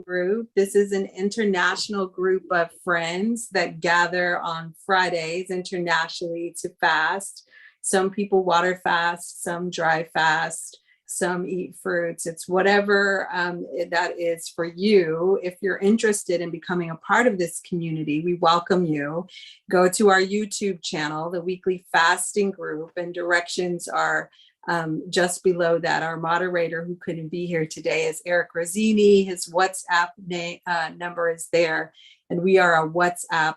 group. This is an international group of friends that gather on Fridays internationally to fast. Some people water fast, some dry fast, some eat fruits. It's whatever that is for you. If you're interested in becoming a part of this community, we welcome you. Go to our YouTube channel, the Weekly Fasting Group, and directions are just below that. Our moderator, who couldn't be here today, is Eric Rosini. His WhatsApp number is there. And we are a WhatsApp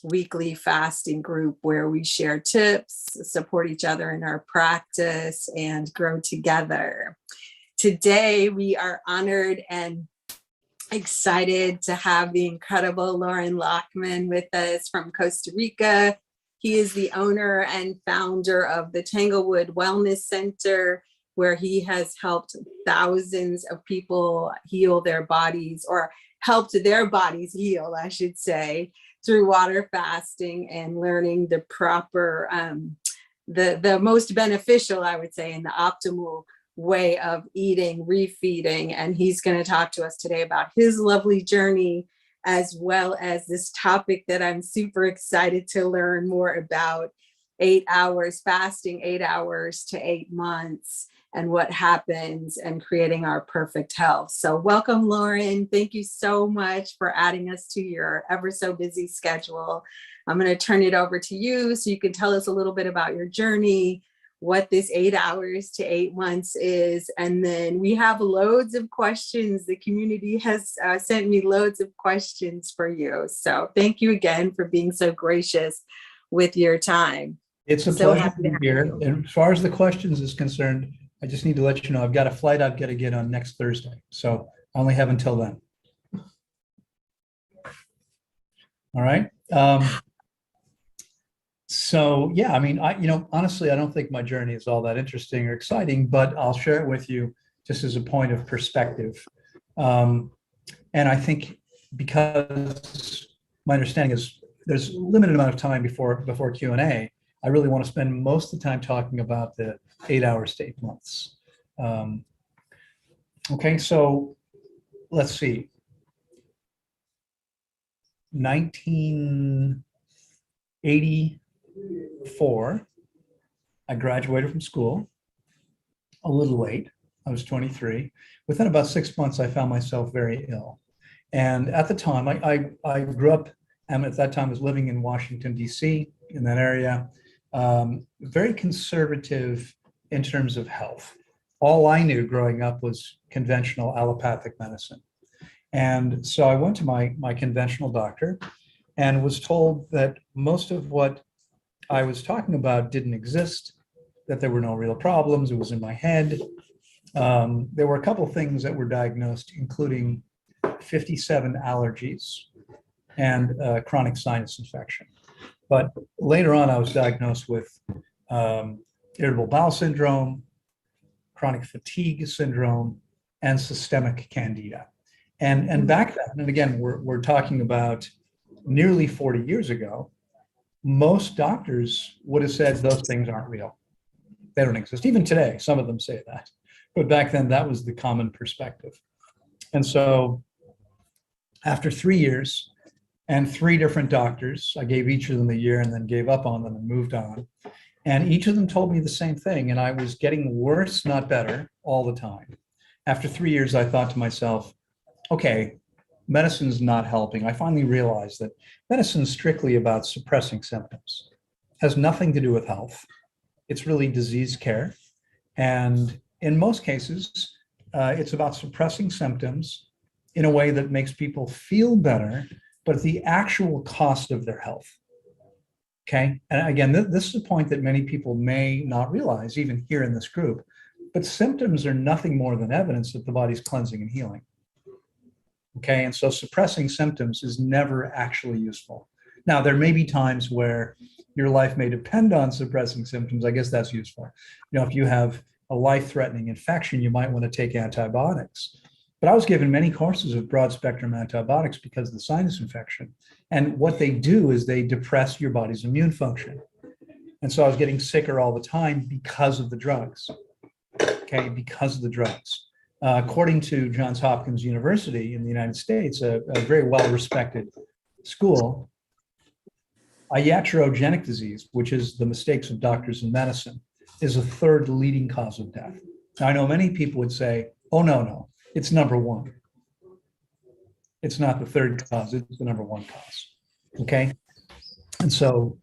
weekly fasting group where we share tips, support each other in our practice, and grow together. Today, we are honored and excited to have the incredible Loren Lockman with us from Costa Rica. He is the owner and founder of the Tanglewood Wellness Center, where he has helped thousands of people heal their bodies, or helped their bodies heal, I should say, through water fasting and learning the proper, the most beneficial, I would say, and the optimal way of eating, refeeding. And he's going to talk to us today about his lovely journey, as well as this topic that I'm super excited to learn more about: 8 hours fasting, 8 hours to 8 months, and what happens, and creating our perfect health. So welcome, Loren. Thank you so much for adding us to your ever so busy schedule. I'm going to turn it over to you so you can tell us a little bit about your journey, what this 8 hours to 8 months is. And then we have loads of questions. The community has sent me loads of questions for you. So thank you again for being so gracious with your time. It's a pleasure to be here. And as far as the questions is concerned, I just need to let you know I've got a flight I've got to get on next Thursday. So I only have until then. All right. So yeah, I mean, honestly, I don't think my journey is all that interesting or exciting, but I'll share it with you just as a point of perspective. And I think because my understanding is there's a limited amount of time before Q&A, I really want to spend most of the time talking about the 8 hours to 8 months. Okay, so let's see. 1984, I graduated from school a little late. I was 23. Within about 6 months, I found myself very ill. And at the time, I grew up, and at that time was living in Washington, D.C., in that area, very conservative in terms of health. All I knew growing up was conventional allopathic medicine. And so I went to my conventional doctor and was told that most of what I was talking about didn't exist, that there were no real problems, it was in my head. There were a couple of things that were diagnosed, including 57 allergies and chronic sinus infection. But later on, I was diagnosed with irritable bowel syndrome, chronic fatigue syndrome, and systemic candida. And back then, and again, we're talking about nearly 40 years ago, most doctors would have said those things aren't real. They don't exist. Even today, some of them say that. But back then, that was the common perspective. And so after 3 years and 3 different doctors, I gave each of them a year and then gave up on them and moved on. And each of them told me the same thing. And I was getting worse, not better, all the time. After 3 years, I thought to myself, okay, medicine's not helping. I finally realized that medicine's strictly about suppressing symptoms. It has nothing to do with health. It's really disease care. And in most cases, it's about suppressing symptoms in a way that makes people feel better, but at the actual cost of their health. Okay. And again, this is a point that many people may not realize, even here in this group, but symptoms are nothing more than evidence that the body's cleansing and healing. Okay. And so suppressing symptoms is never actually useful. Now, there may be times where your life may depend on suppressing symptoms. I guess that's useful. You know, if you have a life-threatening infection, you might want to take antibiotics. But I was given many courses of broad-spectrum antibiotics because of the sinus infection. And what they do is they depress your body's immune function. And so I was getting sicker all the time because of the drugs. Okay, because of the drugs. according to Johns Hopkins University in the United States, a very well-respected school, a iatrogenic disease, which is the mistakes of doctors in medicine, is a third leading cause of death. Now, I know many people would say, oh, no, it's number one. It's not the third cause, it's the number one cause, okay? And so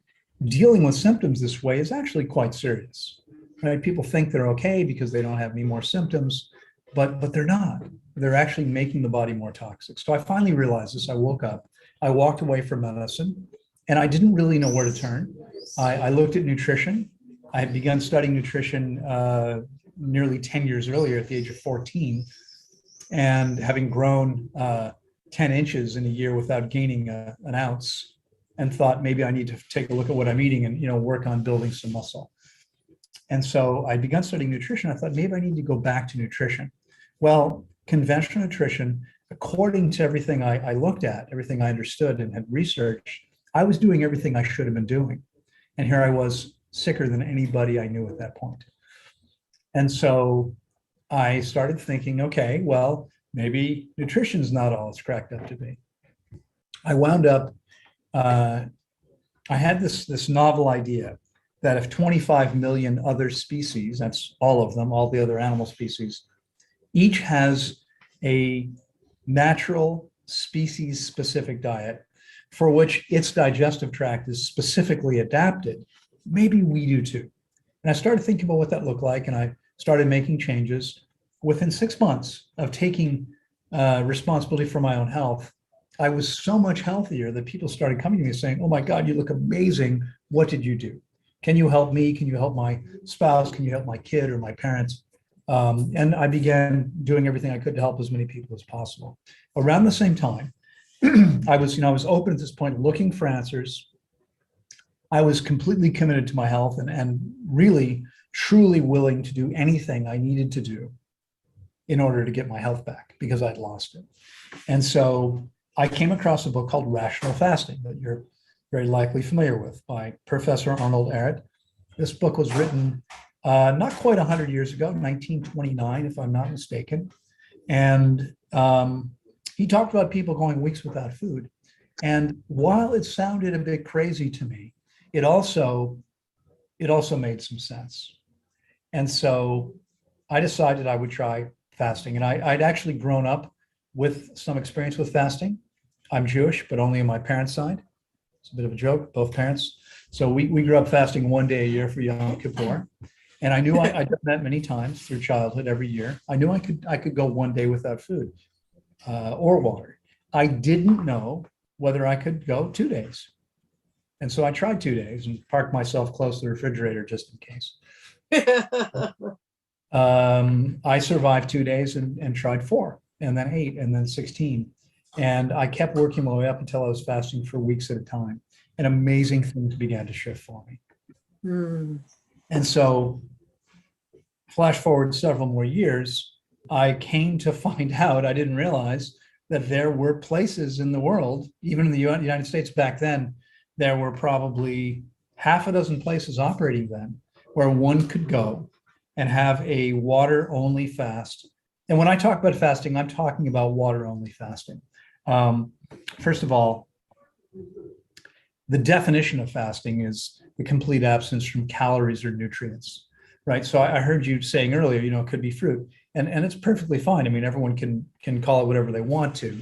dealing with symptoms this way is actually quite serious, right? People think they're okay because they don't have any more symptoms, but they're not. They're actually making the body more toxic. So I finally realized this. I woke up, I walked away from medicine, and I didn't really know where to turn. I looked at nutrition. I had begun studying nutrition nearly 10 years earlier at the age of 14, and having grown 10 inches in a year without gaining an ounce, and thought maybe I need to take a look at what I'm eating and work on building some muscle. And so I began studying nutrition. I thought maybe I need to go back to nutrition. Well, conventional nutrition, according to everything I looked at, everything I understood and had researched, I was doing everything I should have been doing. And here I was, sicker than anybody I knew at that point. And so I started thinking, okay, well, maybe nutrition's not all it's cracked up to be. I wound up, I had this novel idea that if 25 million other species, that's all of them, all the other animal species, each has a natural species-specific diet for which its digestive tract is specifically adapted, maybe we do too. And I started thinking about what that looked like, and I started making changes. Within 6 months of taking responsibility for my own health, I was so much healthier that people started coming to me saying, oh my God, you look amazing. What did you do? Can you help me? Can you help my spouse? Can you help my kid or my parents? And I began doing everything I could to help as many people as possible. Around the same time, I was open at this point, looking for answers. I was completely committed to my health and really, truly willing to do anything I needed to do in order to get my health back because I'd lost it. And so I came across a book called Rational Fasting that you're very likely familiar with, by Professor Arnold Ehret. This book was written not quite 100 years ago, 1929, if I'm not mistaken. And he talked about people going weeks without food. And while it sounded a bit crazy to me, it also made some sense. And so I decided I would try fasting. And I'd actually grown up with some experience with fasting. I'm Jewish, but only on my parents' side. It's a bit of a joke, both parents. So we grew up fasting one day a year for Yom Kippur. And I knew I'd done that many times through childhood every year. I knew I could go one day without food or water. I didn't know whether I could go 2 days. And so I tried 2 days and parked myself close to the refrigerator just in case. I survived 2 days and tried 4, and then 8, and then 16. And I kept working my way up until I was fasting for weeks at a time. And amazing things began to shift for me. And so flash forward several more years, I came to find out, I didn't realize that there were places in the world, even in the United States back then, there were probably half a dozen places operating then where one could go and have a water-only fast. And when I talk about fasting, I'm talking about water-only fasting. First of all, the definition of fasting is the complete abstinence from calories or nutrients, right? So I heard you saying earlier, it could be fruit, and it's perfectly fine. I mean, everyone can call it whatever they want to,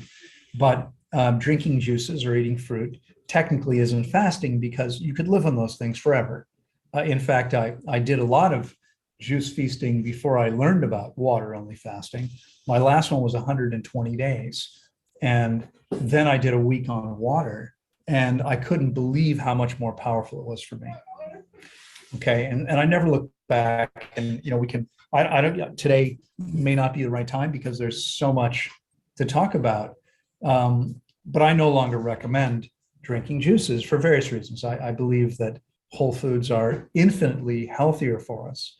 but drinking juices or eating fruit technically isn't fasting because you could live on those things forever. In fact, I did a lot of juice feasting before I learned about water-only fasting. My last one was 120 days. And then I did a week on water, and I couldn't believe how much more powerful it was for me. Okay. And I never look back, and, I don't, today may not be the right time because there's so much to talk about. But I no longer recommend drinking juices for various reasons. I believe that whole foods are infinitely healthier for us,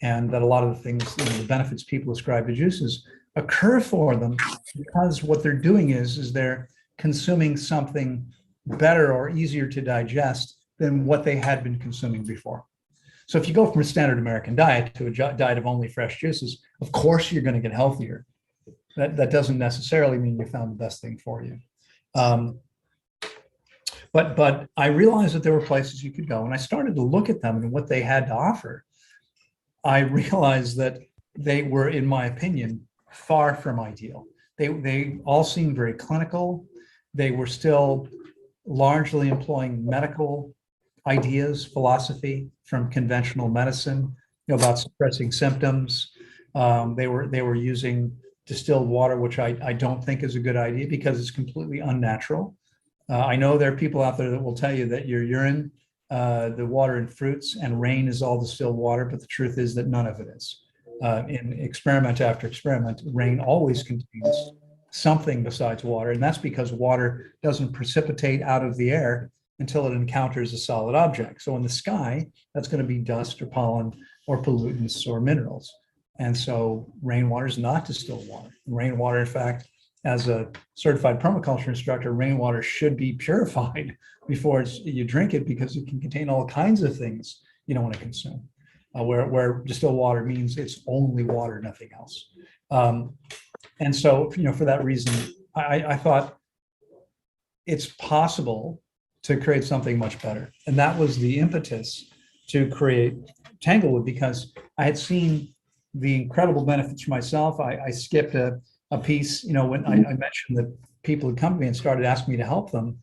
and that a lot of the things, the benefits people ascribe to juices occur for them because what they're doing is they're consuming something better or easier to digest than what they had been consuming before. So if you go from a standard American diet to a diet of only fresh juices, of course you're going to get healthier. That doesn't necessarily mean you found the best thing for you. But I realized that there were places you could go, and I started to look at them and what they had to offer. I realized that they were, in my opinion, far from ideal. They all seemed very clinical. They were still largely employing medical ideas, philosophy from conventional medicine, about suppressing symptoms. They were using distilled water, which I don't think is a good idea because it's completely unnatural. I know there are people out there that will tell you that your urine, the water in fruits, and rain is all distilled water, but the truth is that none of it is. In experiment after experiment, rain always contains something besides water, and that's because water doesn't precipitate out of the air until it encounters a solid object. So in the sky, that's going to be dust or pollen or pollutants or minerals. And so rainwater is not distilled water. Rainwater, in fact, as a certified permaculture instructor, rainwater should be purified before you drink it because it can contain all kinds of things you don't want to consume. Where distilled water means it's only water, nothing else. And so, for that reason, I thought it's possible to create something much better. And that was the impetus to create Tanglewood, because I had seen the incredible benefits for myself. I skipped a piece, when I mentioned that people had come to me and started asking me to help them.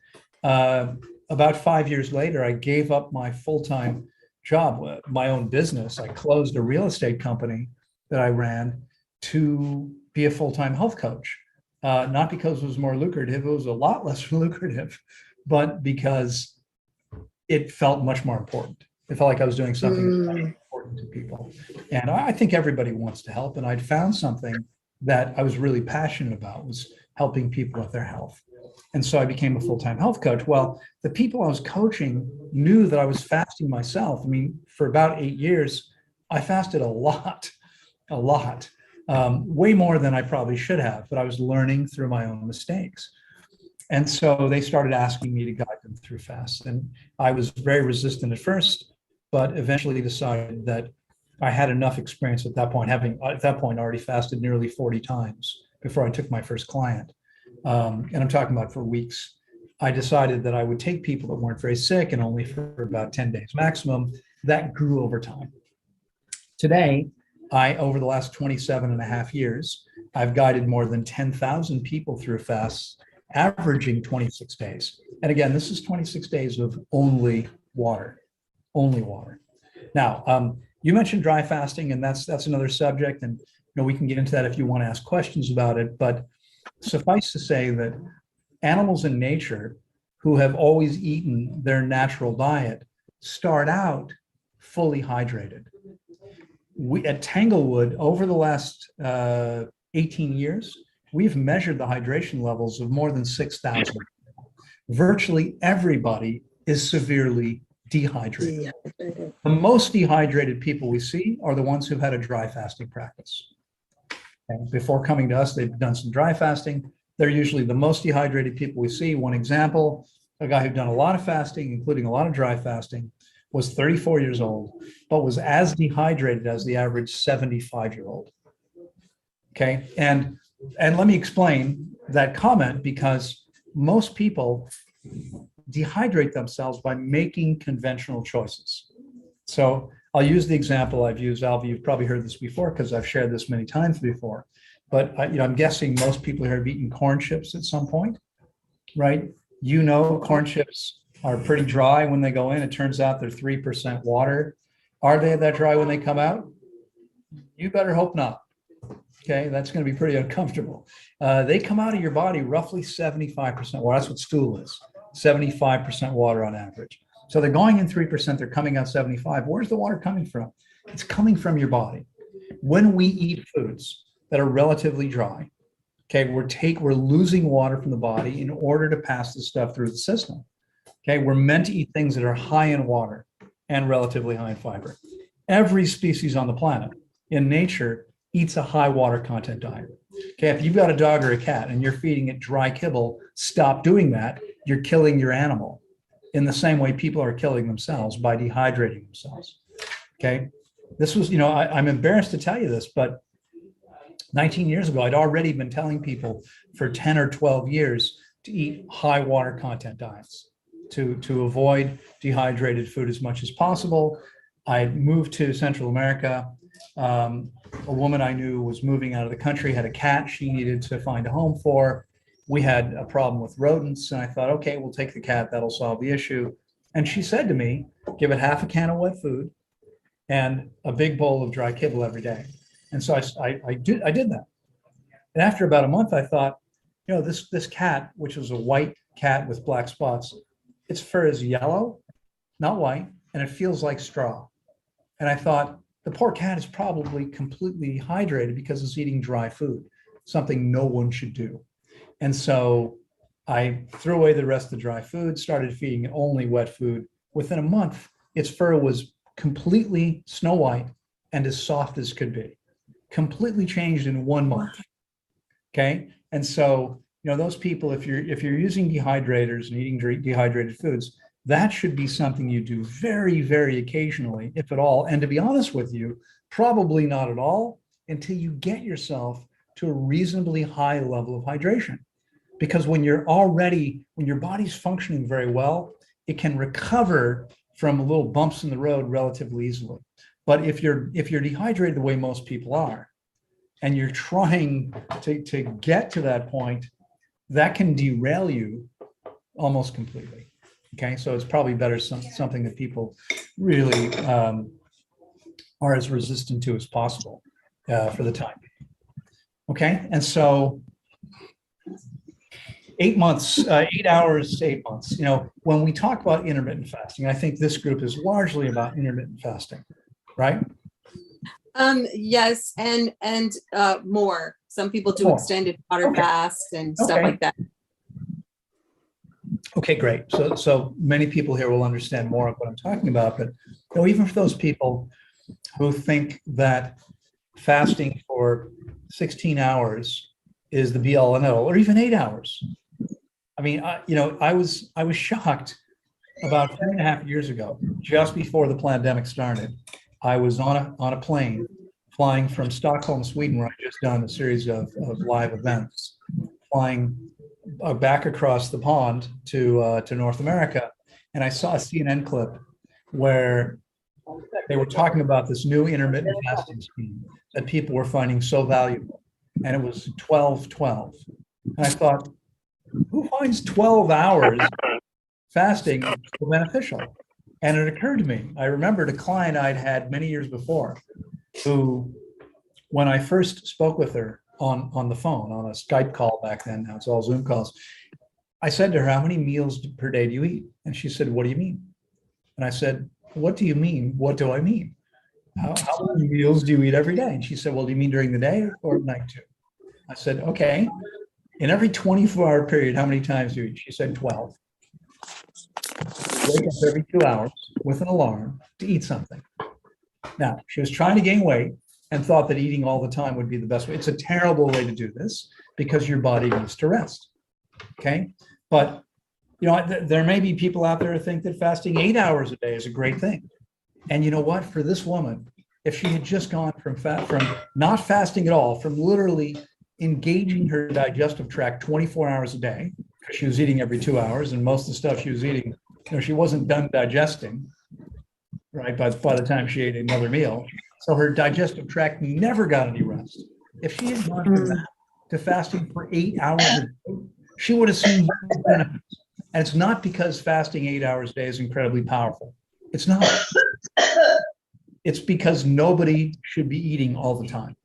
About 5 years later, I gave up my full-time job, my own business. I closed a real estate company that I ran to be a full-time health coach. Not because it was more lucrative, it was a lot less lucrative, but because it felt much more important. It felt like I was doing something important to people. And I think everybody wants to help. And I'd found something that I was really passionate about, was helping people with their health. And so I became a full-time health coach. Well, the people I was coaching knew that I was fasting myself. I mean, for about 8 years, I fasted a lot, way more than I probably should have, but I was learning through my own mistakes. And so they started asking me to guide them through fasts. And I was very resistant at first, but eventually decided that I had enough experience at that point, having at that point already fasted nearly 40 times before I took my first client. And I'm talking about for weeks. I decided that I would take people that weren't very sick and only for about 10 days maximum. That grew over time. Today, over the last 27 and a half years, I've guided more than 10,000 people through fasts, averaging 26 days. And again, this is 26 days of only water. Now, you mentioned dry fasting, and that's another subject, and we can get into that if you want to ask questions about it. But suffice to say that animals in nature who have always eaten their natural diet start out fully hydrated. We at Tanglewood, over the last 18 years, we've measured the hydration levels of more than 6,000. Virtually everybody is severely dehydrated. The most dehydrated people we see are the ones who've had a dry fasting practice. And before coming to us, they've done some dry fasting. They're usually the most dehydrated people we see. One example, a guy who'd done a lot of fasting, including a lot of dry fasting, was 34 years old, but was as dehydrated as the average 75-year-old. Okay, and let me explain that comment, because most people dehydrate themselves by making conventional choices. So I'll use the example I've used. Alva, you've probably heard this before because I've shared this many times before. But I'm guessing most people here have eaten corn chips at some point, right? Corn chips are pretty dry when they go in. It turns out they're 3% water. Are they that dry when they come out? You better hope not. Okay, that's going to be pretty uncomfortable. They come out of your body roughly 75% water. That's what stool is, 75% water on average. So they're going in 3%, they're coming out 75. Where's the water coming from? It's coming from your body. When we eat foods that are relatively dry, okay, we're losing water from the body in order to pass this stuff through the system. Okay, we're meant to eat things that are high in water and relatively high in fiber. Every species on the planet in nature eats a high water content diet. Okay, if you've got a dog or a cat and you're feeding it dry kibble, stop doing that. You're killing your animal. In the same way people are killing themselves by dehydrating themselves. Okay. This was, I'm embarrassed to tell you this, but 19 years ago, I'd already been telling people for 10 or 12 years to eat high water content diets, to avoid dehydrated food as much as possible. I moved to Central America. A woman I knew was moving out of the country, had a cat she needed to find a home for. We had a problem with rodents, and I thought, okay, we'll take the cat, that'll solve the issue. And she said to me, give it half a can of wet food and a big bowl of dry kibble every day. And so I did that. And after about a month, I thought, this cat, which was a white cat with black spots, its fur is yellow, not white, and it feels like straw. And I thought, the poor cat is probably completely dehydrated because it's eating dry food, something no one should do. And so I threw away the rest of the dry food, started feeding it only wet food. Within a month, its fur was completely snow white and as soft as could be, completely changed in 1 month. Okay. And so, those people, if you're using dehydrators and eating dehydrated foods, that should be something you do very, very occasionally, if at all. And to be honest with you, probably not at all until you get yourself to a reasonably high level of hydration. Because when your body's functioning very well, it can recover from little bumps in the road relatively easily. But if you're dehydrated the way most people are, and you're trying to get to that point, that can derail you almost completely. Okay, so it's probably better something that people really are as resistant to as possible for the time being. Okay, and so 8 months, 8 hours to 8 months. When we talk about intermittent fasting, I think this group is largely about intermittent fasting, right? Yes, and more. Some people do More. extended water Okay. fasts and stuff Okay. like that. Okay, great. So many people here will understand more of what I'm talking about, but even for those people who think that fasting for 16 hours is the be all and all, or even 8 hours. I mean, I was shocked about 3.5 years ago, just before the pandemic started. I was on a plane flying from Stockholm, Sweden, where I just done a series of live events, flying back across the pond to North America, and I saw a CNN clip where they were talking about this new intermittent fasting scheme that people were finding so valuable, and it was 12-12. And I thought, who finds 12 hours fasting so beneficial? And it occurred to me, I remembered a client I'd had many years before who, when I first spoke with her on the phone, on a Skype call back then, now it's all Zoom calls, I said to her, how many meals per day do you eat? And she said, what do you mean? And I said, what do you mean? What do I mean? How many meals do you eat every day? And she said, well, do you mean during the day or at night too? I said, okay. In every 24-hour period, how many times do you eat? She said 12. Wake up every 2 hours with an alarm to eat something. Now, she was trying to gain weight and thought that eating all the time would be the best way. It's a terrible way to do this because your body needs to rest. Okay. But, there may be people out there who think that fasting 8 hours a day is a great thing. And you know what? For this woman, if she had just gone from not fasting at all, from literally engaging her digestive tract 24 hours a day, because she was eating every 2 hours, and most of the stuff she was eating, she wasn't done digesting, right, by the time she ate another meal. So her digestive tract never got any rest. If she had gone from that to fasting for 8 hours a day, she would have seen benefits. And it's not because fasting 8 hours a day is incredibly powerful. It's not. It's because nobody should be eating all the time.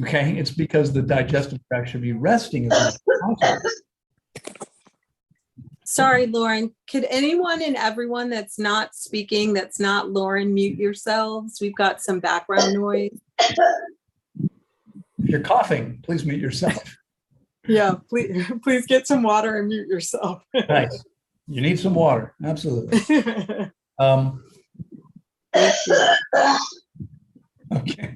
Okay, it's because the digestive tract should be resting as much as possible. Sorry, Loren. Could anyone and everyone that's not speaking, that's not Loren, mute yourselves? We've got some background noise. If you're coughing, please mute yourself. Yeah, please get some water and mute yourself. Nice. You need some water. Absolutely. Okay.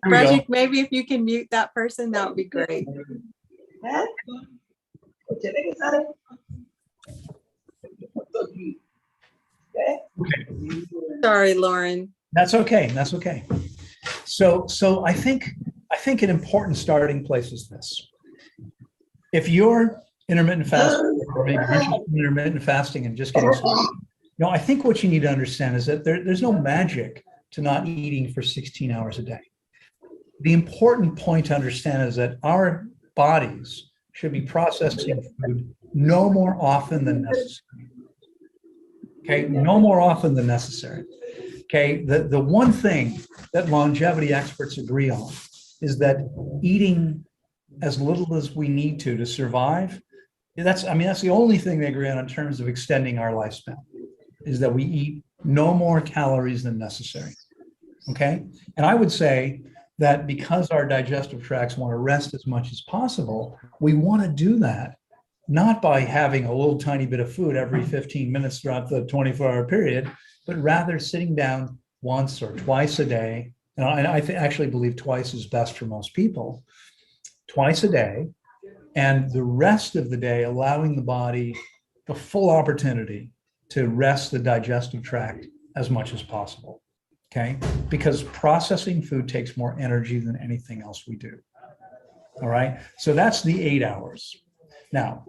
Bridget, maybe if you can mute that person, that would be great. Okay. Sorry, Loren. That's okay. That's okay. So I think an important starting place is this. If you're intermittent fasting, or maybe interested in intermittent fasting and just getting started, I think what you need to understand is that there's no magic to not eating for 16 hours a day. The important point to understand is that our bodies should be processing food no more often than necessary. Okay, no more often than necessary. Okay, the one thing that longevity experts agree on is that eating as little as we need to survive, that's the only thing they agree on in terms of extending our lifespan, is that we eat no more calories than necessary. Okay, and I would say that because our digestive tracts want to rest as much as possible, we want to do that not by having a little tiny bit of food every 15 minutes throughout the 24-hour period, but rather sitting down once or twice a day. And I actually believe twice is best for most people, twice a day, and the rest of the day allowing the body the full opportunity to rest the digestive tract as much as possible. Okay, because processing food takes more energy than anything else we do. All right, so that's the 8 hours. Now,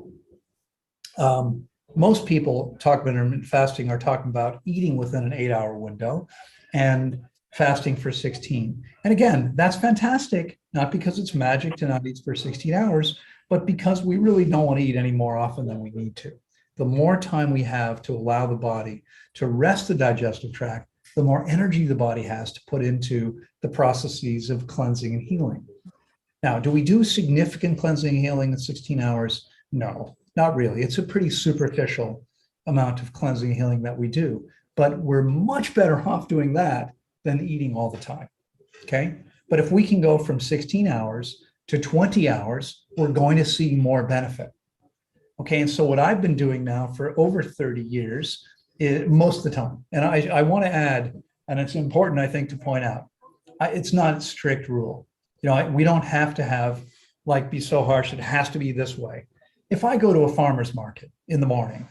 most people talk about intermittent fasting are talking about eating within an 8-hour window and fasting for 16. And again, that's fantastic, not because it's magic to not eat for 16 hours, but because we really don't want to eat any more often than we need to. The more time we have to allow the body to rest the digestive tract, the more energy the body has to put into the processes of cleansing and healing. Now, do we do significant cleansing and healing in 16 hours? No, not really. It's a pretty superficial amount of cleansing and healing that we do, but we're much better off doing that than eating all the time, okay? But if we can go from 16 hours to 20 hours, we're going to see more benefit, okay? And so what I've been doing now for over 30 years, most of the time, and I want to add, and it's important, I think, to point out, it's not a strict rule. We don't have to be so harsh, it has to be this way. If I go to a farmer's market in the morning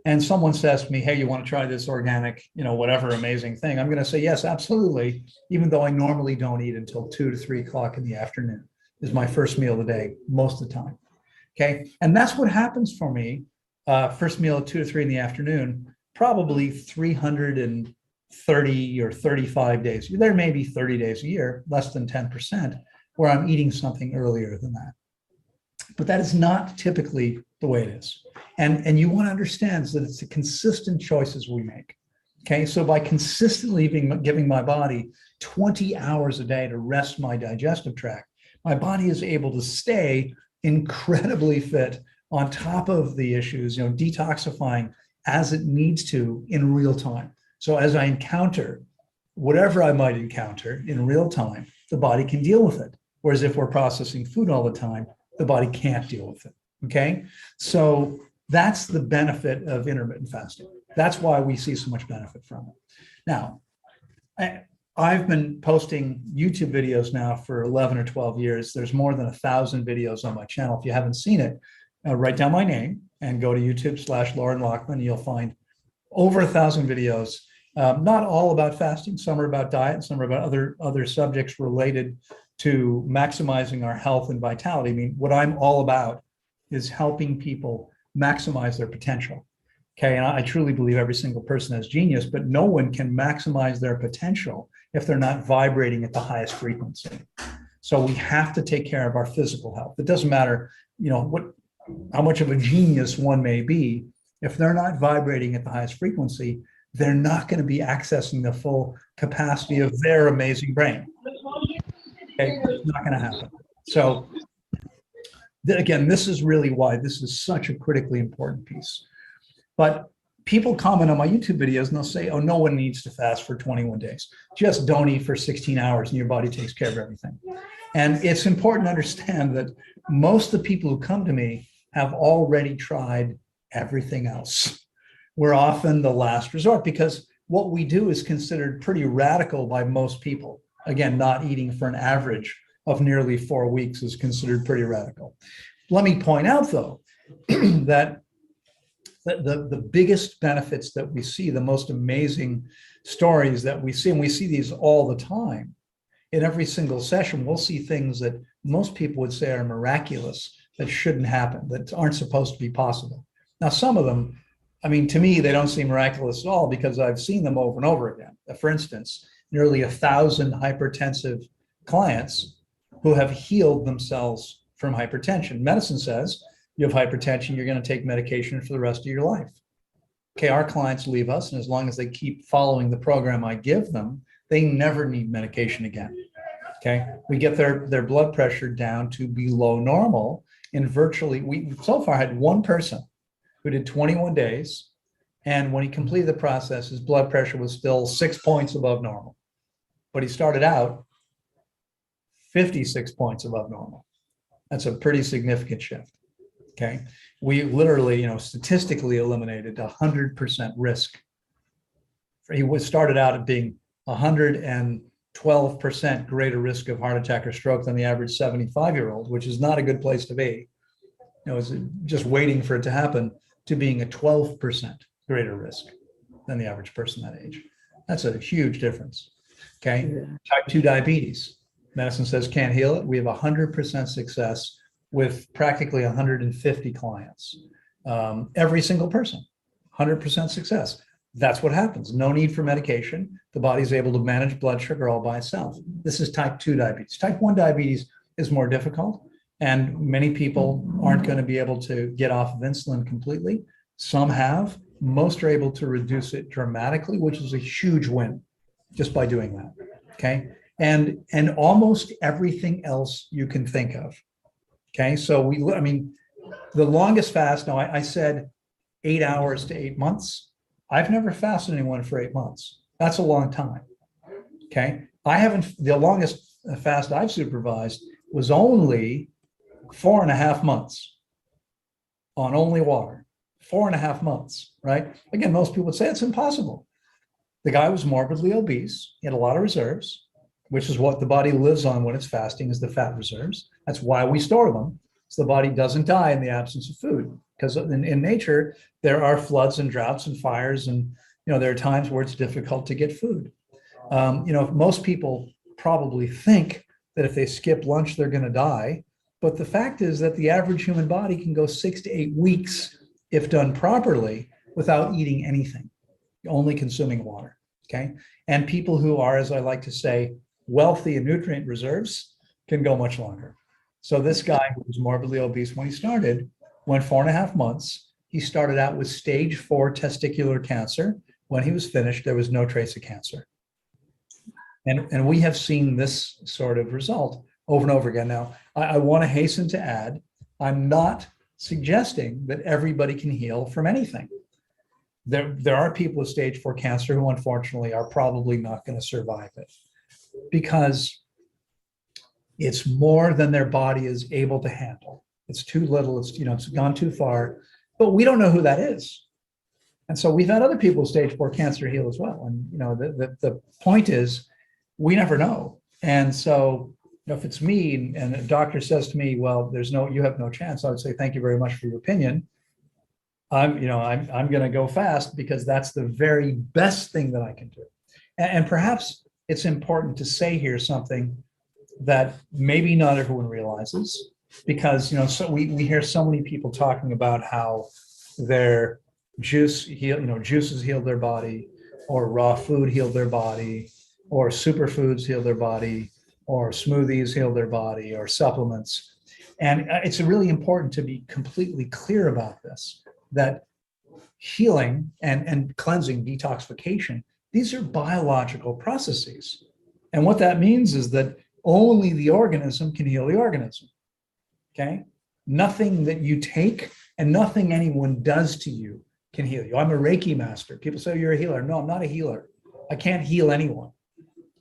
and someone says to me, hey, you want to try this organic, whatever amazing thing, I'm going to say, yes, absolutely. Even though I normally don't eat until 2 to 3 o'clock in the afternoon is my first meal of the day, most of the time. Okay. And that's what happens for me. First meal at 2 to 3 in the afternoon, probably 330 or 35 days. There may be 30 days a year, less than 10%, where I'm eating something earlier than that. But that is not typically the way it is. And you want to understand that it's the consistent choices we make. Okay, so by consistently giving my body 20 hours a day to rest my digestive tract, my body is able to stay incredibly fit on top of the issues, detoxifying as it needs to in real time. So as I encounter whatever I might encounter in real time, the body can deal with it. Whereas if we're processing food all the time, the body can't deal with it, okay? So that's the benefit of intermittent fasting. That's why we see so much benefit from it. Now, I've been posting YouTube videos now for 11 or 12 years. There's more than 1,000 videos on my channel. If you haven't seen it, write down my name and go to YouTube/Loren Lockman. You'll find over 1,000 videos, not all about fasting. Some are about diet, and some are about other subjects related to maximizing our health and vitality. What I'm all about is helping people maximize their potential. Okay, and I truly believe every single person has genius, but no one can maximize their potential if they're not vibrating at the highest frequency. So we have to take care of our physical health. It doesn't matter, how much of a genius one may be. If they're not vibrating at the highest frequency, they're not going to be accessing the full capacity of their amazing brain. Okay, it's not going to happen. So again, this is really why this is such a critically important piece. But people comment on my YouTube videos and they'll say, oh, no one needs to fast for 21 days. Just don't eat for 16 hours and your body takes care of everything. And it's important to understand that most of the people who come to me have already tried everything else. We're often the last resort because what we do is considered pretty radical by most people. Again, not eating for an average of nearly 4 weeks is considered pretty radical. Let me point out, though, that The biggest benefits that we see, the most amazing stories that we see, and we see these all the time. In every single session, we'll see things that most people would say are miraculous, that shouldn't happen, that aren't supposed to be possible. Now, some of them, I mean, to me, they don't seem miraculous at all because I've seen them over and over again. For instance, nearly 1,000 hypertensive clients who have healed themselves from hypertension. Medicine says you have hypertension, you're going to take medication for the rest of your life. Okay, our clients leave us, and as long as they keep following the program I give them, they never need medication again. Okay, we get their blood pressure down to below normal. And virtually, we so far had one person who did 21 days. And when he completed the process, his blood pressure was still 6 points above normal. But he started out 56 points above normal. That's a pretty significant shift. Okay, we literally, statistically eliminated 100% risk. He started out at being 112% greater risk of heart attack or stroke than the average 75-year-old, which is not a good place to be. It's just waiting for it to happen, to being a 12% greater risk than the average person that age. That's a huge difference. Okay. Yeah. Type 2 diabetes. Medicine says can't heal it. We have 100% success with practically 150 clients. Every single person, 100% success. That's what happens. No need for medication. The body's able to manage blood sugar all by itself. This is type 2 diabetes. Type 1 diabetes is more difficult, and many people aren't going to be able to get off of insulin completely. Some have. Most are able to reduce it dramatically, which is a huge win just by doing that. Okay. And almost everything else you can think of. Okay. So the longest fast, now I said 8 hours to 8 months. I've never fasted anyone for 8 months. That's a long time. Okay. The longest fast I've supervised was only 4.5 months on only water. 4.5 months, right? Again, most people would say it's impossible. The guy was morbidly obese. He had a lot of reserves, which is what the body lives on when it's fasting, is the fat reserves. That's why we store them, so the body doesn't die in the absence of food. Because in nature, there are floods and droughts and fires, and there are times where it's difficult to get food. Most people probably think that if they skip lunch, they're going to die. But the fact is that the average human body can go 6 to 8 weeks, if done properly, without eating anything, only consuming water. Okay. And people who are, as I like to say, wealthy in nutrient reserves can go much longer. So this guy who was morbidly obese when he started went 4.5 months. He started out with stage 4 testicular cancer. When he was finished, there was no trace of cancer. And we have seen this sort of result over and over again. Now, I want to hasten to add, I'm not suggesting that everybody can heal from anything. There are people with stage 4 cancer who unfortunately are probably not going to survive it, because it's more than their body is able to handle. It's too little, it's gone too far, but we don't know who that is. And so we've had other people with stage 4 cancer heal as well. And the point is, we never know. And so if it's me and a doctor says to me, well, you have no chance, I would say, thank you very much for your opinion. I'm going to go fast because that's the very best thing that I can do. And perhaps it's important to say here something that maybe not everyone realizes, because so we hear so many people talking about how their juices healed their body, or raw food healed their body, or superfoods healed their body, or smoothies healed their body, or supplements. And it's really important to be completely clear about this, that healing and cleansing, detoxification, these are biological processes. And what that means is that only the organism can heal the organism. Okay? Nothing that you take and nothing anyone does to you can heal you. I'm a Reiki master. People say, you're a healer. No, I'm not a healer. I can't heal anyone.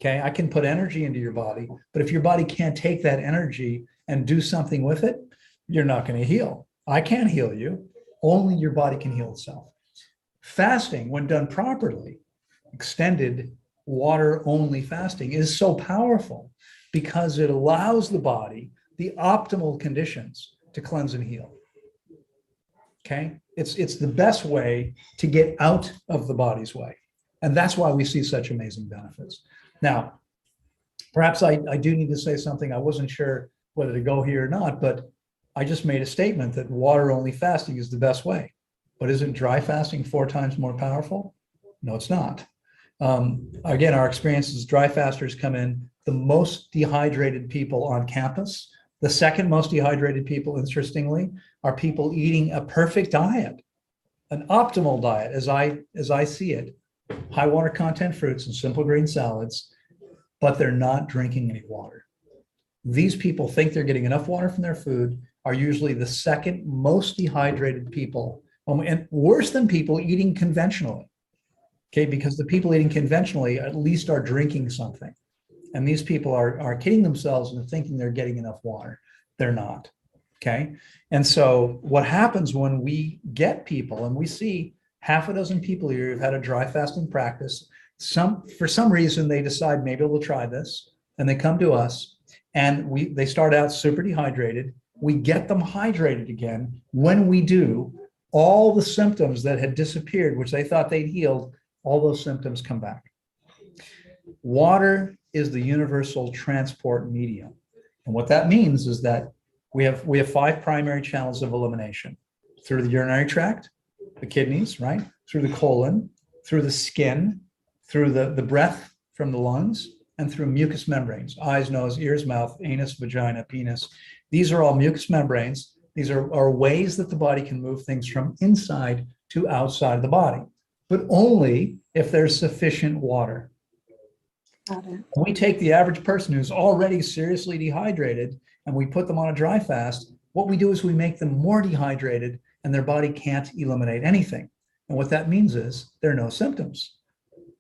Okay? I can put energy into your body, but if your body can't take that energy and do something with it, you're not going to heal. I can't heal you. Only your body can heal itself. Fasting, when done properly, extended water-only fasting, is so powerful because it allows the body the optimal conditions to cleanse and heal. Okay. It's the best way to get out of the body's way. And that's why we see such amazing benefits. Now, perhaps I do need to say something. I wasn't sure whether to go here or not, but I just made a statement that water only fasting is the best way. But isn't dry fasting 4 times more powerful? No, it's not. Again, our experience is dry fasters come in the most dehydrated people on campus. The second most dehydrated people, interestingly, are people eating a perfect diet, an optimal diet, as I see it, high water content fruits and simple green salads, but they're not drinking any water. These people think they're getting enough water from their food, are usually the second most dehydrated people, and worse than people eating conventionally. Okay, because the people eating conventionally at least are drinking something. And these people are kidding themselves into thinking they're getting enough water. They're not. Okay. And so what happens when we get people, and we see half a dozen people here who've had a dry fasting practice, for some reason they decide maybe we'll try this, and they come to us and they start out super dehydrated. We get them hydrated again. When we do, all the symptoms that had disappeared, which they thought they'd healed, all those symptoms come back. Water is the universal transport medium. And what that means is that we have 5 primary channels of elimination: through the urinary tract, the kidneys, right? Through the colon, through the skin, through the breath from the lungs, and through mucous membranes: eyes, nose, ears, mouth, anus, vagina, penis. These are all mucous membranes. These are ways that the body can move things from inside to outside the body, but only if there's sufficient water. Got it. We take the average person who's already seriously dehydrated and we put them on a dry fast. What we do is we make them more dehydrated and their body can't eliminate anything. And what that means is there are no symptoms.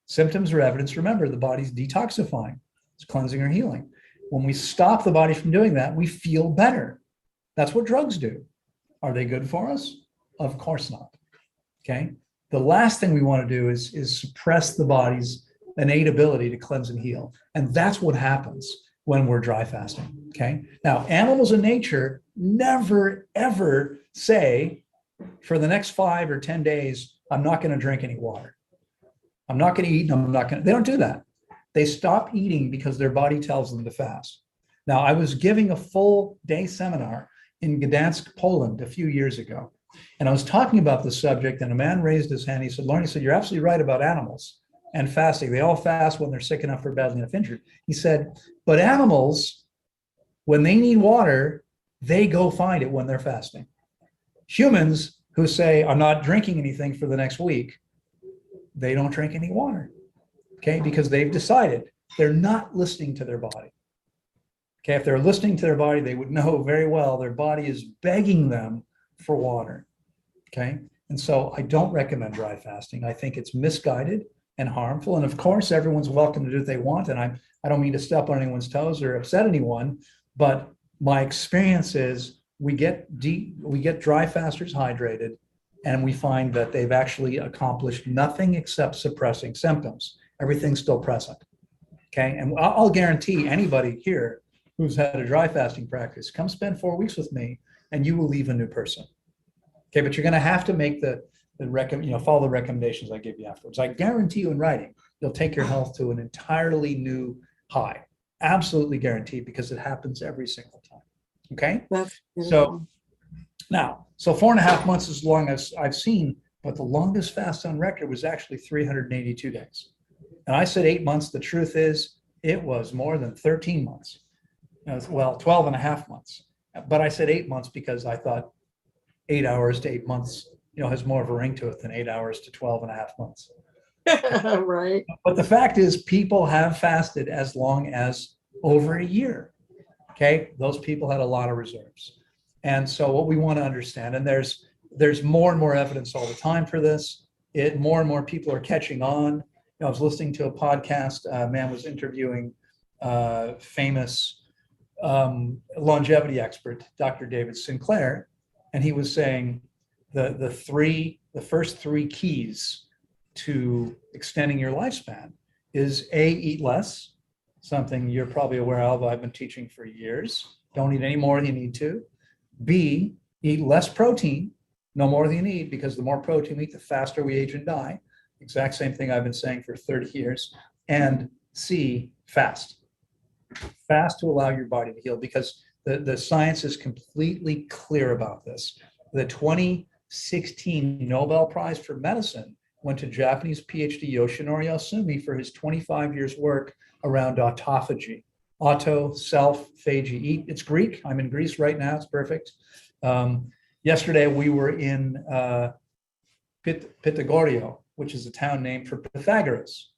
Symptoms are evidence. Remember, the body's detoxifying. It's cleansing or healing. When we stop the body from doing that, we feel better. That's what drugs do. Are they good for us? Of course not. Okay. The last thing we want to do is suppress the body's innate ability to cleanse and heal. And that's what happens when we're dry fasting. Okay. Now, animals in nature never, ever say, for the next 5 or 10 days, I'm not going to drink any water. I'm not going to eat. They don't do that. They stop eating because their body tells them to fast. Now, I was giving a full day seminar in Gdansk, Poland a few years ago. And I was talking about the subject, and a man raised his hand. He said, Loren, you're absolutely right about animals and fasting. They all fast when they're sick enough or badly enough injured. He said, but animals, when they need water, they go find it when they're fasting. Humans who say, I'm not drinking anything for the next week, they don't drink any water, okay? Because they've decided they're not listening to their body. Okay, if they're listening to their body, they would know very well their body is begging them for water, okay? And so I don't recommend dry fasting. I think it's misguided and harmful. And of course, everyone's welcome to do what they want. And I don't mean to step on anyone's toes or upset anyone, but my experience is we get dry fasters hydrated, and we find that they've actually accomplished nothing except suppressing symptoms. Everything's still present, okay? And I'll guarantee anybody here who's had a dry fasting practice, come spend 4 weeks with me and you will leave a new person. Okay, but you're going to have to make follow the recommendations I give you afterwards. I guarantee you in writing, you'll take your health to an entirely new high. Absolutely guaranteed, because it happens every single time. Okay. So now, 4.5 months is as long as I've seen, but the longest fast on record was actually 382 days. And I said 8 months. The truth is it was more than 13 months. Well, 12 and a half months. But I said 8 months because I thought 8 hours to 8 months, has more of a ring to it than 8 hours to 12 and a half months. Right. But the fact is, people have fasted as long as over a year. Okay. Those people had a lot of reserves. And so what we want to understand, and there's more and more evidence all the time for this, more and more people are catching on. I was listening to a podcast, a man was interviewing famous longevity expert, Dr. David Sinclair, and he was saying the first 3 keys to extending your lifespan is A, eat less, something you're probably aware of. I've been teaching for years. Don't eat any more than you need to. B, eat less protein. no more than you need, because the more protein we eat, the faster we age and die. Exact same thing I've been saying for 30 years. And C, fast. Fast to allow your body to heal, because the science is completely clear about this. The 2016 Nobel Prize for Medicine went to Japanese PhD Yoshinori Yasumi for his 25 years work around autophagy. Auto, self, phagy, eat. It's Greek. I'm in Greece right now. It's perfect. Yesterday we were in Pythagoreio, which is a town named for Pythagoras.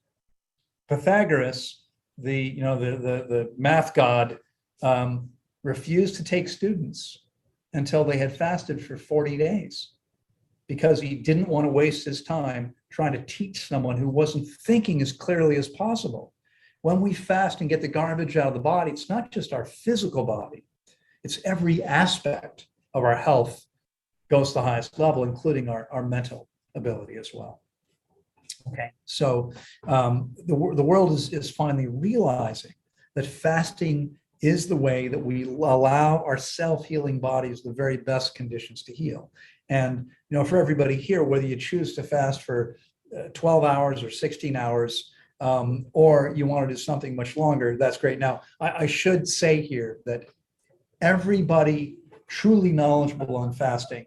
Pythagoras, the math god, refused to take students until they had fasted for 40 days, because he didn't want to waste his time trying to teach someone who wasn't thinking as clearly as possible. When we fast and get the garbage out of the body, it's not just our physical body, it's every aspect of our health goes to the highest level, including our mental ability as well. Okay, so the world is finally realizing that fasting is the way that we allow our self-healing bodies the very best conditions to heal. And for everybody here, whether you choose to fast for 12 hours or 16 hours, or you want to do something much longer, that's great. Now, I should say here that everybody truly knowledgeable on fasting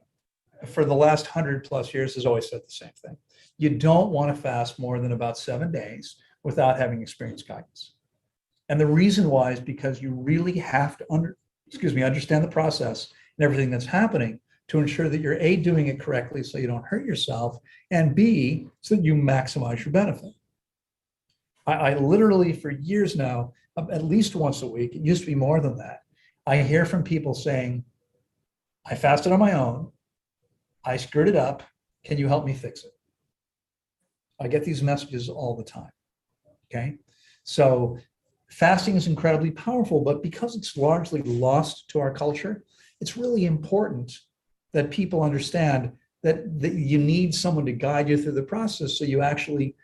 for the last 100+ years has always said the same thing. You don't want to fast more than about 7 days without having experienced guidance. And the reason why is because you really have to understand the process and everything that's happening to ensure that you're A, doing it correctly so you don't hurt yourself, and B, so that you maximize your benefit. I literally, for years now, at least once a week, it used to be more than that, I hear from people saying, I fasted on my own, I screwed it up, can you help me fix it? I get these messages all the time, okay? So fasting is incredibly powerful, but because it's largely lost to our culture, it's really important that people understand that you need someone to guide you through the process so you actually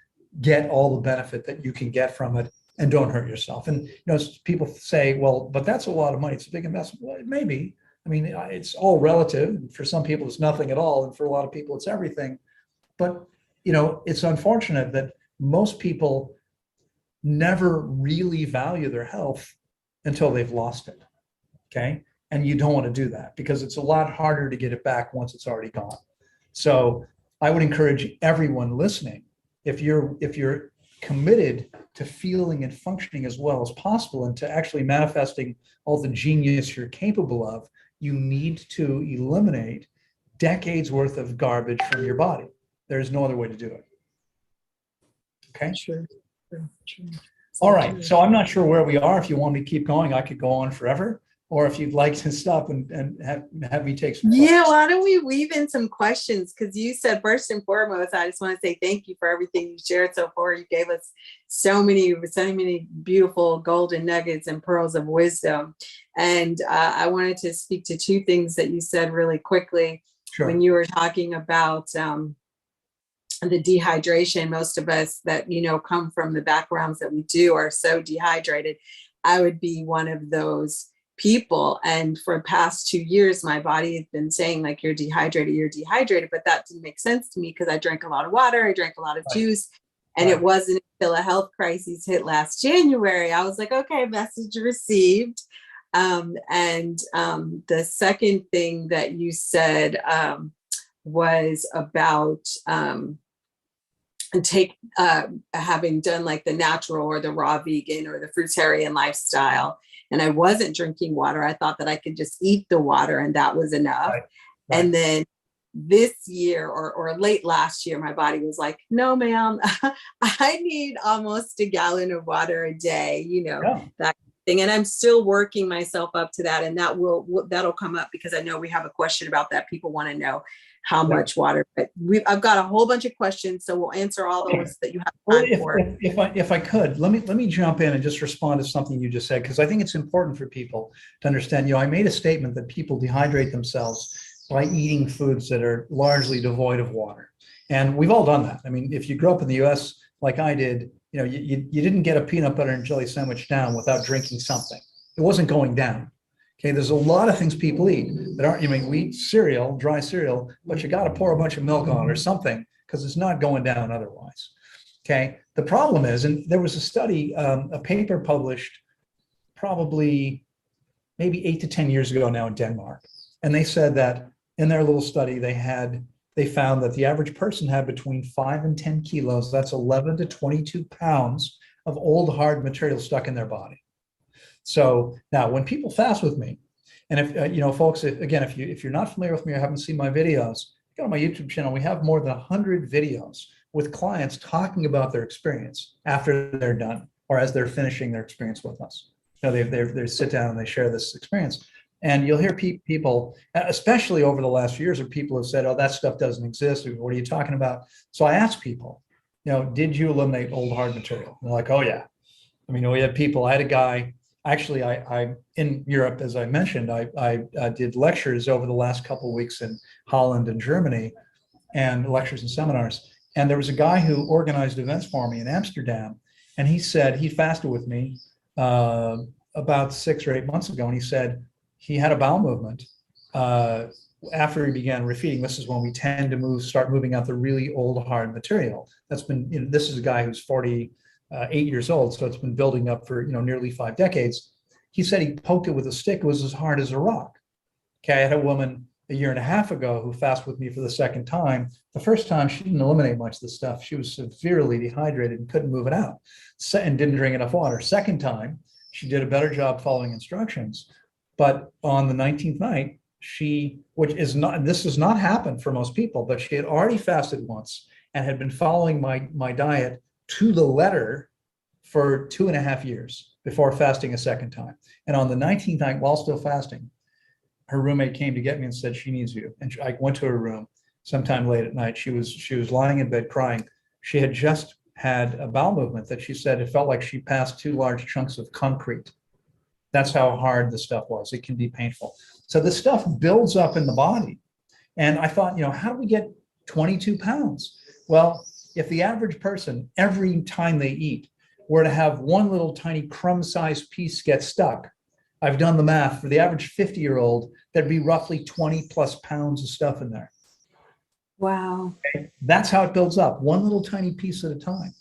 get all the benefit that you can get from it and don't hurt yourself. And people say, well, but that's a lot of money. It's a big investment. Well, it may be. I mean, it's all relative. For some people, it's nothing at all. And for a lot of people, it's everything. But, it's unfortunate that most people never really value their health until they've lost it. Okay. And you don't want to do that because it's a lot harder to get it back once it's already gone. So I would encourage everyone listening, if you're committed to feeling and functioning as well as possible and to actually manifesting all the genius you're capable of, you need to eliminate decades worth of garbage from your body. There's no other way to do it. Okay? Sure. All right. So I'm not sure where we are. If you want me to keep going, I could go on forever. Or if you'd like to stop and have me take some questions. Yeah, why don't we weave in some questions? Because you said, first and foremost, I just want to say thank you for everything you shared so far. You gave us so many beautiful golden nuggets and pearls of wisdom. And I wanted to speak to two things that you said really quickly. Sure. When you were talking about the dehydration. Most of us that, come from the backgrounds that we do are so dehydrated. I would be one of those people. And for the past 2 years, my body has been saying like, you're dehydrated, but that didn't make sense to me because I drank a lot of water. I drank a lot of juice. And it wasn't until a health crisis hit last January, I was like, okay, message received. The second thing that you said was about having done like the natural or the raw vegan or the fruitarian lifestyle. And I wasn't drinking water. I thought that I could just eat the water and that was enough. Right. And then this year or late last year, my body was like, no, ma'am, I need almost a gallon of water a day, that thing. And I'm still working myself up to that. And that'll come up because I know we have a question about that. People want to know how much water, but I've got a whole bunch of questions. So we'll answer all those that you have time for. If I could, let me jump in and just respond to something you just said, because I think it's important for people to understand, I made a statement that people dehydrate themselves by eating foods that are largely devoid of water. And we've all done that. I mean, if you grew up in the US like I did, you didn't get a peanut butter and jelly sandwich down without drinking something. It wasn't going down. Okay, there's a lot of things people eat that aren't, we eat cereal, dry cereal, but you got to pour a bunch of milk on it or something because it's not going down otherwise. Okay, the problem is, and there was a study, a paper published probably maybe 8 to 10 years ago now in Denmark. And they said that in their little study, they found that the average person had between 5 and 10 kilos, that's 11 to 22 pounds of old hard material stuck in their body. So now when people fast with me, and if, folks, again, if you're not familiar with me or haven't seen my videos, go to my YouTube channel. We have more than 100 videos with clients talking about their experience after they're done or as they're finishing their experience with us. They sit down and they share this experience. And you'll hear people, especially over the last few years, where people have said, oh, that stuff doesn't exist. What are you talking about? So I asked people, did you eliminate old hard material? And they're like, oh, yeah. We had people, I had a guy, actually, I in Europe, as I mentioned, I did lectures over the last couple of weeks in Holland and Germany, and lectures and seminars. And there was a guy who organized events for me in Amsterdam. And he said he fasted with me about 6 or 8 months ago. And he said he had a bowel movement after he began refeeding. This is when we tend to start moving out the really old hard material. That's been, this is a guy who's 48 years old. So it's been building up for, nearly 5 decades. He said he poked it with a stick. It was as hard as a rock. Okay. I had a woman a year and a half ago who fasted with me for the second time. The first time she didn't eliminate much of the stuff. She was severely dehydrated and couldn't move it out and didn't drink enough water. Second time, she did a better job following instructions. But on the 19th night, this has not happened for most people, but she had already fasted once and had been following my diet to the letter for 2.5 years before fasting a second time. And on the 19th night, while still fasting, her roommate came to get me and said, she needs you. And I went to her room sometime late at night. She was lying in bed crying. She had just had a bowel movement that she said it felt like she passed 2 large chunks of concrete. That's how hard the stuff was. It can be painful. So the stuff builds up in the body. And I thought, how do we get 22 pounds? Well, if the average person, every time they eat, were to have one little tiny crumb-sized piece get stuck, I've done the math. For the average 50-year-old, there'd be roughly 20 plus pounds of stuff in there. Wow. Okay? That's how it builds up, one little tiny piece at a time.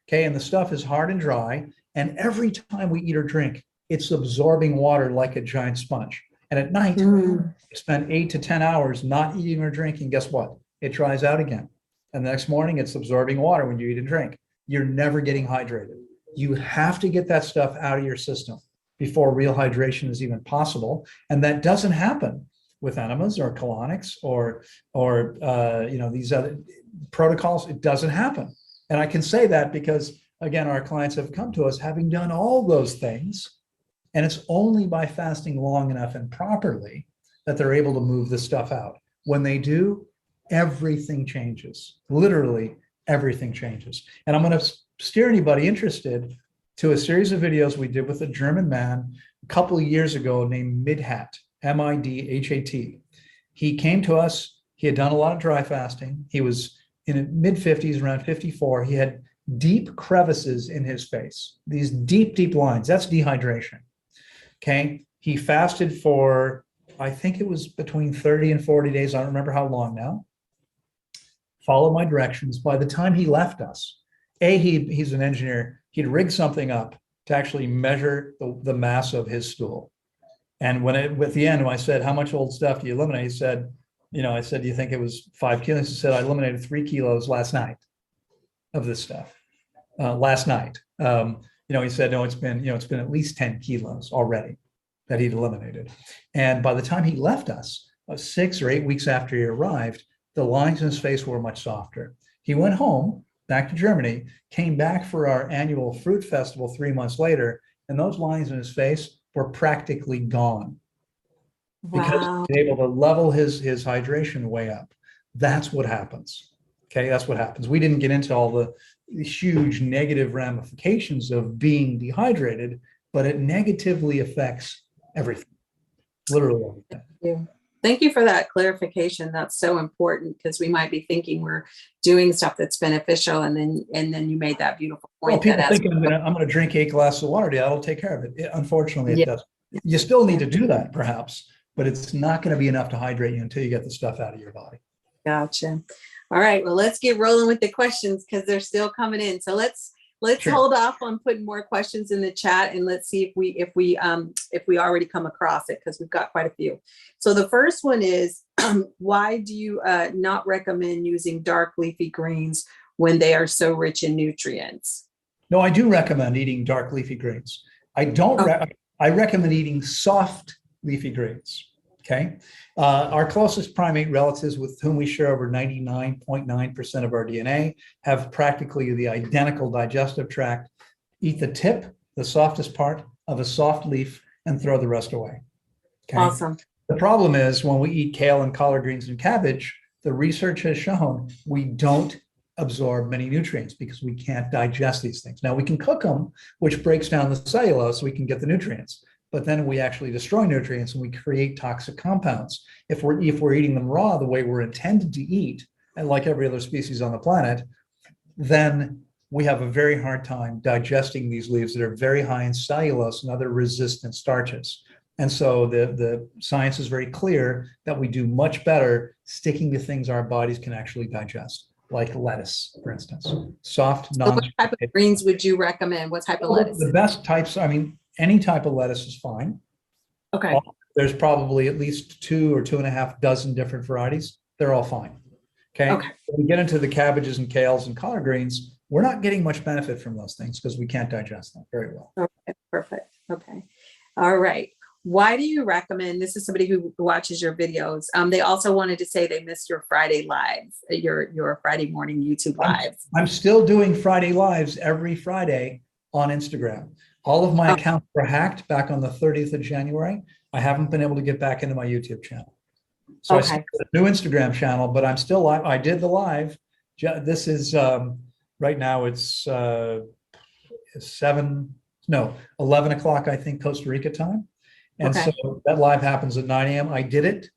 Okay, and the stuff is hard and dry. And every time we eat or drink, it's absorbing water like a giant sponge. And at night, we spend 8 to 10 hours not eating or drinking. Guess what? It dries out again. And the next morning, it's absorbing water when you eat and drink. You're never getting hydrated. You have to get that stuff out of your system before real hydration is even possible. And that doesn't happen with enemas or colonics or these other protocols. It doesn't happen. And I can say that because, again, our clients have come to us having done all those things. And it's only by fasting long enough and properly that they're able to move this stuff out. When they do, everything changes. Literally, everything changes. And I'm going to steer anybody interested to a series of videos we did with a German man a couple of years ago named Midhat, Midhat. He came to us. He had done a lot of dry fasting. He was in his mid-50s, around 54. He had deep crevices in his face, these deep, deep lines. That's dehydration. Okay. He fasted for, I think it was between 30 and 40 days. I don't remember how long now. Followed my directions. By the time he left us, he's an engineer. He'd rigged something up to actually measure the mass of his stool. And at the end, when I said, how much old stuff do you eliminate? He said, I said, do you think it was 5 kilos? He said, I eliminated 3 kilos last night of this stuff. Last night. He said, no, it's been at least 10 kilos already that he'd eliminated. And by the time he left us, 6 or 8 weeks after he arrived, the lines in his face were much softer. He went home, back to Germany, came back for our annual fruit festival 3 months later, and those lines in his face were practically gone. Because he was able to level his hydration way up. That's what happens. Okay, that's what happens. We didn't get into all the huge negative ramifications of being dehydrated, but it negatively affects everything, literally everything. Thank you for that clarification. That's so important because we might be thinking we're doing stuff that's beneficial, and then you made that beautiful point. Well, people think I'm going to drink 8 glasses of water. That'll take care of it. Unfortunately, it doesn't. You still need to do that perhaps, but it's not going to be enough to hydrate you until you get the stuff out of your body. Gotcha. All right. Well, let's get rolling with the questions because they're still coming in. So let's Sure. hold off on putting more questions in the chat, and let's see if we already come across it, because we've got quite a few. So the first one is, why do you not recommend using dark leafy greens when they are so rich in nutrients? No, I do recommend eating dark leafy greens. I don't. I recommend eating soft leafy greens. Okay. Our closest primate relatives, with whom we share over 99.9% of our DNA, have practically the identical digestive tract. Eat the tip, the softest part of a soft leaf, and throw the rest away. Okay. Awesome. The problem is when we eat kale and collard greens and cabbage, the research has shown we don't absorb many nutrients because we can't digest these things. Now we can cook them, which breaks down the cellulose so we can get the nutrients, but then we actually destroy nutrients and we create toxic compounds. If we're eating them raw the way we're intended to eat, and like every other species on the planet, then we have a very hard time digesting these leaves that are very high in cellulose and other resistant starches. And so the science is very clear that we do much better sticking to things our bodies can actually digest, like lettuce, for instance. Soft, So what type of greens would you recommend? What type of lettuce? The best types, I mean, any type of lettuce is fine. Okay. There's probably at least 2 or 2.5 dozen different varieties. They're all fine. Okay. When we get into the cabbages and kales and collard greens, we're not getting much benefit from those things because we can't digest them very well. Okay, perfect. Okay. All right. Why do you recommend, this is somebody who watches your videos. They also wanted to say they missed your Friday lives, your Friday morning YouTube lives. I'm still doing Friday lives every Friday on Instagram. All of my accounts were hacked back on the 30th of January. I haven't been able to get back into my YouTube channel. So I started a new Instagram channel, but I'm still live. I did the live. This is right now it's 11 o'clock, I think, Costa Rica time. And so that live happens at 9 a.m. I did it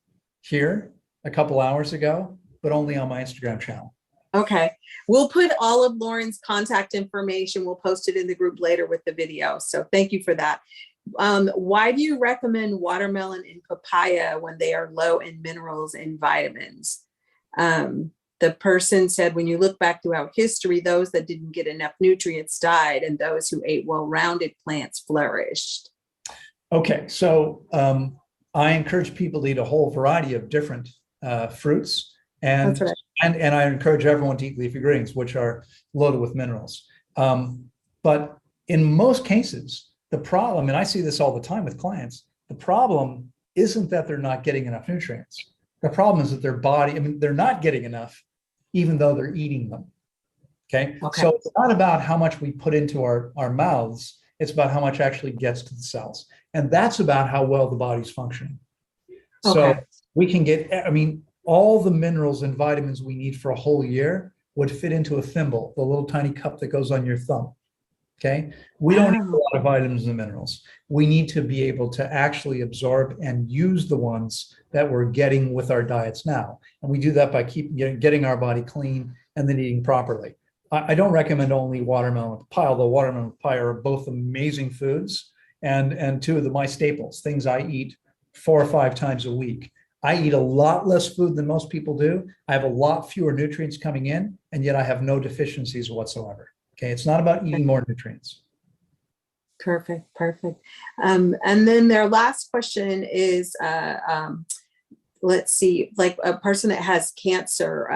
here a couple hours ago, but only on my Instagram channel. Okay. We'll put all of Loren's contact information. We'll post it in the group later with the video. So thank you for that. Why do you recommend watermelon and papaya when they are low in minerals and vitamins? The person said, when you look back throughout history, those that didn't get enough nutrients died, and those who ate well-rounded plants flourished. Okay, so I encourage people to eat a whole variety of different fruits, and I encourage everyone to eat leafy greens, which are loaded with minerals. But in most cases, the problem, and I see this all the time with clients, the problem isn't that they're not getting enough nutrients. The problem is that their body, I mean, they're not getting enough, even though they're eating them. Okay. So it's not about how much we put into our mouths. It's about how much actually gets to the cells. And that's about how well the body's functioning. So we can get, I mean, all the minerals and vitamins we need for a whole year would fit into a thimble, the little tiny cup that goes on your thumb. Okay. We don't need a lot of vitamins and minerals. We need to be able to actually absorb and use the ones that we're getting with our diets now. And we do that by getting our body clean and then eating properly. I don't recommend only watermelon and papaya, although watermelon and papaya are both amazing foods and two of my staples, things I eat 4 or 5 times a week. I eat a lot less food than most people do. I have a lot fewer nutrients coming in, and yet I have no deficiencies whatsoever. Okay, it's not about eating more nutrients. Perfect. And then their last question is, let's see, like a person that has cancer,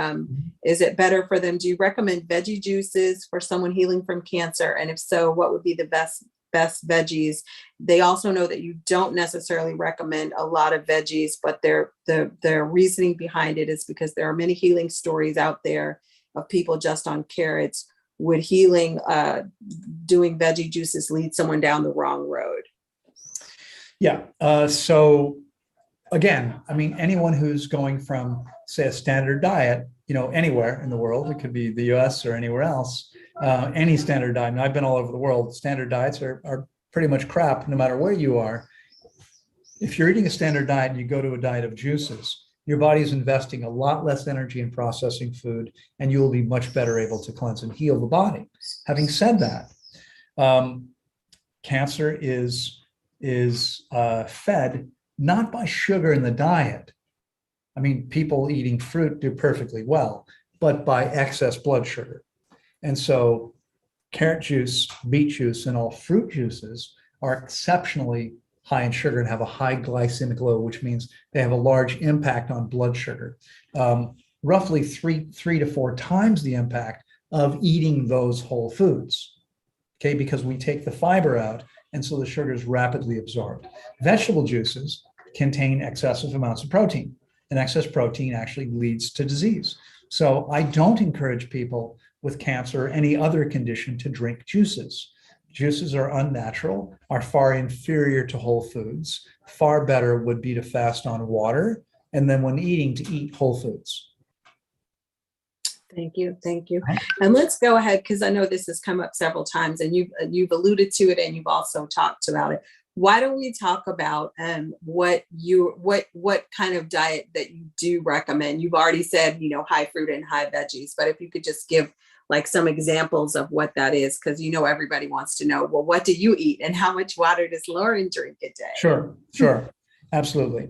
is it better for them? Do you recommend veggie juices for someone healing from cancer? And if so, what would be the best veggies? They also know that you don't necessarily recommend a lot of veggies, but their reasoning behind it is because there are many healing stories out there of people just on carrots. Would healing, doing veggie juices lead someone down the wrong road? Yeah. So again, I mean, anyone who's going from, say, a standard diet, anywhere in the world, it could be the US or anywhere else, any standard diet. And I've been all over the world. Standard diets are pretty much crap no matter where you are. If you're eating a standard diet and you go to a diet of juices, your body is investing a lot less energy in processing food, and you will be much better able to cleanse and heal the body. Having said that, cancer is is fed not by sugar in the diet. I mean, people eating fruit do perfectly well, but by excess blood sugar. And so carrot juice, beet juice, and all fruit juices are exceptionally high in sugar and have a high glycemic load, which means they have a large impact on blood sugar. Roughly three to four times the impact of eating those whole foods, okay, because we take the fiber out, and so the sugar is rapidly absorbed. Vegetable juices contain excessive amounts of protein, and excess protein actually leads to disease. So I don't encourage people with cancer or any other condition to drink juices. Juices are unnatural, are far inferior to whole foods. Far better would be to fast on water, and then when eating, to eat whole foods. Thank you. Thank you. And let's go ahead, because I know this has come up several times and you've alluded to it and you've also talked about it. Why don't we talk about what kind of diet that you do recommend? You've already said, high fruit and high veggies, but if you could just give like some examples of what that is, because everybody wants to know, well, what do you eat and how much water does Loren drink a day? Sure. Absolutely.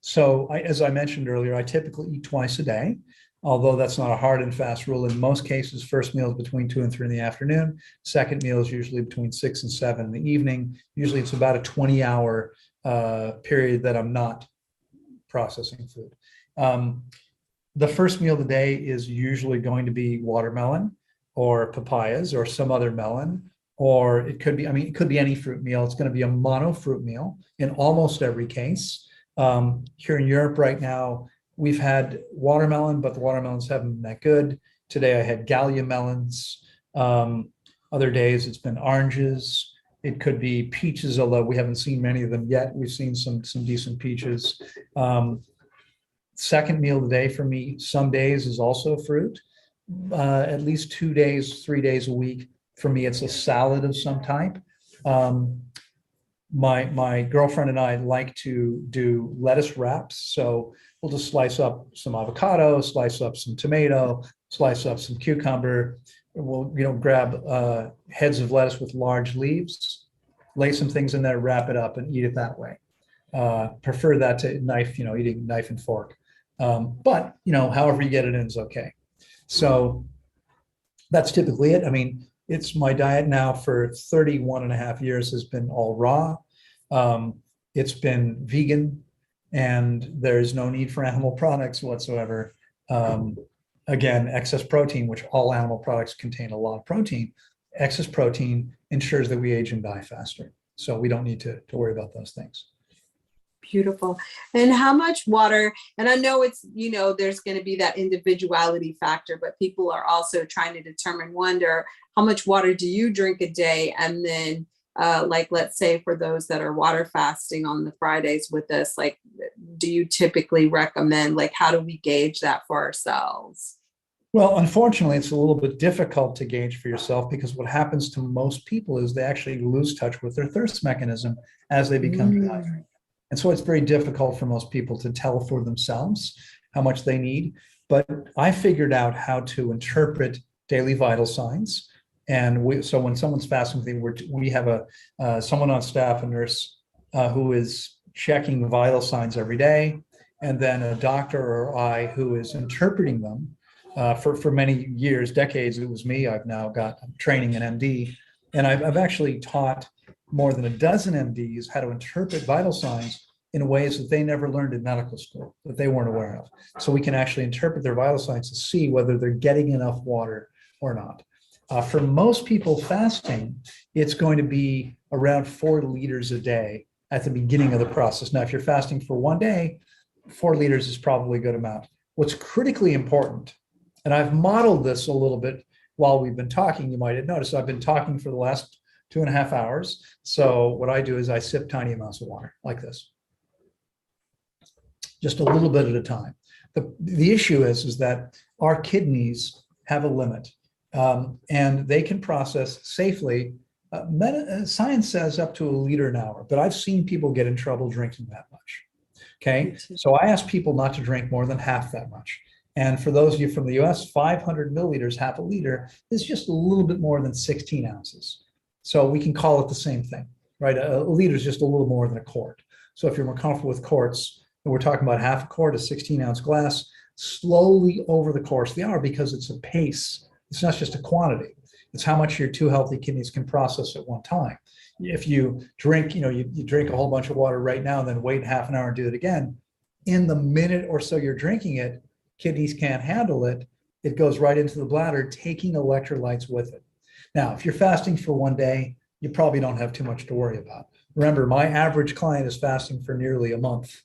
So as I mentioned earlier, I typically eat twice a day. Although that's not a hard and fast rule. In most cases, first meal is between 2 and 3 in the afternoon. Second meal is usually between 6 and 7 in the evening. Usually it's about a 20-hour period that I'm not processing food. The first meal of the day is usually going to be watermelon or papayas or some other melon, or it could be any fruit meal. It's going to be a mono fruit meal in almost every case. Here in Europe right now, we've had watermelon, but the watermelons haven't been that good. Today I had Gallia melons. Other days it's been oranges. It could be peaches, although we haven't seen many of them yet. We've seen some decent peaches. Second meal of the day for me, some days is also fruit. At least 2 days, 3 days a week. For me, it's a salad of some type. My girlfriend and I like to do lettuce wraps. So we'll just slice up some avocado, slice up some tomato, slice up some cucumber. We'll, grab heads of lettuce with large leaves, lay some things in there, wrap it up, and eat it that way. Prefer that to knife, eating knife and fork. But, however you get it in is okay. So that's typically it. I mean, it's my diet now for 31 and a half years has been all raw. It's been vegan, and there's no need for animal products whatsoever. Again, excess protein, which all animal products contain a lot of protein. Excess protein ensures that we age and die faster. So we don't need to worry about those things. Beautiful. And how much water? And I know it's, there's going to be that individuality factor, but people are also trying to determine, wonder, how much water do you drink a day? And then let's say for those that are water fasting on the Fridays with us, do you typically recommend, how do we gauge that for ourselves? Well, unfortunately, it's a little bit difficult to gauge for yourself, because what happens to most people is they actually lose touch with their thirst mechanism as they become dehydrated. And so it's very difficult for most people to tell for themselves how much they need. But I figured out how to interpret daily vital signs. And so when someone's fasting, we have someone on staff, a nurse, who is checking vital signs every day, and then a doctor or I who is interpreting them. For many years, decades, it was me. I've now got training in MD, and I've actually taught more than a dozen MDs how to interpret vital signs in ways that they never learned in medical school, that they weren't aware of. So we can actually interpret their vital signs to see whether they're getting enough water or not. For most people fasting, it's going to be around 4 liters a day at the beginning of the process. Now, if you're fasting for 1 day, 4 liters is probably a good amount. What's critically important, and I've modeled this a little bit while we've been talking, you might have noticed I've been talking for the last 2.5 hours. So what I do is I sip tiny amounts of water like this, just a little bit at a time. The issue is that our kidneys have a limit, and they can process safely. Science says up to 1 liter an hour, but I've seen people get in trouble drinking that much. Okay, so I ask people not to drink more than half that much. And for those of you from the US, 500 milliliters, half a liter, is just a little bit more than 16 ounces. So we can call it the same thing. right? A liter is just a little more than a quart. So if you're more comfortable with quarts, and we're talking about half a quart, a 16-ounce glass, slowly over the course of the hour, because it's a pace. It's not just a quantity. It's how much your two healthy kidneys can process at one time. If you drink, you drink a whole bunch of water right now and then wait half an hour and do it again, in the minute or so you're drinking it, kidneys can't handle it. It goes right into the bladder, taking electrolytes with it. Now, if you're fasting for one day, you probably don't have too much to worry about. Remember, my average client is fasting for nearly a month,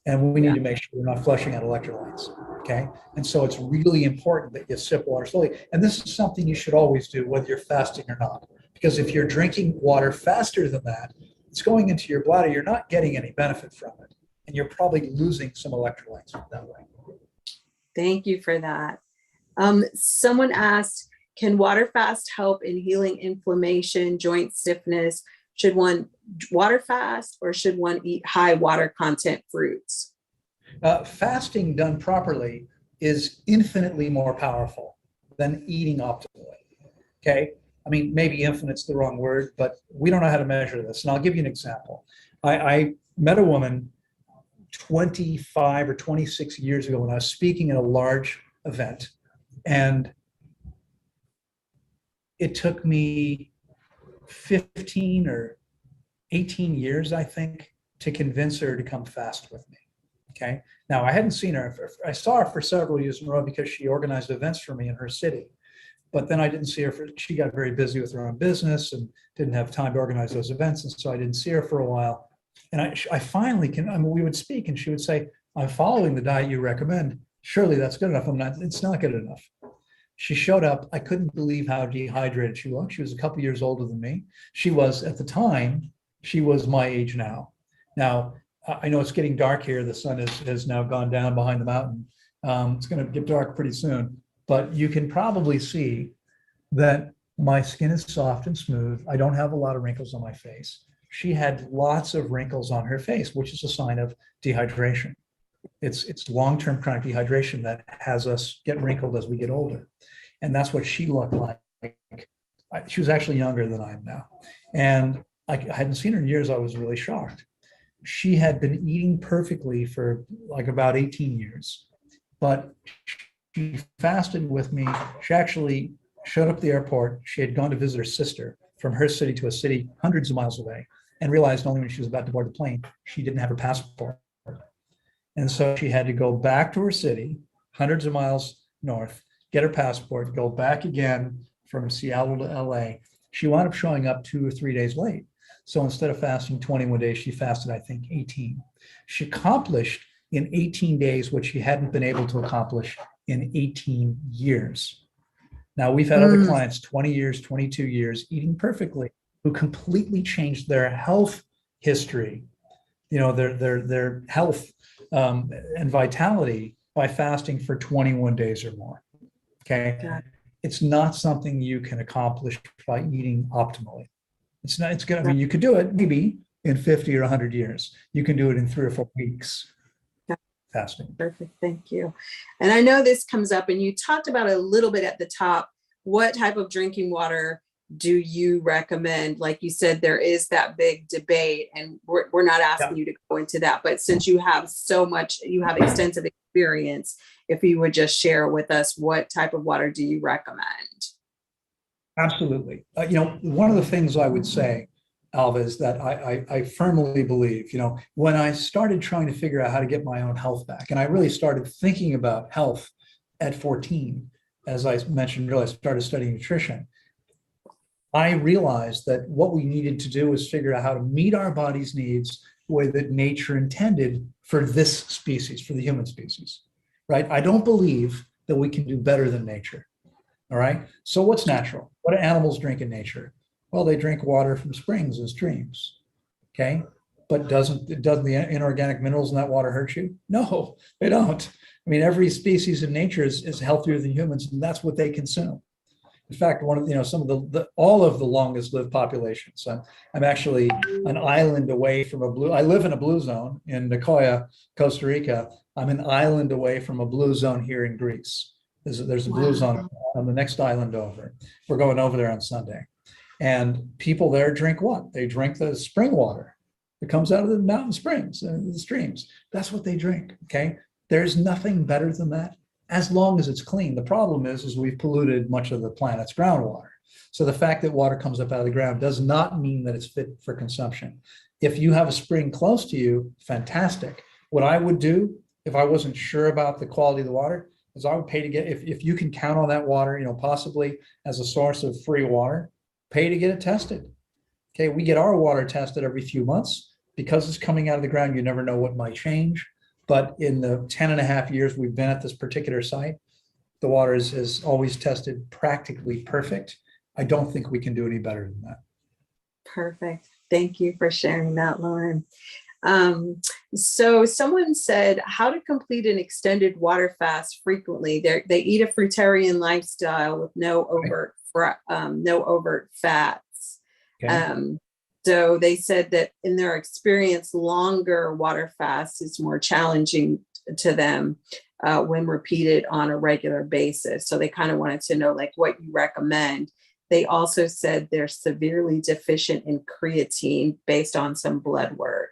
and we need to make sure we're not flushing out electrolytes, okay? And so it's really important that you sip water slowly. And this is something you should always do, whether you're fasting or not. Because if you're drinking water faster than that, it's going into your bladder, you're not getting any benefit from it. And you're probably losing some electrolytes that way. Thank you for that. Someone asked, can water fast help in healing inflammation, joint stiffness? Should one water fast or should one eat high water content fruits? Fasting done properly is infinitely more powerful than eating optimally, okay? I mean, maybe infinite's the wrong word, but we don't know how to measure this. And I'll give you an example. I met a woman 25 or 26 years ago when I was speaking at a large event, and it took me 15 or 18 years, I think, to convince her to come fast with me. Okay. Now, I hadn't seen her. I saw her for several years in a row because she organized events for me in her city. But then I didn't see her she got very busy with her own business and didn't have time to organize those events. And so I didn't see her for a while. And I finally we would speak and she would say, I'm following the diet you recommend. Surely that's good enough. It's not good enough. She showed up. I couldn't believe how dehydrated she looked. She was a couple years older than me. She was, at the time, she was my age now. Now, I know it's getting dark here. The sun has now gone down behind the mountain. It's going to get dark pretty soon. But you can probably see that my skin is soft and smooth. I don't have a lot of wrinkles on my face. She had lots of wrinkles on her face, which is a sign of dehydration. It's long-term chronic dehydration that has us get wrinkled as we get older. And that's what she looked like. She was actually younger than I am now. And I hadn't seen her in years. I was really shocked. She had been eating perfectly for like about 18 years, but she fasted with me. She actually showed up at the airport. She had gone to visit her sister from her city to a city hundreds of miles away and realized only when she was about to board the plane, she didn't have her passport. And so she had to go back to her city, hundreds of miles north, get her passport, go back again from Seattle to LA. She wound up showing up 2 or 3 days late. So instead of fasting 21 days, she fasted, I think, 18. She accomplished in 18 days what she hadn't been able to accomplish in 18 years. Now, we've had other clients, 20 years, 22 years, eating perfectly, who completely changed their health history, their health and vitality by fasting for 21 days or more. Okay. It's not something you can accomplish by eating optimally. It's not, it's good. I mean, you could do it maybe in 50 or 100 years. You can do it in 3 or 4 weeks. Fasting. Perfect. Thank you. And I know this comes up and you talked about it a little bit at the top. What type of drinking water do you recommend? Like you said, there is that big debate and we're not asking you to go into that, but since you have you have extensive experience, if you would just share with us, what type of water do you recommend? Absolutely. One of the things I would say, Alva, is that I firmly believe, when I started trying to figure out how to get my own health back, and I really started thinking about health at 14, as I mentioned earlier, I started studying nutrition. I realized that what we needed to do was figure out how to meet our body's needs the way that nature intended for this species, for the human species, right? I don't believe that we can do better than nature, all right? So what's natural? What do animals drink in nature? Well, they drink water from springs and streams, okay? But doesn't the inorganic minerals in that water hurt you? No, they don't. I mean, every species in nature is healthier than humans, and that's what they consume. In fact, one of some of all of the longest lived populations. I'm actually an island away from I live in a blue zone in Nicoya, Costa Rica. I'm an island away from a blue zone here in Greece. There's a blue zone on the next island over. We're going over there on Sunday. And people there drink what? They drink the spring water that comes out of the mountain springs and the streams. That's what they drink. Okay. There's nothing better than that as long as it's clean. The problem is we've polluted much of the planet's groundwater. So the fact that water comes up out of the ground does not mean that it's fit for consumption. If you have a spring close to you, fantastic. What I would do if I wasn't sure about the quality of the water is I would pay to get, if you can count on that water, possibly as a source of free water, pay to get it tested. Okay, we get our water tested every few months. Because it's coming out of the ground, you never know what might change. But in the 10 and a half years we've been at this particular site, the water is always tested practically perfect. I don't think we can do any better than that. Perfect. Thank you for sharing that, Loren. So someone said how to complete an extended water fast frequently. They eat a fruitarian lifestyle with no overt fats. Okay. So they said that in their experience, longer water fast is more challenging to them when repeated on a regular basis. So they kind of wanted to know like what you recommend. They also said they're severely deficient in creatine based on some blood work.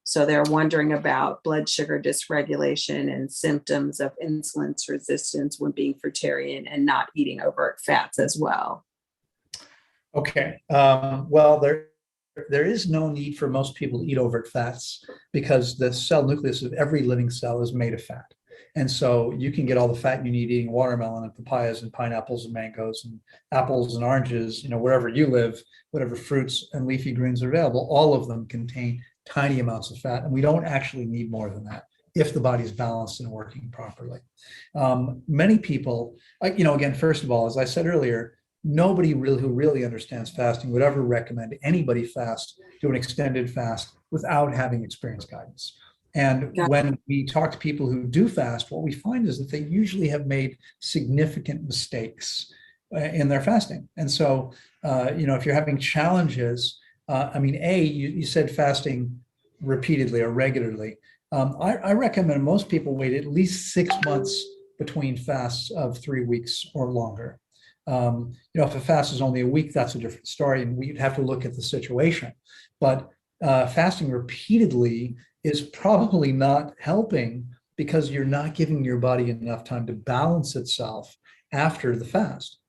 So they're wondering about blood sugar dysregulation and symptoms of insulin resistance when being fruitarian and not eating overt fats as well. Okay. Well, there is no need for most people to eat overt fats because the cell nucleus of every living cell is made of fat. And so you can get all the fat you need eating watermelon and papayas and pineapples and mangoes and apples and oranges, wherever you live, whatever fruits and leafy greens are available, all of them contain tiny amounts of fat. And we don't actually need more than that if the body's balanced and working properly. Many people, again, first of all, as I said earlier, nobody who really understands fasting would ever recommend anybody do an extended fast without having experience guidance. And when we talk to people who do fast, what we find is that they usually have made significant mistakes in their fasting. And so, if you're having challenges, you said fasting repeatedly or regularly. I recommend most people wait at least 6 months between fasts of 3 weeks or longer. If a fast is only a week, that's a different story, and we'd have to look at the situation. But fasting repeatedly is probably not helping because you're not giving your body enough time to balance itself after the fast.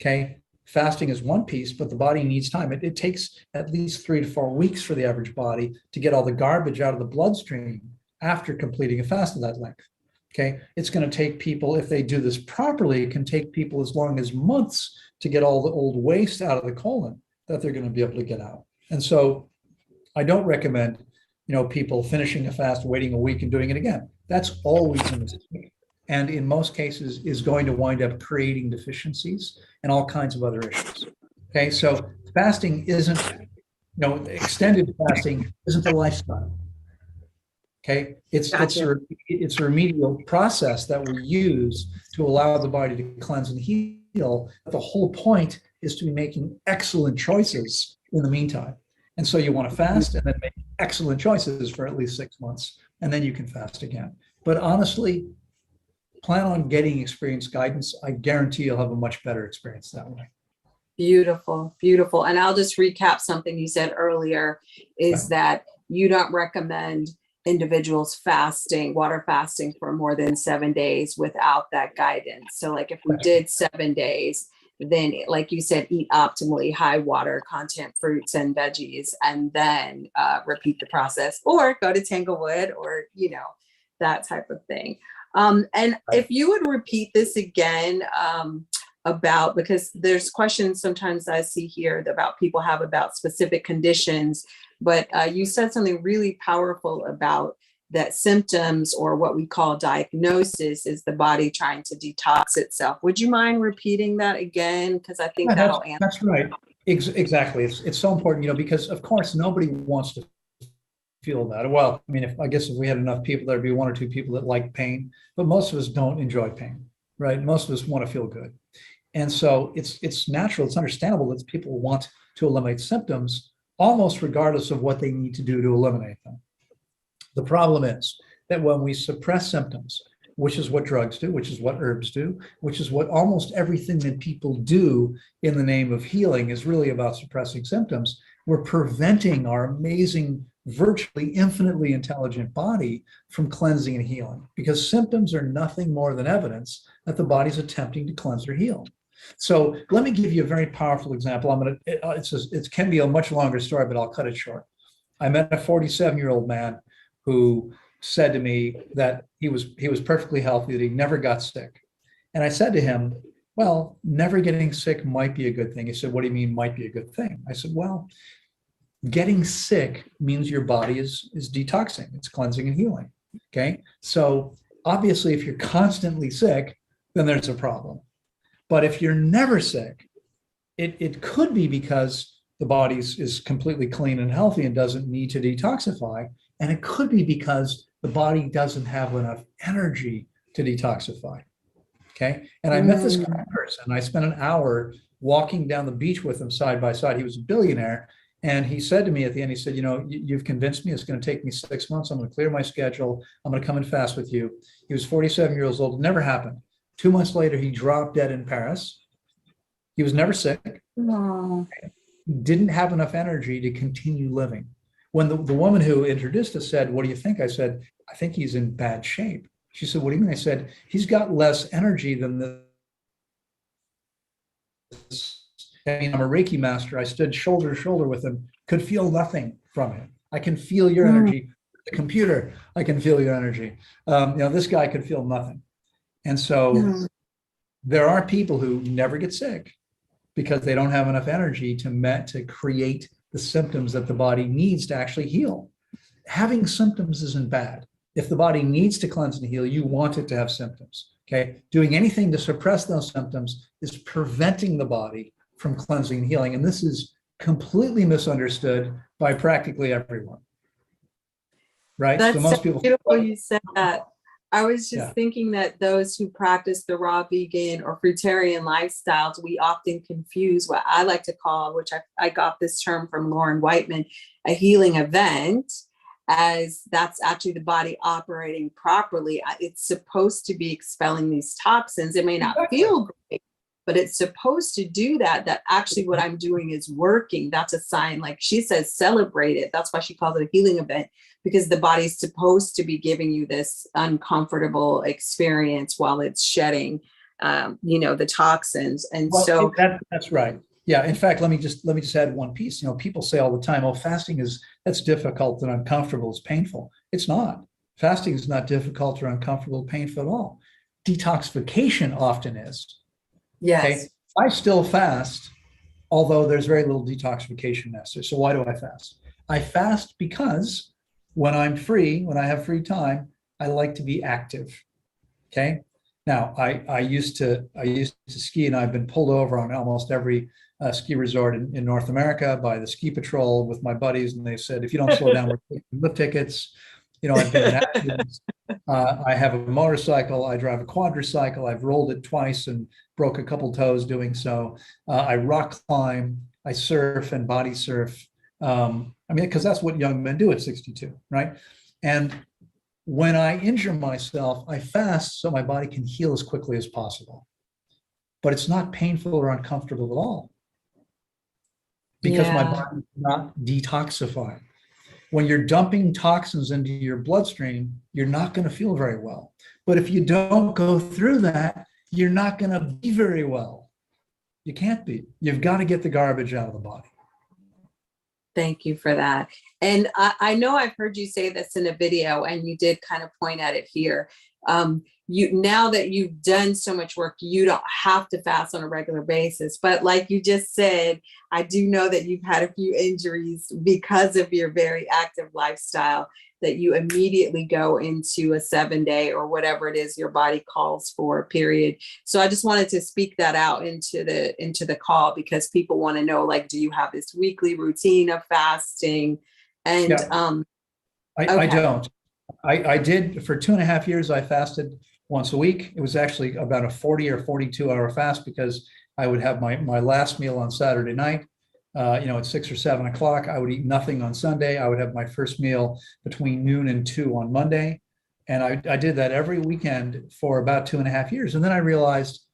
Okay, fasting is one piece, but the body needs time. It takes at least 3 to 4 weeks for the average body to get all the garbage out of the bloodstream after completing a fast of that length. Okay, it's going to take people, if they do this properly, it can take people as long as months to get all the old waste out of the colon that they're going to be able to get out. And so I don't recommend, people finishing a fast, waiting a week and doing it again. That's always a mistake. And in most cases is going to wind up creating deficiencies and all kinds of other issues. Okay, so fasting isn't, extended fasting isn't a lifestyle. Okay, it's a remedial process that we use to allow the body to cleanse and heal. The whole point is to be making excellent choices in the meantime. And so you want to fast and then make excellent choices for at least 6 months, and then you can fast again. But honestly, plan on getting experience guidance. I guarantee you'll have a much better experience that way. Beautiful, beautiful. And I'll just recap something you said earlier is that you don't recommend individuals water fasting for more than 7 days without that guidance. So like if we did 7 days, then like you said, eat optimally high water content fruits and veggies, and then repeat the process or go to Tanglewood or, that type of thing. And if you would repeat this again, because there's questions sometimes I see here about people have about specific conditions, but you said something really powerful about that symptoms, or what we call diagnosis, is the body trying to detox itself. Would you mind repeating that again? Because I think that'll answer. That's right. Exactly. It's so important, because of course nobody wants to feel that. Well, I guess if we had enough people, there'd be 1 or 2 people that like pain, but most of us don't enjoy pain, right? Most of us want to feel good. And so it's natural, it's understandable that people want to eliminate symptoms almost regardless of what they need to do to eliminate them. The problem is that when we suppress symptoms, which is what drugs do, which is what herbs do, which is what almost everything that people do in the name of healing is really about suppressing symptoms. We're preventing our amazing, virtually infinitely intelligent body from cleansing and healing, because symptoms are nothing more than evidence that the body's attempting to cleanse or heal. So let me give you a very powerful example. It can be a much longer story, but I'll cut it short. I met a 47-year-old man who said to me that he was perfectly healthy, that he never got sick. And I said to him, well, never getting sick might be a good thing. He said, what do you mean might be a good thing? I said, well, getting sick means your body is detoxing, it's cleansing and healing. Okay. So obviously, if you're constantly sick, then there's a problem. But if you're never sick, it could be because the body is completely clean and healthy and doesn't need to detoxify. And it could be because the body doesn't have enough energy to detoxify. Okay. And I met this guy in person. I spent an hour walking down the beach with him side by side. He was a billionaire. And he said to me at the end, he said, you've convinced me it's going to take me 6 months. I'm going to clear my schedule. I'm going to come and fast with you. He was 47 years old. It never happened. 2 months later, he dropped dead in Paris. He was never sick. Aww. He didn't have enough energy to continue living. When the woman who introduced us said, what do you think? I said, I think he's in bad shape. She said, what do you mean? I said, he's got less energy than this. I mean, I'm a Reiki master. I stood shoulder to shoulder with him, could feel nothing from him. I can feel your energy. The computer, I can feel your energy. This guy could feel nothing. And so there are people who never get sick because they don't have enough energy to create the symptoms that the body needs to actually heal. Having symptoms isn't bad. If the body needs to cleanse and heal, you want it to have symptoms. Okay. Doing anything to suppress those symptoms is preventing the body from cleansing and healing. And this is completely misunderstood by practically everyone. Right? That's so most so people beautiful you said that. I was just thinking that those who practice the raw vegan or fruitarian lifestyles, we often confuse what I like to call, which I got this term from Loren Lockman, a healing event, as that's actually the body operating properly. It's supposed to be expelling these toxins. It may not feel great, but it's supposed to do that actually what I'm doing is working. That's a sign. Like she says, celebrate it. That's why she calls it a healing event, because the body's supposed to be giving you this uncomfortable experience while it's shedding, the toxins. And that's right. Yeah. In fact, let me just add one piece. People say all the time, oh, fasting that's difficult and uncomfortable. It's painful. It's not. Fasting is not difficult or uncomfortable, painful at all. Detoxification often is. Yes. Okay? I still fast, although there's very little detoxification necessary. So why do I fast? I fast because when I'm free, when I have free time, I like to be active. Okay. Now I used to ski, and I've been pulled over on almost every ski resort in North America by the ski patrol with my buddies. And they said, if you don't slow down, we're taking lift tickets. I've been in accidents. I have a motorcycle. I drive a quadricycle. I've rolled it twice and broke a couple toes doing so. I rock climb. I surf and body surf. Because that's what young men do at 62, right? And when I injure myself, I fast so my body can heal as quickly as possible. But it's not painful or uncomfortable at all because my body is not detoxifying. When you're dumping toxins into your bloodstream, you're not going to feel very well. But if you don't go through that, you're not going to be very well. You can't be. You've got to get the garbage out of the body. Thank you for that. And I know I've heard you say this in a video, and you did kind of point at it here. Now that you've done so much work, you don't have to fast on a regular basis. But like you just said, I do know that you've had a few injuries because of your very active lifestyle, that you immediately go into a 7-day or whatever it is your body calls for, period. So I just wanted to speak that out into the call, because people want to know, like, do you have this weekly routine of fasting? And I don't. I did for 2.5 years. I fasted once a week. It was actually about a 40 or 42 hour fast, because I would have my last meal on Saturday night, at 6 or 7 o'clock. I would eat nothing on Sunday. I would have my first meal between noon and 2 on Monday. And I did that every weekend for about 2.5 years. And then I realized,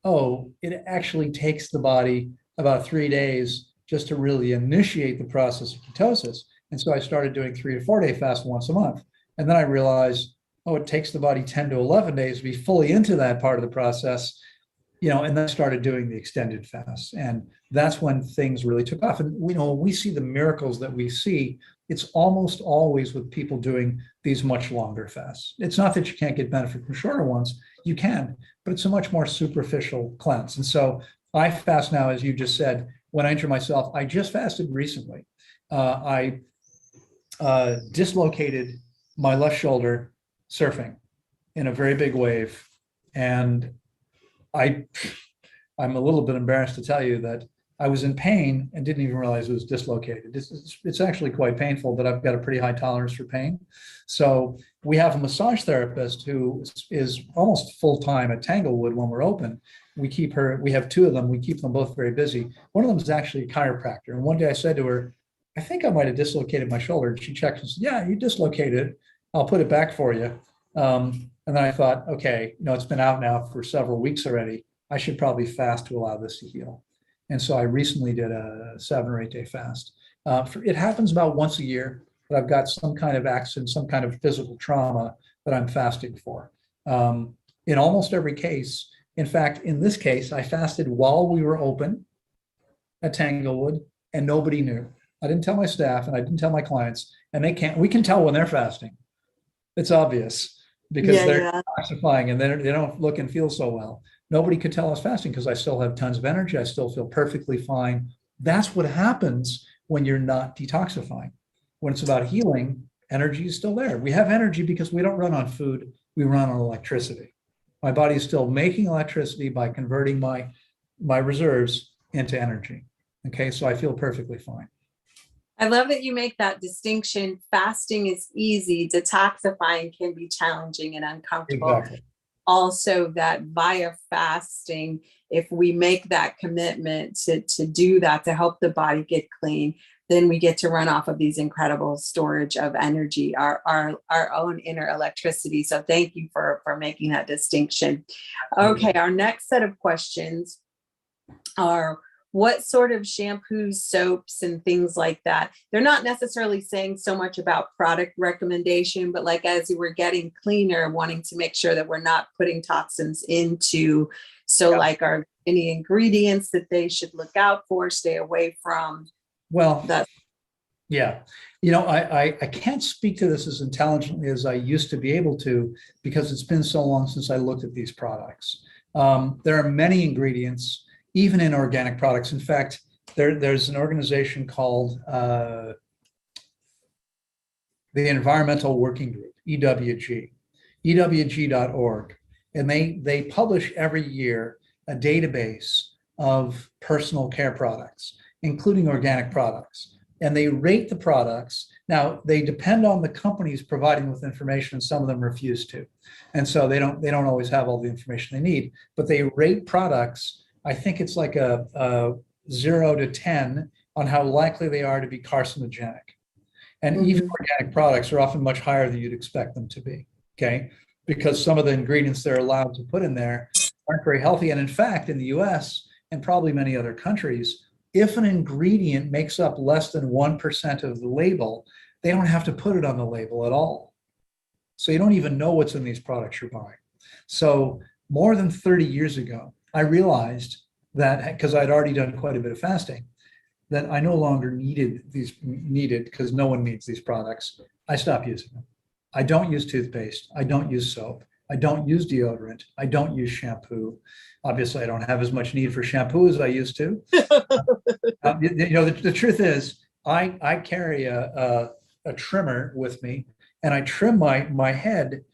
oh, it actually takes the body about 3 days just to really initiate the process of ketosis. And so I started doing 3 to 4 day fast once a month. And then I realized, oh, it takes the body 10 to 11 days to be fully into that part of the process, and then I started doing the extended fast. And that's when things really took off. And when we see the miracles that we see, it's almost always with people doing these much longer fasts. It's not that you can't get benefit from shorter ones, you can, but it's a much more superficial cleanse. And so I fast now, as you just said, when I injure myself. I just fasted recently. I dislocated my left shoulder surfing in a very big wave. And I'm a little bit embarrassed to tell you that I was in pain and didn't even realize it was dislocated. It's actually quite painful, but I've got a pretty high tolerance for pain. So we have a massage therapist who is almost full-time at Tanglewood when we're open. We have two of them. We keep them both very busy. One of them is actually a chiropractor. And one day I said to her, I think I might have dislocated my shoulder. And she checked and said, yeah, you dislocated it. I'll put it back for you. And then I thought, okay, it's been out now for several weeks already. I should probably fast to allow this to heal. And so I recently did a 7 or 8 day fast. It happens about once a year, but I've got some kind of accident, some kind of physical trauma that I'm fasting for. In almost every case, in fact, in this case, I fasted while we were open at Tanglewood and nobody knew. I didn't tell my staff and I didn't tell my clients, and we can tell when they're fasting. It's obvious because they're detoxifying and they don't look and feel so well. Nobody could tell I was fasting because I still have tons of energy. I still feel perfectly fine. That's what happens when you're not detoxifying. When it's about healing, energy is still there. We have energy because we don't run on food. We run on electricity. My body is still making electricity by converting my reserves into energy. Okay, so I feel perfectly fine. I love that you make that distinction. Fasting is easy. Detoxifying can be challenging and uncomfortable. Exactly. Also, that via fasting, if we make that commitment to do that, to help the body get clean, then we get to run off of these incredible storage of energy, our own inner electricity. So thank you for making that distinction. Okay, our next set of questions are, what sort of shampoos, soaps, and things like that? They're not necessarily saying so much about product recommendation, but like as we're getting cleaner, wanting to make sure that we're not putting toxins into. So like, are any ingredients that they should look out for, stay away from? Well, yeah. I can't speak to this as intelligently as I used to be able to because it's been so long since I looked at these products. There are many ingredients, even in organic products. In fact, there's an organization called the Environmental Working Group, EWG.org. And they publish every year a database of personal care products, including organic products. And they rate the products. Now, they depend on the companies providing with information, and some of them refuse to. And so they don't always have all the information they need, but they rate products. I think it's like a 0 to 10 on how likely they are to be carcinogenic. And even organic products are often much higher than you'd expect them to be, okay? Because some of the ingredients they're allowed to put in there aren't very healthy. And in fact, in the US and probably many other countries, if an ingredient makes up less than 1% of the label, they don't have to put it on the label at all. So you don't even know what's in these products you're buying. So more than 30 years ago, I realized that, because I'd already done quite a bit of fasting, that I no longer needed because no one needs these products. I stopped using them. I don't use toothpaste. I don't use soap. I don't use deodorant. I don't use shampoo. Obviously, I don't have as much need for shampoo as I used to. The truth is, I carry a trimmer with me, and I trim my head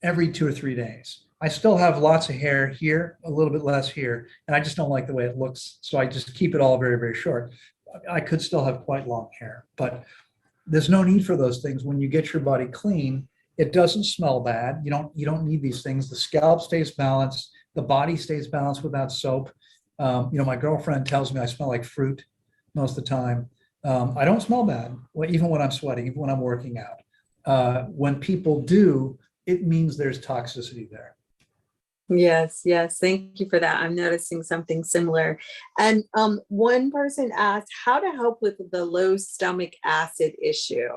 every 2 or 3 days. I still have lots of hair here, a little bit less here, and I just don't like the way it looks. So I just keep it all very, very short. I could still have quite long hair, but there's no need for those things. When you get your body clean, it doesn't smell bad. You don't need these things. The scalp stays balanced. The body stays balanced without soap. My girlfriend tells me I smell like fruit most of the time. I don't smell bad, even when I'm sweating, even when I'm working out. When people do, it means there's toxicity there. Yes, yes. Thank you for that. I'm noticing something similar. And one person asked how to help with the low stomach acid issue.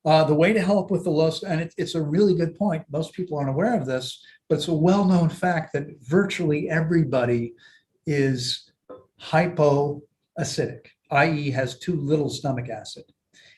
The way to help with the low, and it's a really good point. Most people aren't aware of this, but it's a well-known fact that virtually everybody is hypoacidic, i.e. has too little stomach acid.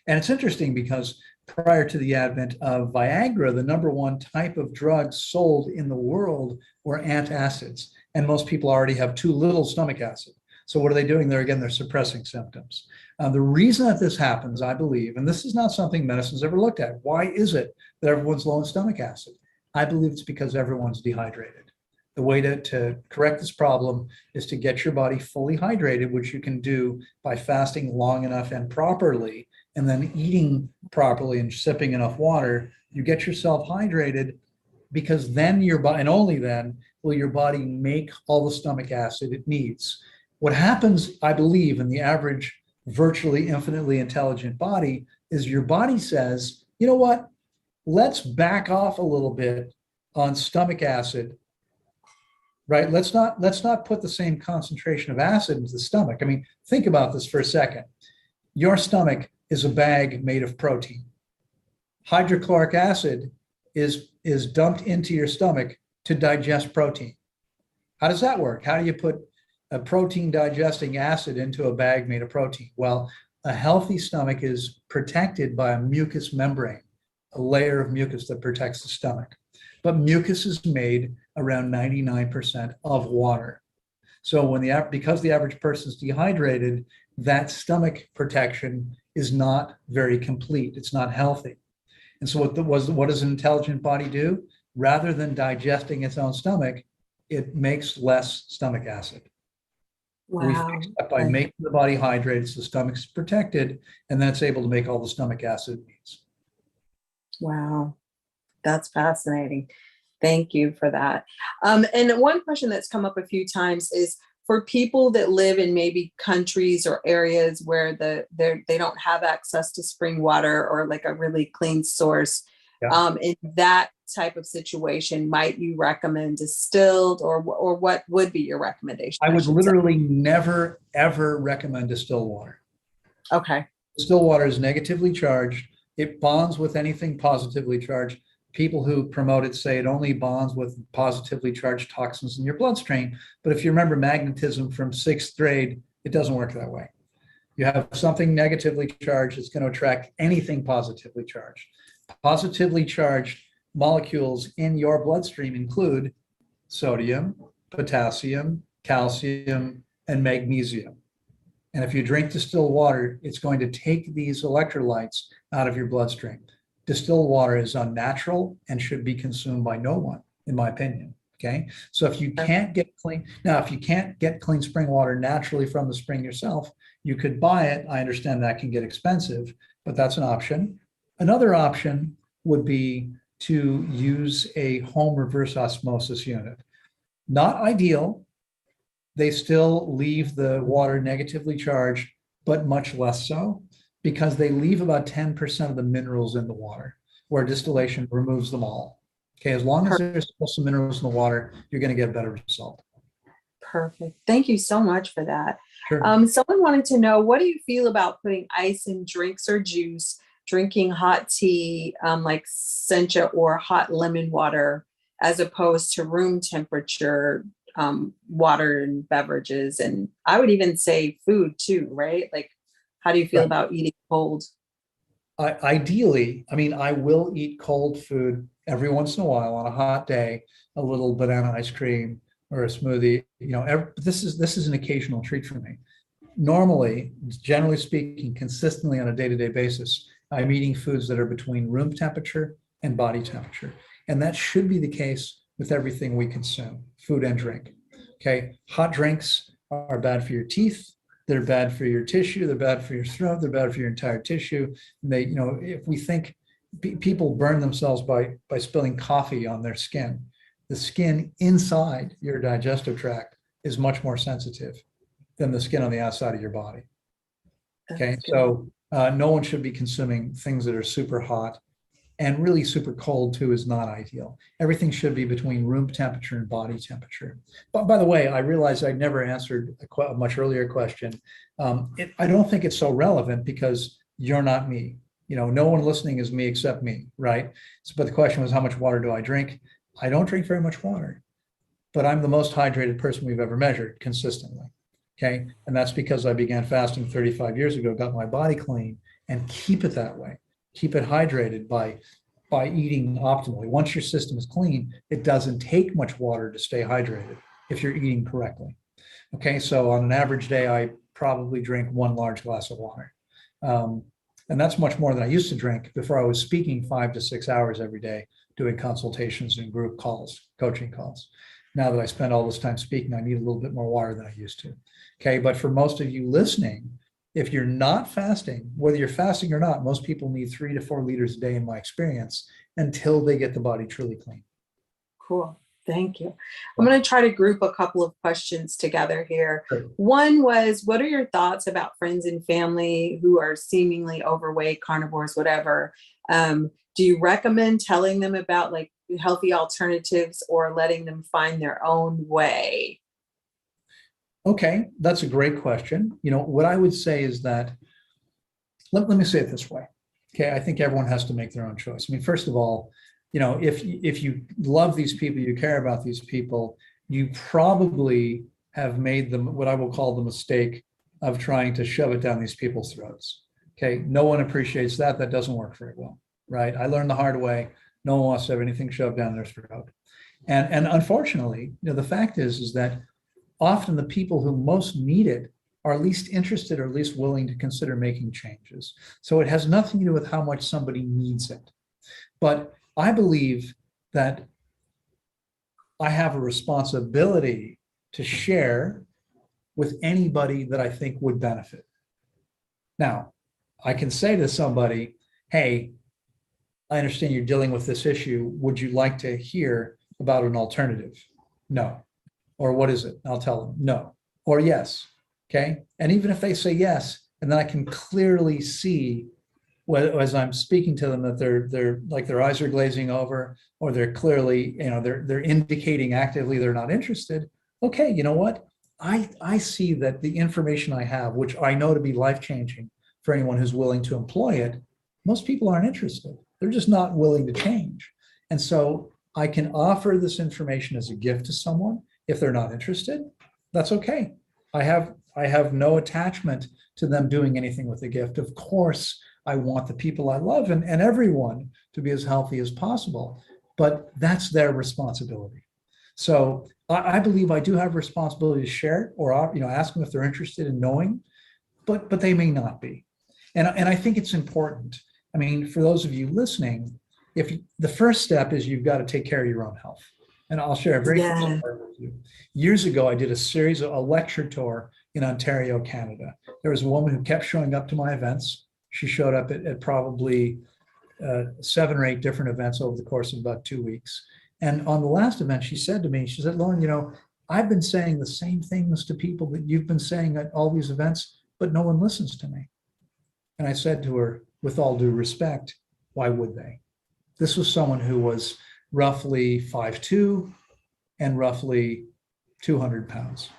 And it's interesting because prior to the advent of Viagra, the number one type of drug sold in the world were antacids. And most people already have too little stomach acid. So what are they doing? They're suppressing symptoms. The reason that this happens, I believe, and this is not something medicine's ever looked at. Why is it that everyone's low in stomach acid? I believe it's because everyone's dehydrated. The way to correct this problem is to get your body fully hydrated, which you can do by fasting long enough and properly, and then eating properly and sipping enough water. You get yourself hydrated, because then your body, and only then, will your body make all the stomach acid it needs. What happens, I believe, in the average virtually infinitely intelligent body is your body says, you know what, let's back off a little bit on stomach acid, right? Let's not put the same concentration of acid into the stomach. I mean, think about this for a second. Your stomach is a bag made of protein. Hydrochloric acid is dumped into your stomach to digest protein. How does that work? How do you put a protein digesting acid into a bag made of protein? Well, a healthy stomach is protected by a mucous membrane, a layer of mucus that protects the stomach. But mucus is made around 99% of water. So because the average person is dehydrated, that stomach protection is not very complete. It's not healthy. And so what does an intelligent body do? Rather than digesting its own stomach, it makes less stomach acid. Wow. We fix that by making the body hydrated so the stomach's protected, and then it's able to make all the stomach acid it needs. Wow. That's fascinating. Thank you for that. And one question that's come up a few times is for people that live in maybe countries or areas where they don't have access to spring water or like a really clean source. Yeah. In that type of situation, might you recommend distilled, or what would be your recommendation? I would literally never, ever recommend distilled water. Okay. Distilled water is negatively charged. It bonds with anything positively charged. People who promote it say it only bonds with positively charged toxins in your bloodstream. But if you remember magnetism from 6th grade, it doesn't work that way. You have something negatively charged, it's going to attract anything positively charged. Positively charged molecules in your bloodstream include sodium, potassium, calcium, and magnesium. And if you drink distilled water, it's going to take these electrolytes out of your bloodstream. Distilled water is unnatural and should be consumed by no one, in my opinion. Okay. So if you can't get clean spring water naturally from the spring yourself, you could buy it. I understand that can get expensive, but that's an option. Another option would be to use a home reverse osmosis unit. Not ideal. They still leave the water negatively charged, but much less so, because they leave about 10% of the minerals in the water, where distillation removes them all. Okay, as long as there's still some minerals in the water, you're going to get a better result. Perfect. Thank you so much for that. Sure. Someone wanted to know, what do you feel about putting ice in drinks or juice, drinking hot tea, like sencha or hot lemon water, as opposed to room temperature water and beverages? And I would even say food too, right? Like, how do you feel about eating cold? Ideally, I mean, I will eat cold food every once in a while on a hot day, a little banana ice cream or a smoothie. This is an occasional treat for me. Normally, generally speaking, consistently on a day-to-day basis, I'm eating foods that are between room temperature and body temperature. And that should be the case with everything we consume, food and drink. Okay, hot drinks are bad for your teeth. They're bad for your tissue. They're bad for your throat. They're bad for your entire tissue. And they, if we think people burn themselves by spilling coffee on their skin, the skin inside your digestive tract is much more sensitive than the skin on the outside of your body. Okay, so no one should be consuming things that are super hot. And really super cold too is not ideal. Everything should be between room temperature and body temperature. But by the way, I realized I never answered a much earlier question. I don't think it's so relevant because you're not me. No one listening is me except me, right? So, but the question was, how much water do I drink? I don't drink very much water, but I'm the most hydrated person we've ever measured consistently. Okay. And that's because I began fasting 35 years ago, got my body clean, and keep it that way. Keep it hydrated by eating optimally. Once your system is clean, it doesn't take much water to stay hydrated if you're eating correctly. Okay. So on an average day, I probably drink one large glass of water. And that's much more than I used to drink before I was speaking 5 to 6 hours every day, doing consultations and group calls, coaching calls. Now that I spend all this time speaking, I need a little bit more water than I used to. Okay. But for most of you listening, if you're not fasting, whether you're fasting or not, most people need 3 to 4 liters a day in my experience until they get the body truly clean. Cool. Thank you. I'm going to try to group a couple of questions together here. Sure. One was, what are your thoughts about friends and family who are seemingly overweight, carnivores, whatever? Do you recommend telling them about like healthy alternatives or letting them find their own way? Okay, that's a great question. What I would say is that, let me say it this way. Okay, I think everyone has to make their own choice. I mean, first of all, if you love these people, you care about these people, you probably have made them what I will call the mistake of trying to shove it down these people's throats. Okay, no one appreciates that. That doesn't work very well, right? I learned the hard way. No one wants to have anything shoved down their throat. And unfortunately, the fact is that often the people who most need it are least interested or least willing to consider making changes. So it has nothing to do with how much somebody needs it. But I believe that I have a responsibility to share with anybody that I think would benefit. Now, I can say to somebody, hey, I understand you're dealing with this issue. Would you like to hear about an alternative? No. Or what is it? I'll tell them no or yes. Okay. And even if they say yes, and then I can clearly see as I'm speaking to them that they're like their eyes are glazing over, or they're clearly, they're indicating actively they're not interested. Okay, you know what? I see that the information I have, which I know to be life-changing for anyone who's willing to employ it, most people aren't interested. They're just not willing to change. And so I can offer this information as a gift to someone. If they're not interested, that's okay. I have no attachment to them doing anything with the gift. Of course, I want the people I love and everyone to be as healthy as possible, but that's their responsibility. So I believe I do have a responsibility to share it or ask them if they're interested in knowing, but they may not be. And I think it's important. I mean, for those of you listening, the first step is you've got to take care of your own health. And I'll share a very quick story with you. Years ago, I did a lecture tour in Ontario, Canada. There was a woman who kept showing up to my events. She showed up at probably 7 or 8 different events over the course of about 2 weeks. And on the last event, she said to me, she said, Loren, I've been saying the same things to people that you've been saying at all these events, but no one listens to me. And I said to her, with all due respect, why would they? This was someone who was roughly 5'2" and roughly 200 pounds.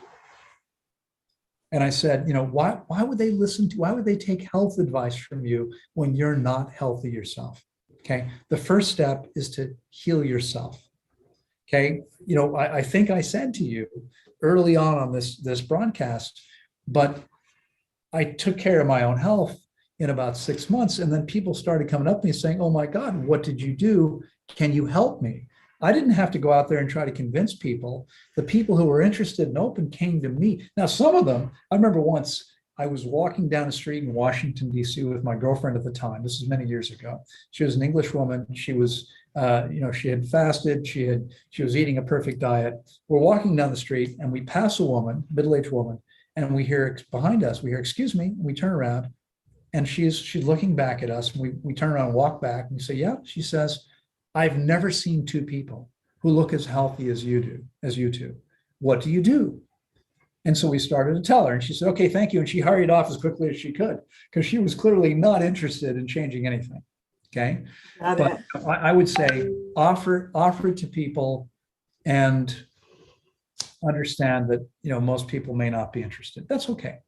And I said, why would they why would they take health advice from you when you're not healthy yourself? Okay. The first step is to heal yourself. Okay. I think I said to you early on this broadcast, but I took care of my own health in about 6 months. And then people started coming up to me saying, oh my God, what did you do? Can you help me? I didn't have to go out there and try to convince people. The people who were interested and open came to me. Now, some of them, I remember once I was walking down the street in Washington, D.C. with my girlfriend at the time. This is many years ago. She was an English woman. She was, she had fasted. She was eating a perfect diet. We're walking down the street and we pass a woman, middle-aged woman, and we hear behind us, we hear, excuse me, and we turn around and she's looking back at us. We turn around and walk back and we say, yeah, she says, I've never seen 2 people who look as healthy as you two. What do you do? And so we started to tell her and she said, okay, thank you. And she hurried off as quickly as she could because she was clearly not interested in changing anything. Okay. Got But it. I would say offer it to people and understand that, most people may not be interested. That's okay.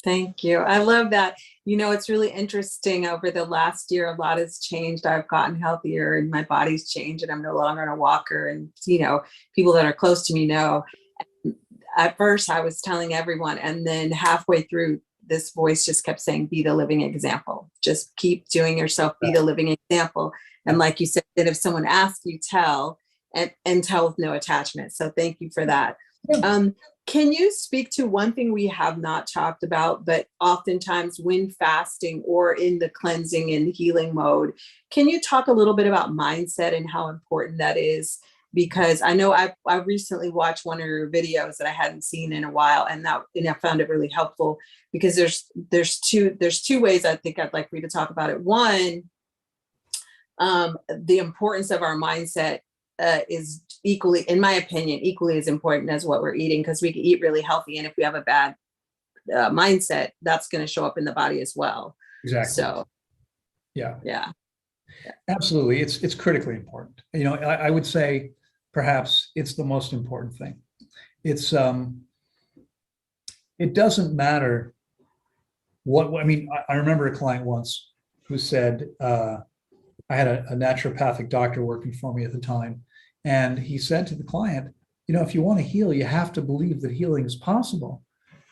Thank you. I love that. It's really interesting. Over the last year, a lot has changed. I've gotten healthier and my body's changed, and I'm no longer on a walker. And, people that are close to me know. At first, I was telling everyone, and then halfway through, this voice just kept saying, be the living example. Just keep doing yourself, be the living example. And like you said, that if someone asks you, tell, and tell with no attachment. So thank you for that. Can you speak to one thing we have not talked about, but oftentimes when fasting or in the cleansing and healing mode, can you talk a little bit about mindset and how important that is? Because I know I recently watched one of your videos that I hadn't seen in a while, and I found it really helpful, because there's two ways I think I'd like for you to talk about it. One, the importance of our mindset is equally, in my opinion, equally as important as what we're eating, because we can eat really healthy, and if we have a bad mindset, that's going to show up in the body as well. Exactly. So, yeah, absolutely. It's critically important. I would say perhaps it's the most important thing. It's it doesn't matter what, I remember a client once who said, I had a naturopathic doctor working for me at the time. And he said to the client, if you want to heal, you have to believe that healing is possible.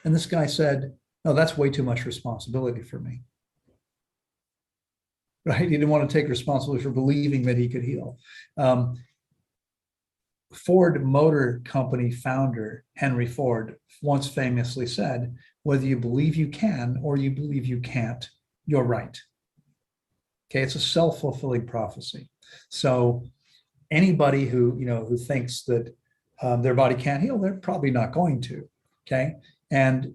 And this guy said, no, that's way too much responsibility for me. Right? He didn't want to take responsibility for believing that he could heal. Ford Motor Company founder Henry Ford once famously said, whether you believe you can or you believe you can't, you're right. Okay, it's a self-fulfilling prophecy. So anybody who thinks that their body can't heal, they're probably not going to. Okay, and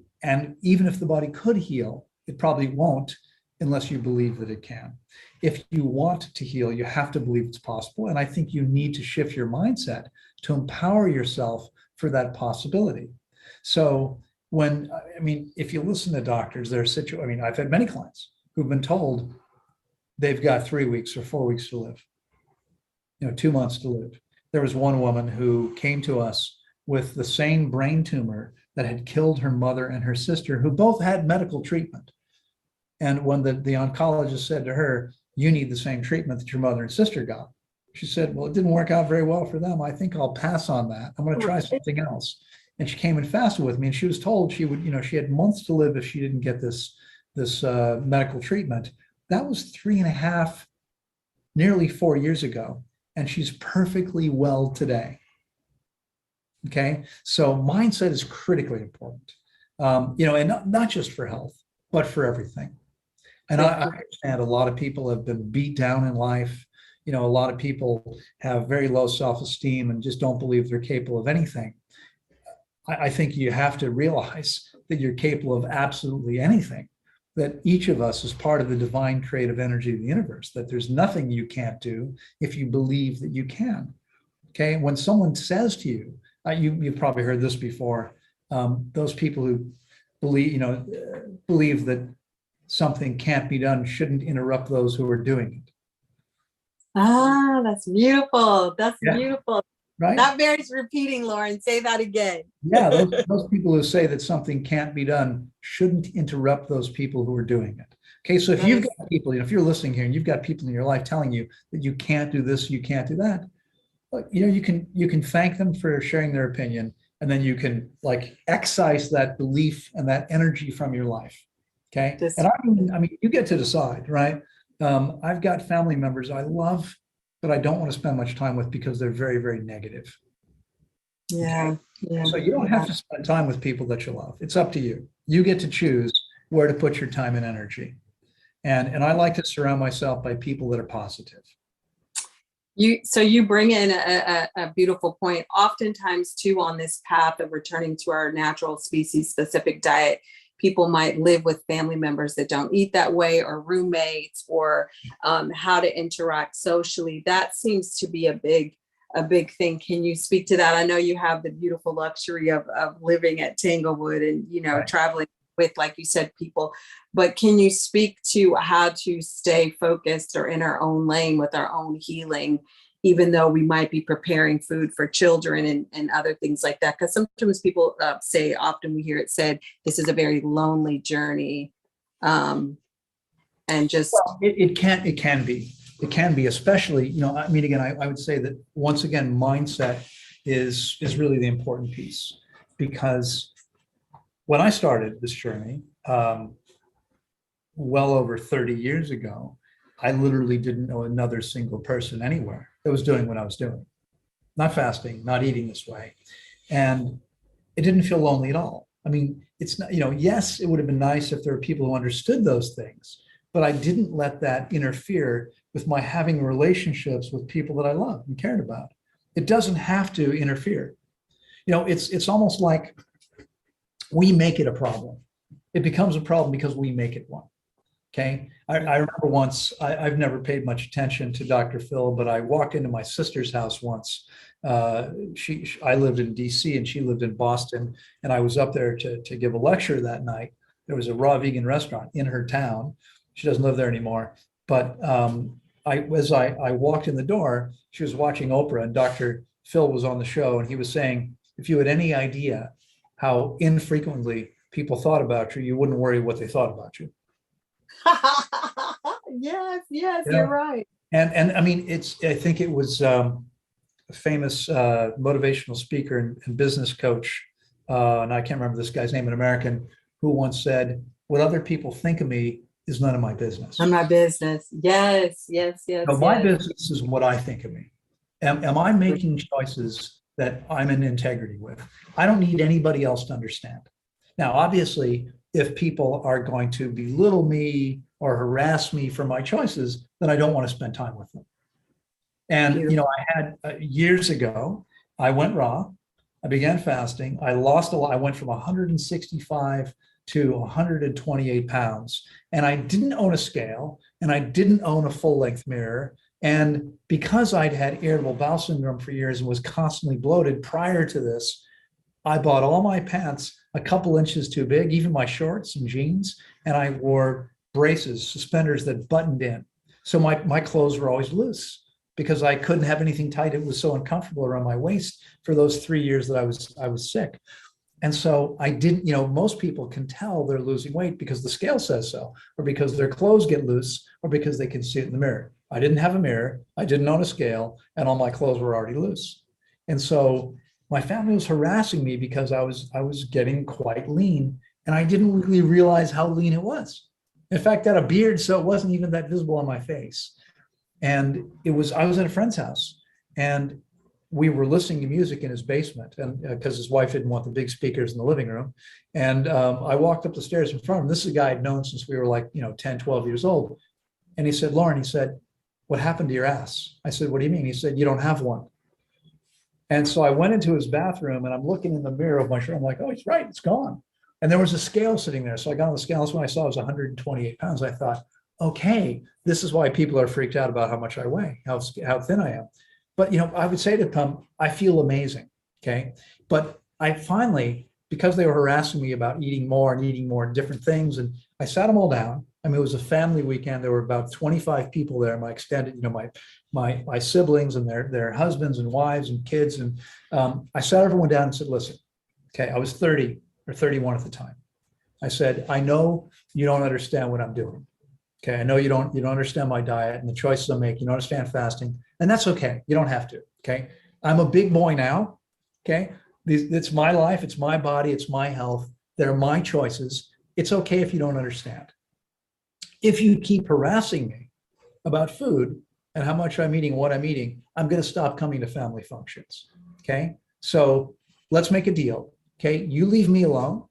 even if the body could heal, it probably won't unless you believe that it can. If you want to heal, you have to believe it's possible. And I think you need to shift your mindset to empower yourself for that possibility. So if you listen to doctors, I've had many clients who've been told they've got 3 weeks or 4 weeks to live, 2 months to live. There was one woman who came to us with the same brain tumor that had killed her mother and her sister, who both had medical treatment. And when the oncologist said to her, you need the same treatment that your mother and sister got, she said, well, it didn't work out very well for them. I think I'll pass on that. I'm going to try something else. And she came and fasted with me, and she was told she would, she had months to live if she didn't get this medical treatment. That was 3.5, nearly 4 years ago. And she's perfectly well today. Okay. So mindset is critically important, and not just for health, but for everything. And I understand a lot of people have been beat down in life. A lot of people have very low self-esteem and just don't believe they're capable of anything. I think you have to realize that you're capable of absolutely anything, that each of us is part of the divine creative energy of the universe, that there's nothing you can't do if you believe that you can. Okay. When someone says to you, you've probably heard this before, those people who believe that something can't be done shouldn't interrupt those who are doing it. Ah, that's beautiful. That's beautiful. Right? That bears repeating, Loren. Say that again. Yeah, those people who say that something can't be done shouldn't interrupt those people who are doing it. Okay, so if you've got people, if you're listening here and you've got people in your life telling you that you can't do this, you can't do that, you can thank them for sharing their opinion, and then you can excise that belief and that energy from your life. Okay, and you get to decide, right? I've got family members I love, but I don't want to spend much time with because they're very, very negative. Yeah. Okay? Yeah. So you don't have to spend time with people that you love. It's up to you. You get to choose where to put your time and energy. And I like to surround myself by people that are positive. So you bring in a beautiful point. Oftentimes too, on this path of returning to our natural species specific diet, people might live with family members that don't eat that way, or roommates, or how to interact socially. That seems to be a big thing. Can you speak to that? I know you have the beautiful luxury of living at Tanglewood and, Right. traveling with, like you said, people, but can you speak to how to stay focused or in our own lane with our own healing, even though we might be preparing food for children and other things like that? Because sometimes people say, often we hear it said, this is a very lonely journey. And just. Well, it can be, especially, I mean, again, I would say that once again, mindset is really the important piece, because when I started this journey, well over 30 years ago, I literally didn't know another single person anywhere that was doing what I was doing, not fasting, not eating this way. And it didn't feel lonely at all. I mean, it's not, yes, it would have been nice if there were people who understood those things, but I didn't let that interfere with my having relationships with people that I love and cared about. It doesn't have to interfere. It's almost like we make it a problem. It becomes a problem because we make it one. Okay. I remember once, I've never paid much attention to Dr. Phil, but I walked into my sister's house once. I lived in DC and she lived in Boston, and I was up there to give a lecture that night. There was a raw vegan restaurant in her town. She doesn't live there anymore. But as I walked in the door, she was watching Oprah, and Dr. Phil was on the show, and he was saying, if you had any idea how infrequently people thought about you, you wouldn't worry what they thought about you. Yes, you're right. And I mean, I think it was a famous motivational speaker and business coach, and I can't remember this guy's name, an American, who once said, what other people think of me is none of my business. None of my business. Yes. My business is what I think of me. Am I making choices that I'm in integrity with? I don't need anybody else to understand. Now, obviously, if people are going to belittle me or harass me for my choices, then I don't want to spend time with them. And, I had years ago, I went raw. I began fasting. I lost a lot. I went from 165 to 128 pounds. And I didn't own a scale, and I didn't own a full-length mirror. And because I'd had irritable bowel syndrome for years and was constantly bloated prior to this, I bought all my pants a couple inches too big, even my shorts and jeans, and I wore braces, suspenders that buttoned in. So my clothes were always loose because I couldn't have anything tight. It was so uncomfortable around my waist for those 3 years that I was sick. And so I didn't, most people can tell they're losing weight because the scale says so, or because their clothes get loose, or because they can see it in the mirror. I didn't have a mirror, I didn't own a scale, and all my clothes were already loose. And so my family was harassing me because I was getting quite lean, and I didn't really realize how lean it was. In fact, I had a beard, so it wasn't even that visible on my face. And I was at a friend's house, and we were listening to music in his basement, and because his wife didn't want the big speakers in the living room. And I walked up the stairs in front of him. This is a guy I'd known since we were like, 10, 12 years old. And he said, Loren, what happened to your ass? I said, what do you mean? He said, you don't have one. And so I went into his bathroom, and I'm looking in the mirror of my shirt. I'm like, oh, he's right, it's gone. And there was a scale sitting there. So I got on the scale. That's when I saw it was 128 pounds. I thought, okay, this is why people are freaked out about how much I weigh, how thin I am. But, I would say to them, I feel amazing. Okay. But I finally, because they were harassing me about eating more and different things, and I sat them all down. I mean, it was a family weekend. There were about 25 people there, my extended, my siblings and their husbands and wives and kids. And I sat everyone down and said, listen, okay, I was 30 or 31 at the time. I said, I know you don't understand what I'm doing. Okay. I know you don't understand my diet and the choices I make. You don't understand fasting, and that's okay. You don't have to. Okay. I'm a big boy now. Okay. It's my life. It's my body. It's my health. They're my choices. It's okay if you don't understand. If you keep harassing me about food and how much I'm eating, what I'm eating, I'm going to stop coming to family functions. Okay. So let's make a deal. Okay. You leave me alone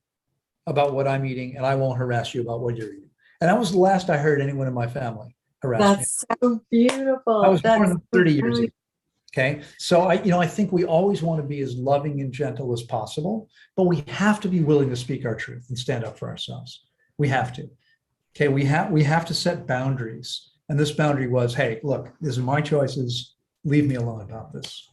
about what I'm eating, and I won't harass you about what you're eating. And that was the last I heard anyone in my family harass me. That's so beautiful. I was more than 30 years ago. Okay. So I think we always want to be as loving and gentle as possible, but we have to be willing to speak our truth and stand up for ourselves. We have to. Okay. We have to set boundaries. And this boundary was, hey, look, these are my choices. Leave me alone about this.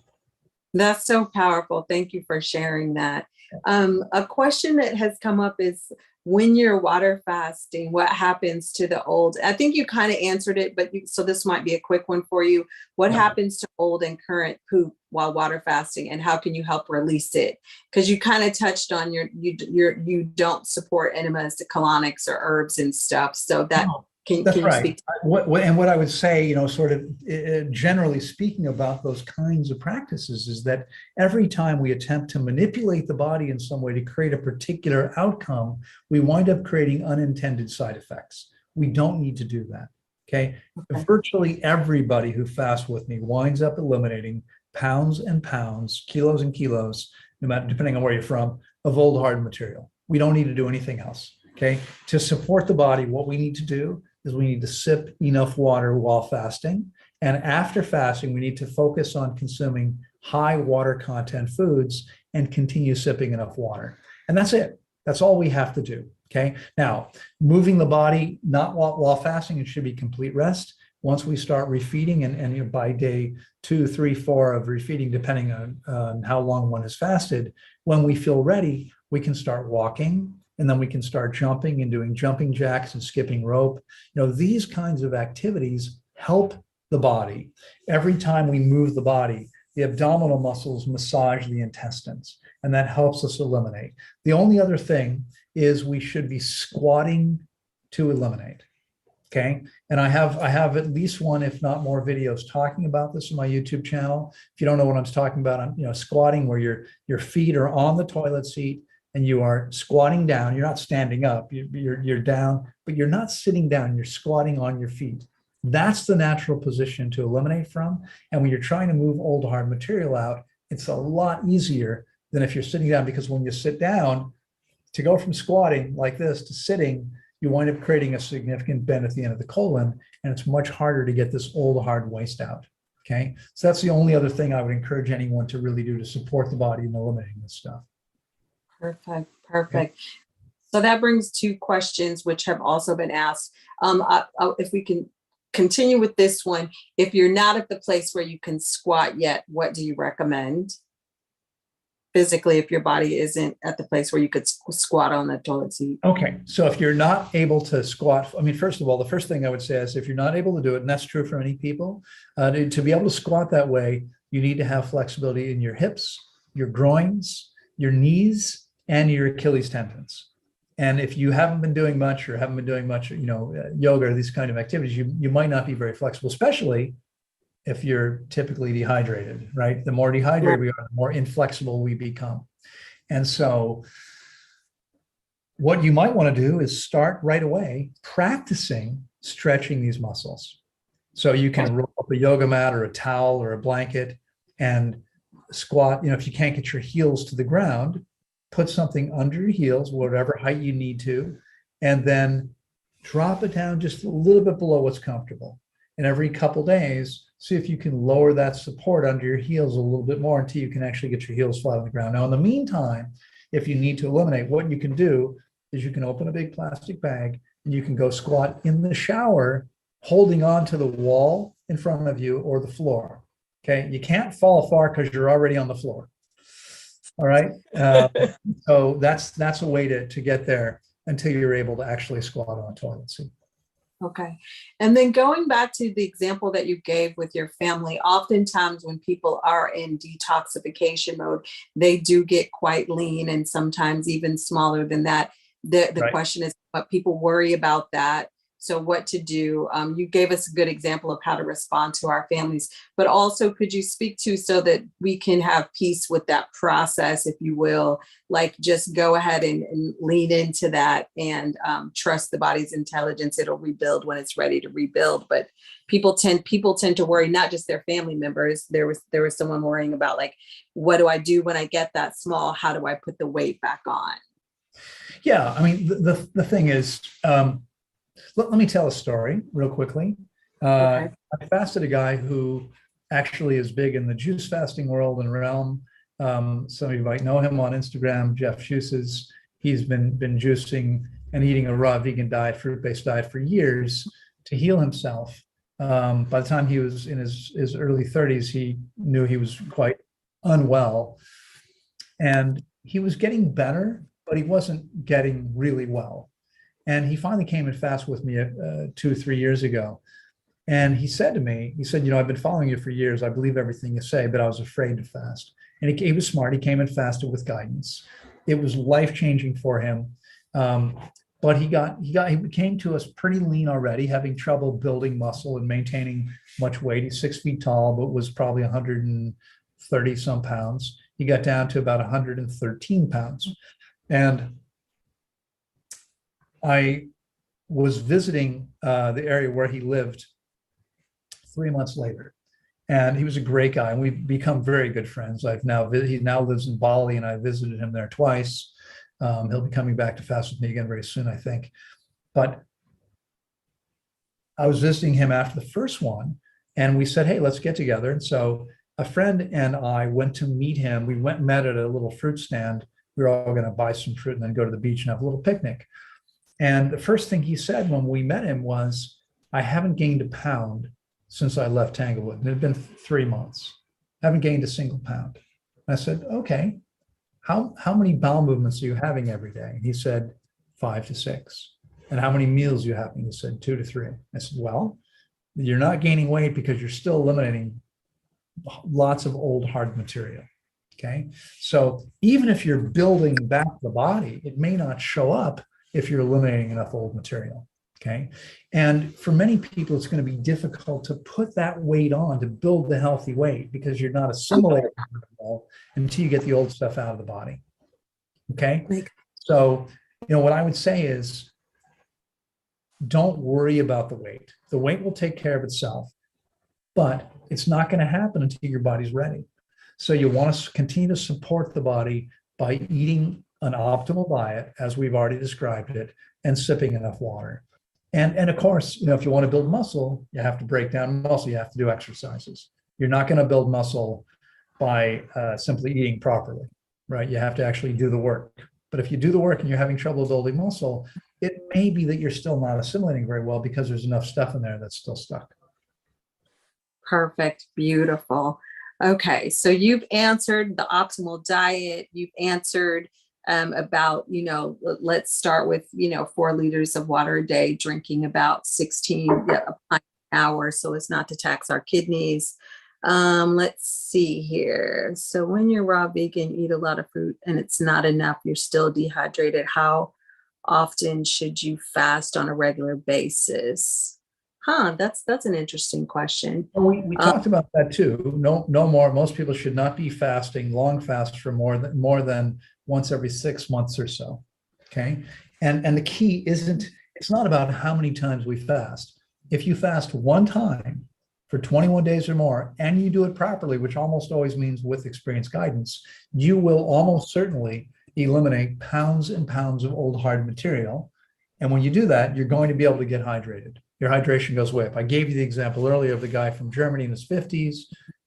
That's so powerful. Thank you for sharing that. A question that has come up is, when you're water fasting, what happens to the old? I think you kind of answered it, but so this might be a quick one for you. What happens to old and current poop while water fasting, and how can you help release it? Because you kind of touched on you don't support enemas, colonics, or herbs and stuff. So that That's can you right. speak to What I would say, sort of generally speaking about those kinds of practices is that every time we attempt to manipulate the body in some way to create a particular outcome, we wind up creating unintended side effects. We don't need to do that. Okay. Virtually everybody who fasts with me winds up eliminating pounds and pounds, kilos and kilos, no matter, depending on where you're from, of old hard material. We don't need to do anything else. Okay. To support the body, what we need to do is we need to sip enough water while fasting. And after fasting, we need to focus on consuming high water content foods and continue sipping enough water. And that's it. That's all we have to do. Okay. Now, moving the body, not while fasting, it should be complete rest. Once we start refeeding, and by day 2, 3, 4 of refeeding, depending on how long one has fasted, when we feel ready, we can start walking. And then we can start jumping and doing jumping jacks and skipping rope. These kinds of activities help the body. Every time we move the body, the abdominal muscles massage the intestines, and that helps us eliminate. The only other thing is we should be squatting to eliminate. Okay. And I have at least one, if not more, videos talking about this on my YouTube channel. If you don't know what I'm talking about, I'm squatting, where your feet are on the toilet seat and you are squatting down. You're not standing up, you're down, but you're not sitting down, you're squatting on your feet. That's the natural position to eliminate from. And when you're trying to move old hard material out, it's a lot easier than if you're sitting down, because when you sit down, to go from squatting like this to sitting, you wind up creating a significant bend at the end of the colon, and it's much harder to get this old hard waste out. Okay. So that's the only other thing I would encourage anyone to really do to support the body in eliminating this stuff. Perfect. Perfect. So that brings 2 questions, which have also been asked. If we can continue with this one, if you're not at the place where you can squat yet, what do you recommend? Physically, if your body isn't at the place where you could squat on the toilet seat. Okay. So if you're not able to squat, first of all, the first thing I would say is, if you're not able to do it, and that's true for many people, to be able to squat that way, you need to have flexibility in your hips, your groins, your knees, and your Achilles tendons. And if you haven't been doing much yoga or these kind of activities, you might not be very flexible, especially if you're typically dehydrated, right? The more dehydrated we are, the more inflexible we become. And so what you might want to do is start right away practicing stretching these muscles. So you can roll up a yoga mat or a towel or a blanket and squat. If you can't get your heels to the ground, put something under your heels, whatever height you need to, and then drop it down just a little bit below what's comfortable. And every couple days, see if you can lower that support under your heels a little bit more until you can actually get your heels flat on the ground. Now, in the meantime, if you need to eliminate, what you can do is you can open a big plastic bag and you can go squat in the shower, holding on to the wall in front of you or the floor. Okay. You can't fall far because you're already on the floor. All right. So that's a way to get there until you're able to actually squat on a toilet seat. Okay. And then going back to the example that you gave with your family, oftentimes when people are in detoxification mode, they do get quite lean and sometimes even smaller than that. The question is what people worry about that. So what to do. You gave us a good example of how to respond to our families, but also could you speak to, so that we can have peace with that process, if you will, like just go ahead and lean into that and trust the body's intelligence. It'll rebuild when it's ready to rebuild. But people tend to worry, not just their family members. There was someone worrying about, like, what do I do when I get that small? How do I put the weight back on? Yeah. The thing is, let me tell a story real quickly. Okay. I fasted a guy who actually is big in the juice fasting world and realm. Some of you might know him on Instagram, Jeff Juices. He's been juicing and eating a raw vegan diet, fruit-based diet for years to heal himself. By the time he was in his early 30s, he knew he was quite unwell. And he was getting better, but he wasn't getting really well. And he finally came and fasted with me 2 or 3 years ago. And he said to me, he said, I've been following you for years. I believe everything you say, but I was afraid to fast. And he was smart. He came and fasted with guidance. It was life-changing for him. But he came to us pretty lean already, having trouble building muscle and maintaining much weight. He's 6 feet tall, but was probably 130 some pounds. He got down to about 113 pounds. And I was visiting the area where he lived 3 months later. And he was a great guy, and we've become very good friends. He now lives in Bali, and I visited him there twice. He'll be coming back to fast with me again very soon, I think. But I was visiting him after the first one, and we said, hey, let's get together. And so a friend and I went to meet him. We went and met at a little fruit stand. We were all going to buy some fruit and then go to the beach and have a little picnic. And the first thing he said when we met him was, I haven't gained a pound since I left Tanglewood. And it had been 3 months. I haven't gained a single pound. And I said, okay, how many bowel movements are you having every day? And he said, 5 to 6. And how many meals are you having? He said, 2 to 3. I said, well, you're not gaining weight because you're still eliminating lots of old hard material. Okay. So even if you're building back the body, it may not show up if you're eliminating enough old material. Okay. And for many people, it's going to be difficult to put that weight on to build the healthy weight because you're not assimilating until you get the old stuff out of the body. Okay. So, what I would say is don't worry about the weight. The weight will take care of itself, but it's not going to happen until your body's ready. So you want to continue to support the body by eating an optimal diet, as we've already described it, and sipping enough water. And of course, if you want to build muscle, you have to break down muscle. You have to do exercises. You're not going to build muscle by simply eating properly, right? You have to actually do the work. But if you do the work and you're having trouble building muscle, it may be that you're still not assimilating very well because there's enough stuff in there that's still stuck. Perfect. Beautiful. Okay. So you've answered the optimal diet. You've answered about, let's start with, 4 liters of water a day, drinking about 16 a pint an hour so as not to tax our kidneys. Let's see here. So when you're raw vegan, eat a lot of fruit and it's not enough, you're still dehydrated. How often should you fast on a regular basis? That's an interesting question. We talked about that too. No more. Most people should not be fasting long fasts for more than once every 6 months or so. Okay. And the key it's not about how many times we fast. If you fast one time for 21 days or more, and you do it properly, which almost always means with experienced guidance, you will almost certainly eliminate pounds and pounds of old hard material. And when you do that, you're going to be able to get hydrated. Your hydration goes way up. I gave you the example earlier of the guy from Germany in his 50s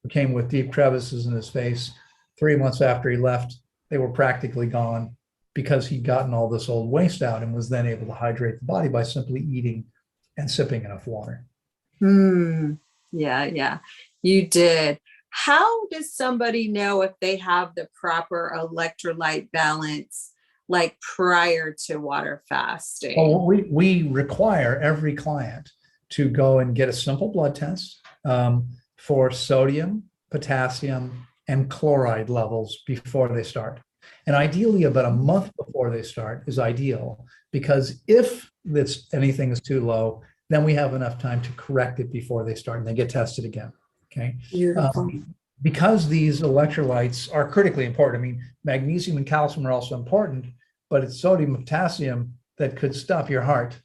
who came with deep crevices in his face. 3 months after he left, they were practically gone because he'd gotten all this old waste out and was then able to hydrate the body by simply eating and sipping enough water. Yeah, you did. How does somebody know if they have the proper electrolyte balance, like prior to water fasting? Well, we require every client to go and get a simple blood test for sodium, potassium, and chloride levels before they start. And ideally, about a month before they start is ideal, because if anything is too low, then we have enough time to correct it before they start and they get tested again. Okay. Beautiful. Because these electrolytes are critically important. I mean, magnesium and calcium are also important, but it's sodium and potassium that could stop your heart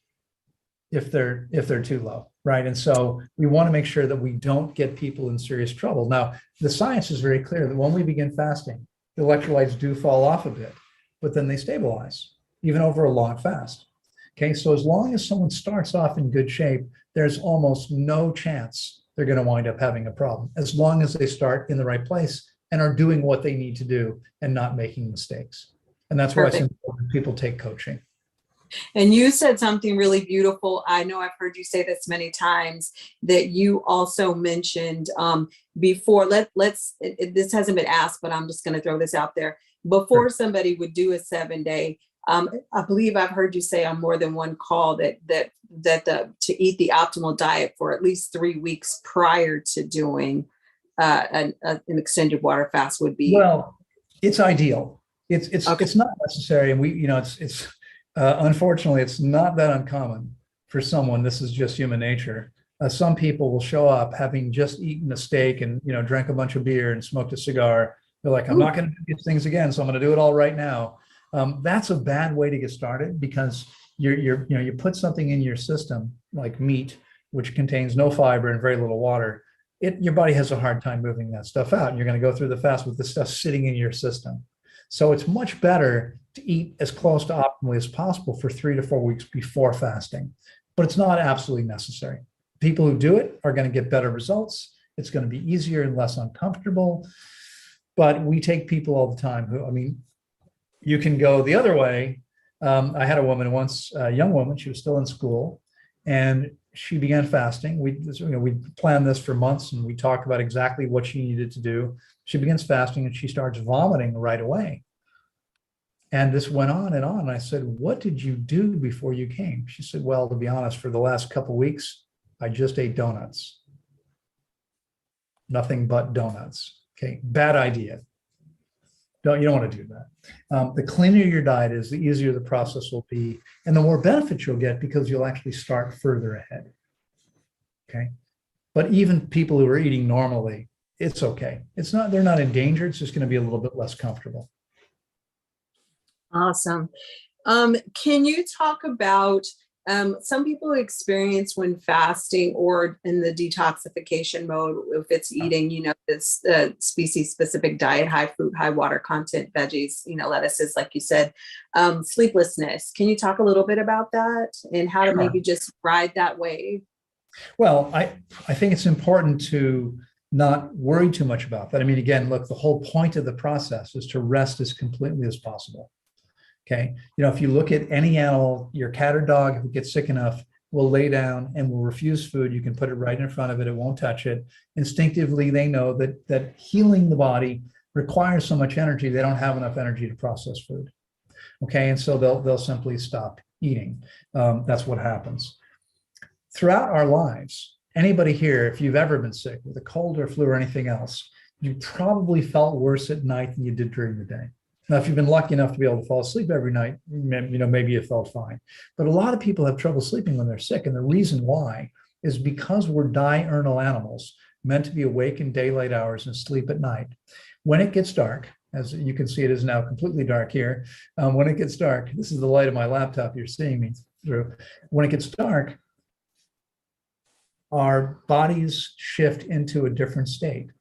if they're too low, right? And so we want to make sure that we don't get people in serious trouble. Now, the science is very clear that when we begin fasting, the electrolytes do fall off a bit, but then they stabilize, even over a long fast. Okay, so as long as someone starts off in good shape, there's almost no chance they're going to wind up having a problem, as long as they start in the right place and are doing what they need to do and not making mistakes. And that's why it's important people take coaching. And you said something really beautiful. I know I've heard you say this many times, that you also mentioned before, this hasn't been asked, but I'm just going to throw this out there. before somebody would do a 7-day. I believe I've heard you say on more than one call to eat the optimal diet for at least 3 weeks prior to doing an extended water fast would be. Well, it's ideal. Okay. It's not necessary, and it's unfortunately it's not that uncommon for someone. This is just human nature. Some people will show up having just eaten a steak and drank a bunch of beer and smoked a cigar. They're like, I'm not going to do these things again, so I'm going to do it all right now. That's a bad way to get started, because you put something in your system like meat, which contains no fiber and very little water. Your body has a hard time moving that stuff out, and you're going to go through the fast with the stuff sitting in your system. So it's much better to eat as close to optimally as possible for 3 to 4 weeks before fasting, but it's not absolutely necessary. People who do it are going to get better results. It's going to be easier and less uncomfortable. But we take people all the time who, you can go the other way. I had a woman once, a young woman, she was still in school, and she began fasting. We planned this for months, and we talked about exactly what she needed to do. She begins fasting and she starts vomiting right away. And this went on and on. And I said, what did you do before you came? She said, well, to be honest, for the last couple of weeks, I just ate donuts. Nothing but donuts. Okay, bad idea. You don't want to do that. The cleaner your diet is, the easier the process will be, and the more benefits you'll get, because you'll actually start further ahead. Okay, but even people who are eating normally, it's okay. They're not in danger. It's just going to be a little bit less comfortable. Awesome. Can you talk about some people experience when fasting or in the detoxification mode, if it's eating, this species specific diet, high fruit, high water content, veggies, lettuces, like you said, sleeplessness. Can you talk a little bit about that and how to maybe just ride that wave? Well, I think it's important to not worry too much about that. Again, look, the whole point of the process is to rest as completely as possible. Okay. If you look at any animal, your cat or dog, if it gets sick enough, will lay down and will refuse food. You can put it right in front of it. It won't touch it. Instinctively, they know that healing the body requires so much energy. They don't have enough energy to process food. Okay. And so they'll simply stop eating. That's what happens. Throughout our lives, anybody here, if you've ever been sick with a cold or flu or anything else, you probably felt worse at night than you did during the day. Now, if you've been lucky enough to be able to fall asleep every night, maybe you felt fine. But a lot of people have trouble sleeping when they're sick. And the reason why is because we're diurnal animals, meant to be awake in daylight hours and sleep at night. When it gets dark, as you can see, it is now completely dark here. When it gets dark, this is the light of my laptop you're seeing me through. When it gets dark, our bodies shift into a different state.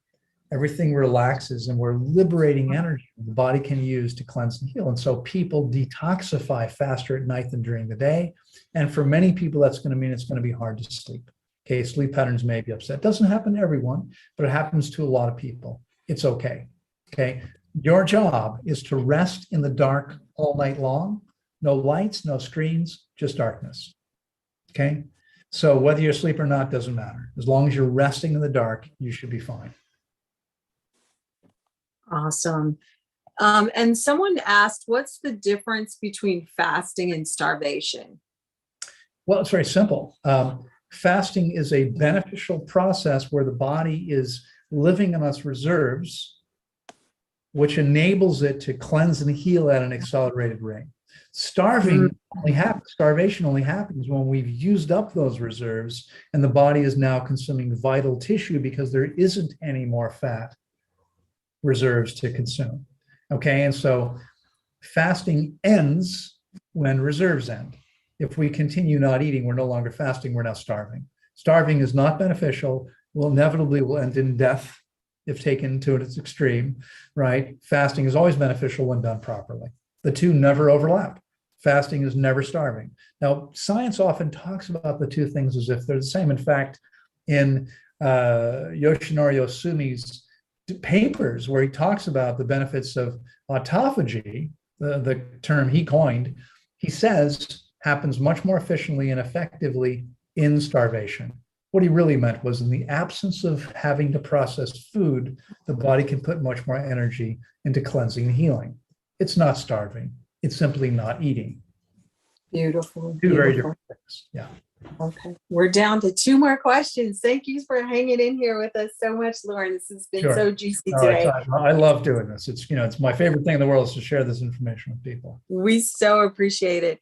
Everything relaxes and we're liberating energy the body can use to cleanse and heal. And so people detoxify faster at night than during the day. And for many people, that's going to mean it's going to be hard to sleep. Okay, sleep patterns may be upset. It doesn't happen to everyone, but it happens to a lot of people. It's okay. Okay, your job is to rest in the dark all night long. No lights, no screens, just darkness. Okay, so whether you're asleep or not doesn't matter. As long as you're resting in the dark, you should be fine. Awesome. And someone asked, what's the difference between fasting and starvation? Well, it's very simple. Fasting is a beneficial process where the body is living on its reserves, which enables it to cleanse and heal at an accelerated rate. Starvation only happens when we've used up those reserves and the body is now consuming vital tissue because there isn't any more fat reserves to consume. Okay, and so fasting ends when reserves end. If we continue not eating, we're no longer fasting, we're now starving. Starving is not beneficial, will inevitably end in death if taken to its extreme, right? Fasting is always beneficial when done properly. The two never overlap. Fasting is never starving. Now, science often talks about the two things as if they're the same. In fact, in Yoshinori Osumi's papers where he talks about the benefits of autophagy, the term he coined, he says happens much more efficiently and effectively in starvation. What he really meant was in the absence of having to process food, the body can put much more energy into cleansing and healing. It's not starving. It's simply not eating. Beautiful. Two very Beautiful. different things. Yeah. Okay. We're down to 2 more questions. Thank you for hanging in here with us so much, Loren. This has been Sure. so juicy All right. today. I love doing this. It's, it's my favorite thing in the world is to share this information with people. We so appreciate it.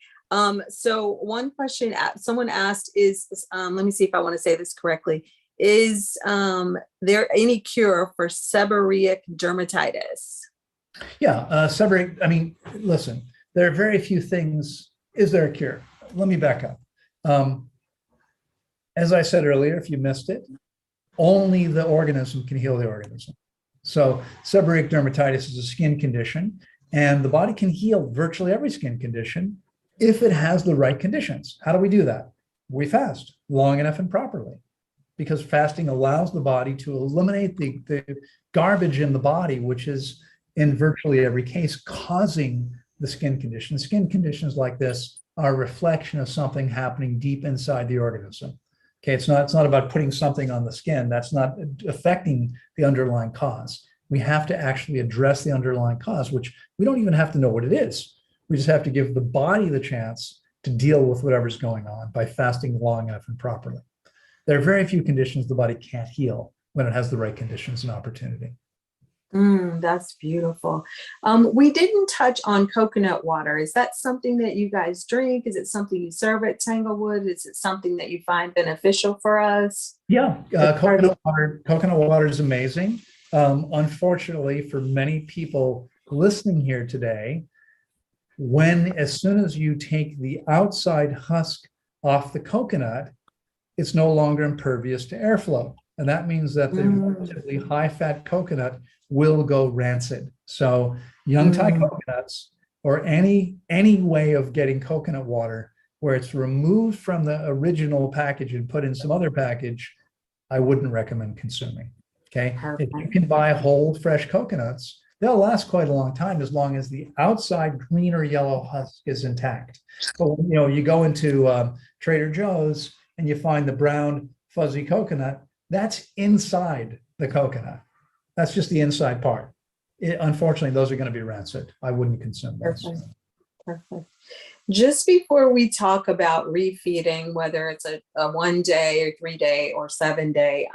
So one question someone asked is, let me see if I want to say this correctly. Is there any cure for seborrheic dermatitis? Yeah. Seborrheic, I mean, listen, there are very few things. Is there a cure? Let me back up. As I said earlier, if you missed it, only the organism can heal the organism. So seborrheic dermatitis is a skin condition, and the body can heal virtually every skin condition if it has the right conditions. How do we do that? We fast long enough and properly, because fasting allows the body to eliminate the garbage in the body, which is in virtually every case causing the skin condition. Skin conditions like this are a reflection of something happening deep inside the organism. Okay, it's not about putting something on the skin. That's not affecting the underlying cause. We have to actually address the underlying cause, which we don't even have to know what it is. We just have to give the body the chance to deal with whatever's going on by fasting long enough and properly. There are very few conditions the body can't heal when it has the right conditions and opportunity. That's beautiful. We didn't touch on coconut water. Is that something that you guys drink? Is it something you serve at Tanglewood? Is it something that you find beneficial for us? Yeah, coconut water is amazing. Unfortunately, for many people listening here today, as soon as you take the outside husk off the coconut, it's no longer impervious to airflow. And that means that the relatively high-fat coconut will go rancid. So young Thai coconuts, or any way of getting coconut water where it's removed from the original package and put in some other package, I wouldn't recommend consuming. Okay. If you can buy whole fresh coconuts, they'll last quite a long time as long as the outside green or yellow husk is intact. But you go into Trader Joe's and you find the brown fuzzy coconut, that's inside the coconut. That's just the inside part. Unfortunately, those are going to be rancid. I wouldn't consume those. Perfect. Just before we talk about refeeding, whether it's a 1 day or 3 day or 7 day,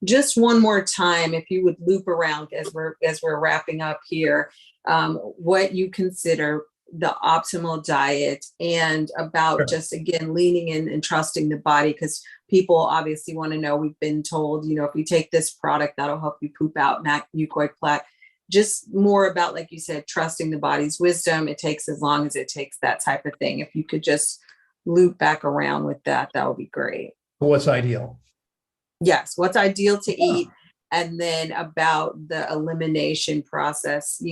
just one more time, if you would loop around as we're wrapping up here, what you consider the optimal diet, and about just, again, leaning in and trusting the body, because people obviously want to know. We've been told, if you take this product, that'll help you poop out mucoid plaque. Just more about, like you said, trusting the body's wisdom. It takes as long as it takes, that type of thing. If you could just loop back around with that would be great. What's ideal? Yes. What's ideal to eat. And then about the elimination process,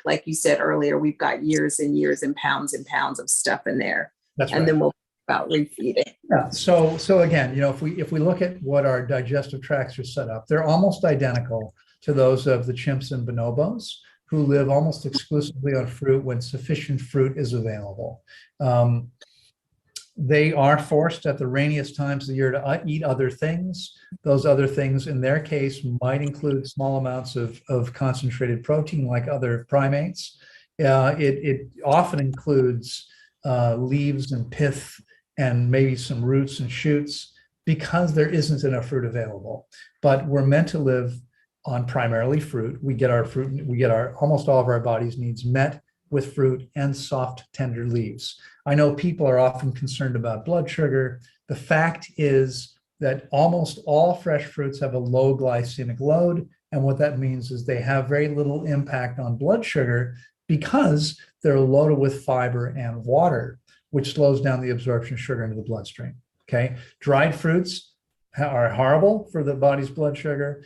like you said earlier, we've got years and years and pounds of stuff in there. That's right. And then we'll talk about refeeding. Yeah. So again, if we look at what our digestive tracts are set up, they're almost identical to those of the chimps and bonobos, who live almost exclusively on fruit when sufficient fruit is available. They are forced at the rainiest times of the year to eat other things. Those other things, in their case, might include small amounts of concentrated protein, like other primates. It often includes leaves and pith and maybe some roots and shoots, because there isn't enough fruit available. But we're meant to live on primarily fruit. We get our fruit, almost all of our body's needs met with fruit and soft, tender leaves. I know people are often concerned about blood sugar. The fact is that almost all fresh fruits have a low glycemic load. And what that means is they have very little impact on blood sugar, because they're loaded with fiber and water, which slows down the absorption of sugar into the bloodstream. Okay. Dried fruits are horrible for the body's blood sugar.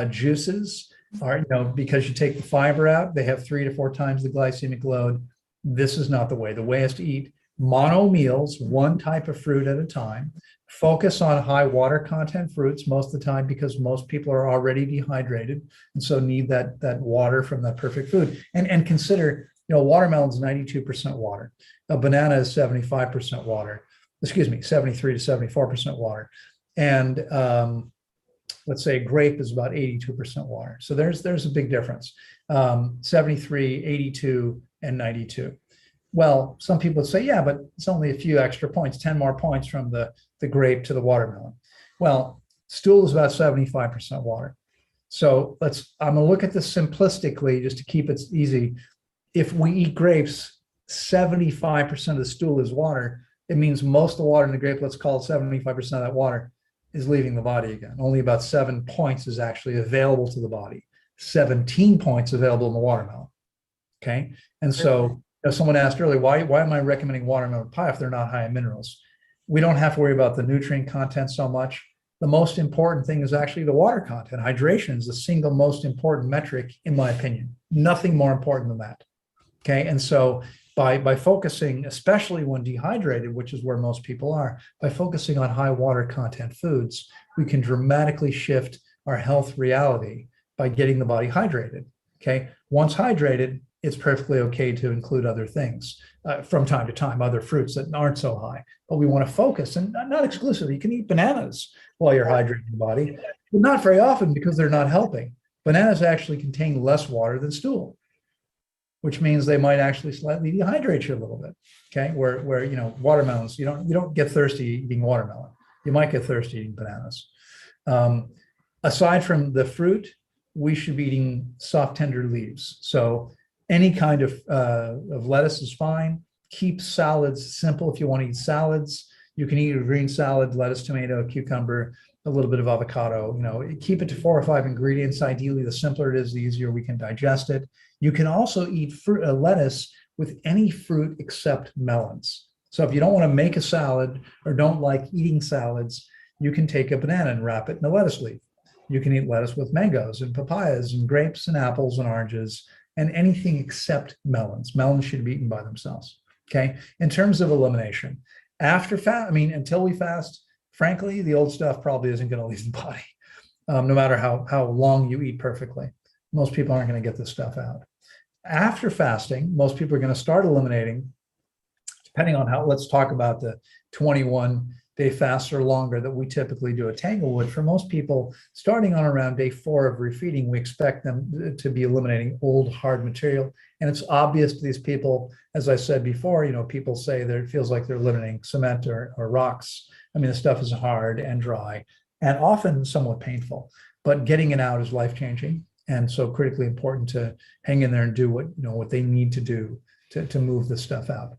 Juices are, because you take the fiber out, they have 3 to 4 times the glycemic load. This is not the way. The way is to eat mono meals, one type of fruit at a time. Focus on high water content fruits most of the time, because most people are already dehydrated and so need that water from that perfect food. And consider, watermelon's 92% water. A banana is 75% water. 73 to 74% water. And let's say grape is about 82% water. So there's a big difference. 73, 82 and 92. Well, some people say, yeah, but it's only a few extra points, 10 more points from the grape to the watermelon. Well, stool is about 75% water. So I'm going to look at this simplistically just to keep it easy. If we eat grapes, 75% of the stool is water. It means most of the water in the grape, let's call it 75% of that water, is leaving the body again. Only about 7 points is actually available to the body. 17 points available in the watermelon. Okay. And so someone asked earlier, why am I recommending watermelon pie if they're not high in minerals? We don't have to worry about the nutrient content so much. The most important thing is actually the water content. Hydration is the single most important metric, in my opinion. Nothing more important than that. Okay. And so by focusing, especially when dehydrated, which is where most people are, by focusing on high water content foods, we can dramatically shift our health reality by getting the body hydrated. Okay. Once hydrated, it's perfectly okay to include other things from time to time, other fruits that aren't so high. But we want to focus, and not exclusively. You can eat bananas while you're hydrating the body, but not very often because they're not helping. Bananas actually contain less water than stool, which means they might actually slightly dehydrate you a little bit. Okay, where watermelons, you don't get thirsty eating watermelon. You might get thirsty eating bananas. Aside from the fruit, we should be eating soft, tender leaves. So any kind of lettuce is fine. Keep salads simple. If you want to eat salads, you can eat a green salad, lettuce, tomato, cucumber, a little bit of avocado. Keep it to 4 or 5 ingredients. Ideally, the simpler it is, the easier we can digest it. You can also eat lettuce with any fruit except melons. So if you don't want to make a salad or don't like eating salads, you can take a banana and wrap it in a lettuce leaf. You can eat lettuce with mangoes and papayas and grapes and apples and oranges and anything except melons. Melons should be eaten by themselves. Okay. In terms of elimination, until we fast, frankly, the old stuff probably isn't going to leave the body, no matter how long you eat perfectly. Most people aren't going to get this stuff out. After fasting, most people are going to start eliminating, depending on let's talk about the 21-day fast or longer that we typically do at Tanglewood. For most people, starting on around day 4 of refeeding, we expect them to be eliminating old, hard material. And it's obvious to these people, as I said before, people say that it feels like they're eliminating cement or rocks. I mean, the stuff is hard and dry and often somewhat painful, but getting it out is life-changing. And so critically important to hang in there and do what they need to do to move this stuff out.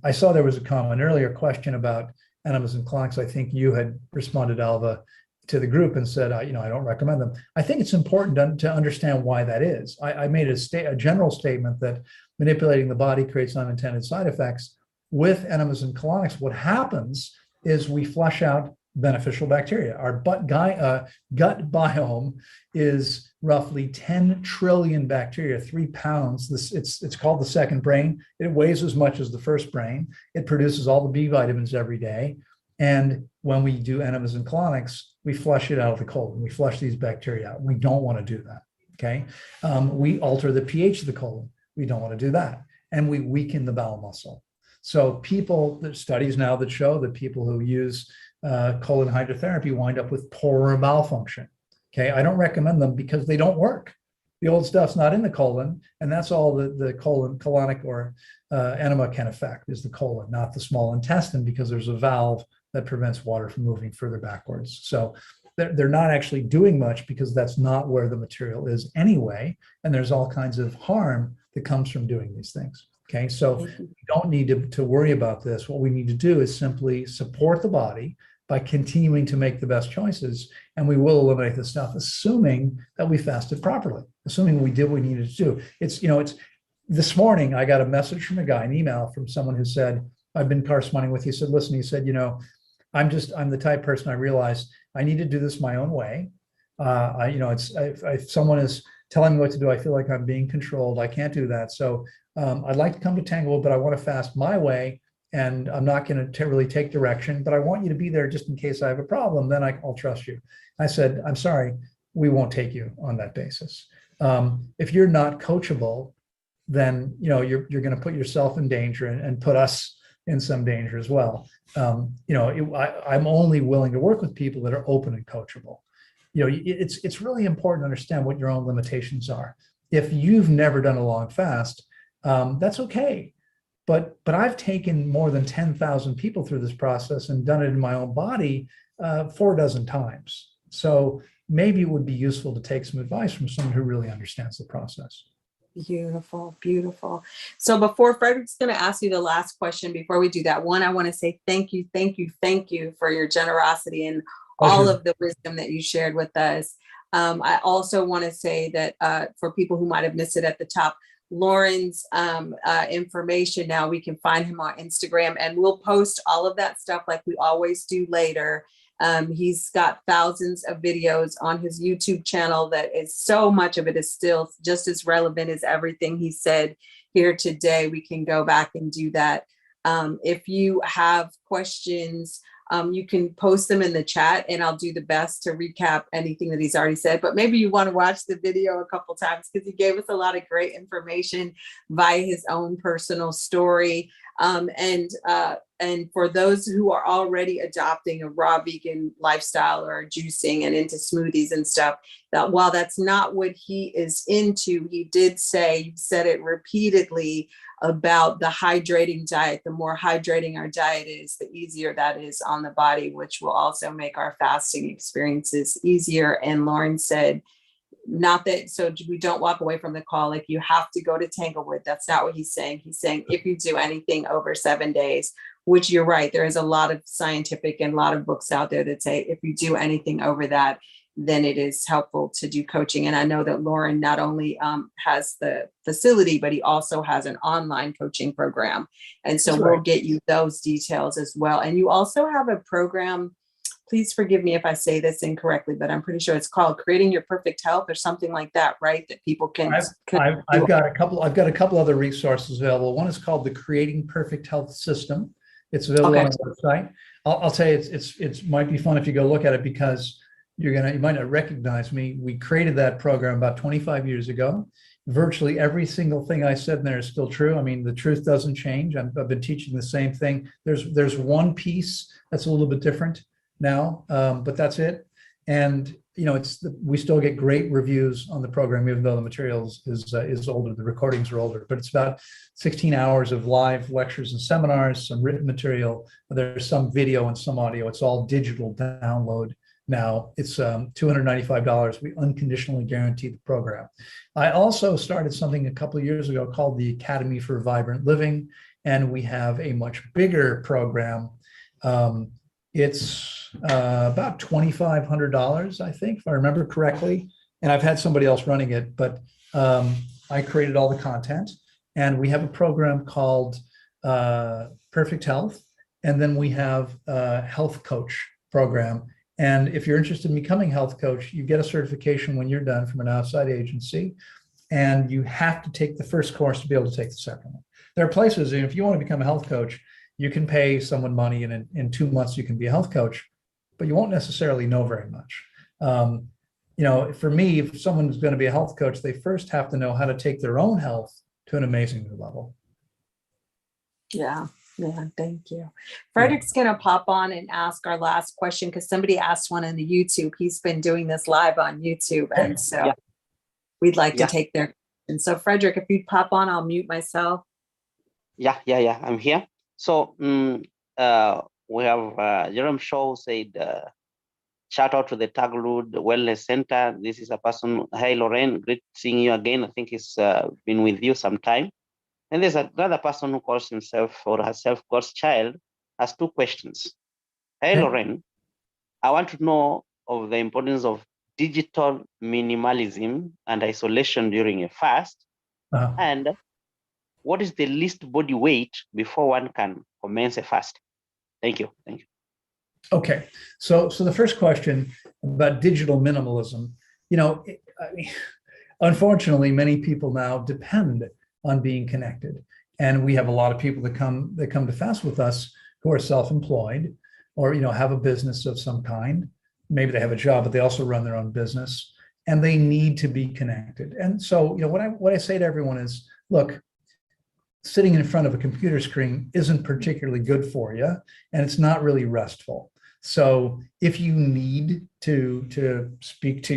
I saw there was an earlier question about enemas and colonics. I think you had responded, Alva, to the group and said, I don't recommend them. I think it's important to understand why that is. I made a general statement that manipulating the body creates unintended side effects. With enemas and colonics, what happens is we flush out beneficial bacteria. Our gut biome is roughly 10 trillion bacteria, 3 pounds. It's called the second brain. It weighs as much as the first brain. It produces all the B vitamins every day. And when we do enemas and colonics, we flush it out of the colon. We flush these bacteria out. We don't want to do that. Okay. We alter the pH of the colon. We don't want to do that. And we weaken the bowel muscle. So there's studies now that show that people who use colon hydrotherapy wind up with poorer bowel function. Okay, I don't recommend them because they don't work. The old stuff's not in the colon, and that's all the colonic or enema can affect is the colon, not the small intestine, because there's a valve that prevents water from moving further backwards. So they're not actually doing much because that's not where the material is anyway, and there's all kinds of harm that comes from doing these things. Okay, so we don't need to worry about this. What we need to do is simply support the body by continuing to make the best choices, and we will eliminate the stuff, assuming that we fasted properly, assuming we did what we needed to do. It's this morning I got a message from a guy, an email from someone who said, I've been corresponding with you. He said, listen, I'm the type of person I realized I need to do this my own way. If someone is telling me what to do, I feel like I'm being controlled. I can't do that. So I'd like to come to Tanglewood, but I want to fast my way. And I'm not going to really take direction, but I want you to be there just in case I have a problem. Then I'll trust you. I said, I'm sorry, we won't take you on that basis. If you're not coachable, then you're going to put yourself in danger and put us in some danger as well. I'm only willing to work with people that are open and coachable. It's really important to understand what your own limitations are. If you've never done a long fast, that's okay. But I've taken more than 10,000 people through this process and done it in my own body 4 dozen times. So maybe it would be useful to take some advice from someone who really understands the process. Beautiful, beautiful. So before Frederick's going to ask you the last question, before we do that, one, I want to say thank you for your generosity and all of the wisdom that you shared with us. I also want to say that for people who might have missed it at the top, Loren's information, now we can find him on Instagram, and we'll post all of that stuff like we always do later. He's got thousands of videos on his YouTube channel that is, so much of it is still just as relevant as everything he said here today. We can go back and do that. If you have questions, you can post them in the chat and I'll do the best to recap anything that he's already said. But maybe you want to watch the video a couple times because he gave us a lot of great information via his own personal story. And for those who are already adopting a raw vegan lifestyle or juicing and into smoothies and stuff, that while that's not what he is into, he did say, he said it repeatedly about the hydrating diet. The more hydrating our diet is, the easier that is on the body, which will also make our fasting experiences easier. And Loren said, not that, so we don't walk away from the call like you have to go to Tanglewood. That's not what he's saying. He's saying if you do anything over 7 days, which you're right, there is a lot of scientific and a lot of books out there that say if you do anything over that, then it is helpful to do coaching. And I know that Loren not only has the facility, but he also has an online coaching program. And so we'll get you those details as well. And you also have a program, please forgive me if I say this incorrectly, but I'm pretty sure it's called Creating Your Perfect Health or something like that, right? That people can. I've got a couple other resources available. One is called the Creating Perfect Health System. It's available on our website. I'll tell you, it might be fun if you go look at it because you might not recognize me. We created that program about 25 years ago. Virtually every single thing I said in there is still true. I mean, the truth doesn't change. I've been teaching the same thing. There's one piece that's a little bit different now, but that's it. And we still get great reviews on the program, even though the material is older. The recordings are older, but it's about 16 hours of live lectures and seminars, some written material. There's some video and some audio. It's all digital download now. It's $295. We unconditionally guarantee the program. I also started something a couple of years ago called the Academy for Vibrant Living, and we have a much bigger program. It's about $2,500, I think, if I remember correctly. And I've had somebody else running it, but I created all the content. And we have a program called Perfect Health. And then we have a health coach program. And if you're interested in becoming a health coach, you get a certification when you're done from an outside agency. And you have to take the first course to be able to take the second one. There are places, if you want to become a health coach, you can pay someone money and in 2 months you can be a health coach, but you won't necessarily know very much. For me, if someone's going to be a health coach, they first have to know how to take their own health to an amazing new level. Yeah, thank you. Frederick's going to pop on and ask our last question because somebody asked one in the YouTube. He's been doing this live on YouTube, and so we'd like to take their question. So Frederick, if you'd pop on, I'll mute myself. Yeah, I'm here. So we have Jerome Shaw said, shout out to the Tanglewood Wellness Center. This is a person, hey, Loren, great seeing you again. I think he's been with you some time. And there's another person who calls himself or herself God's child, has 2 questions. Hey, Loren, I want to know of the importance of digital minimalism and isolation during a fast. And what is the least body weight before one can commence a fast? Thank you. Okay. So the first question about digital minimalism, unfortunately, many people now depend on being connected. And we have a lot of people that come to fast with us who are self-employed or, have a business of some kind. Maybe they have a job, but they also run their own business and they need to be connected. And so, what I say to everyone is, look, sitting in front of a computer screen isn't particularly good for you, and it's not really restful. So if you need to speak to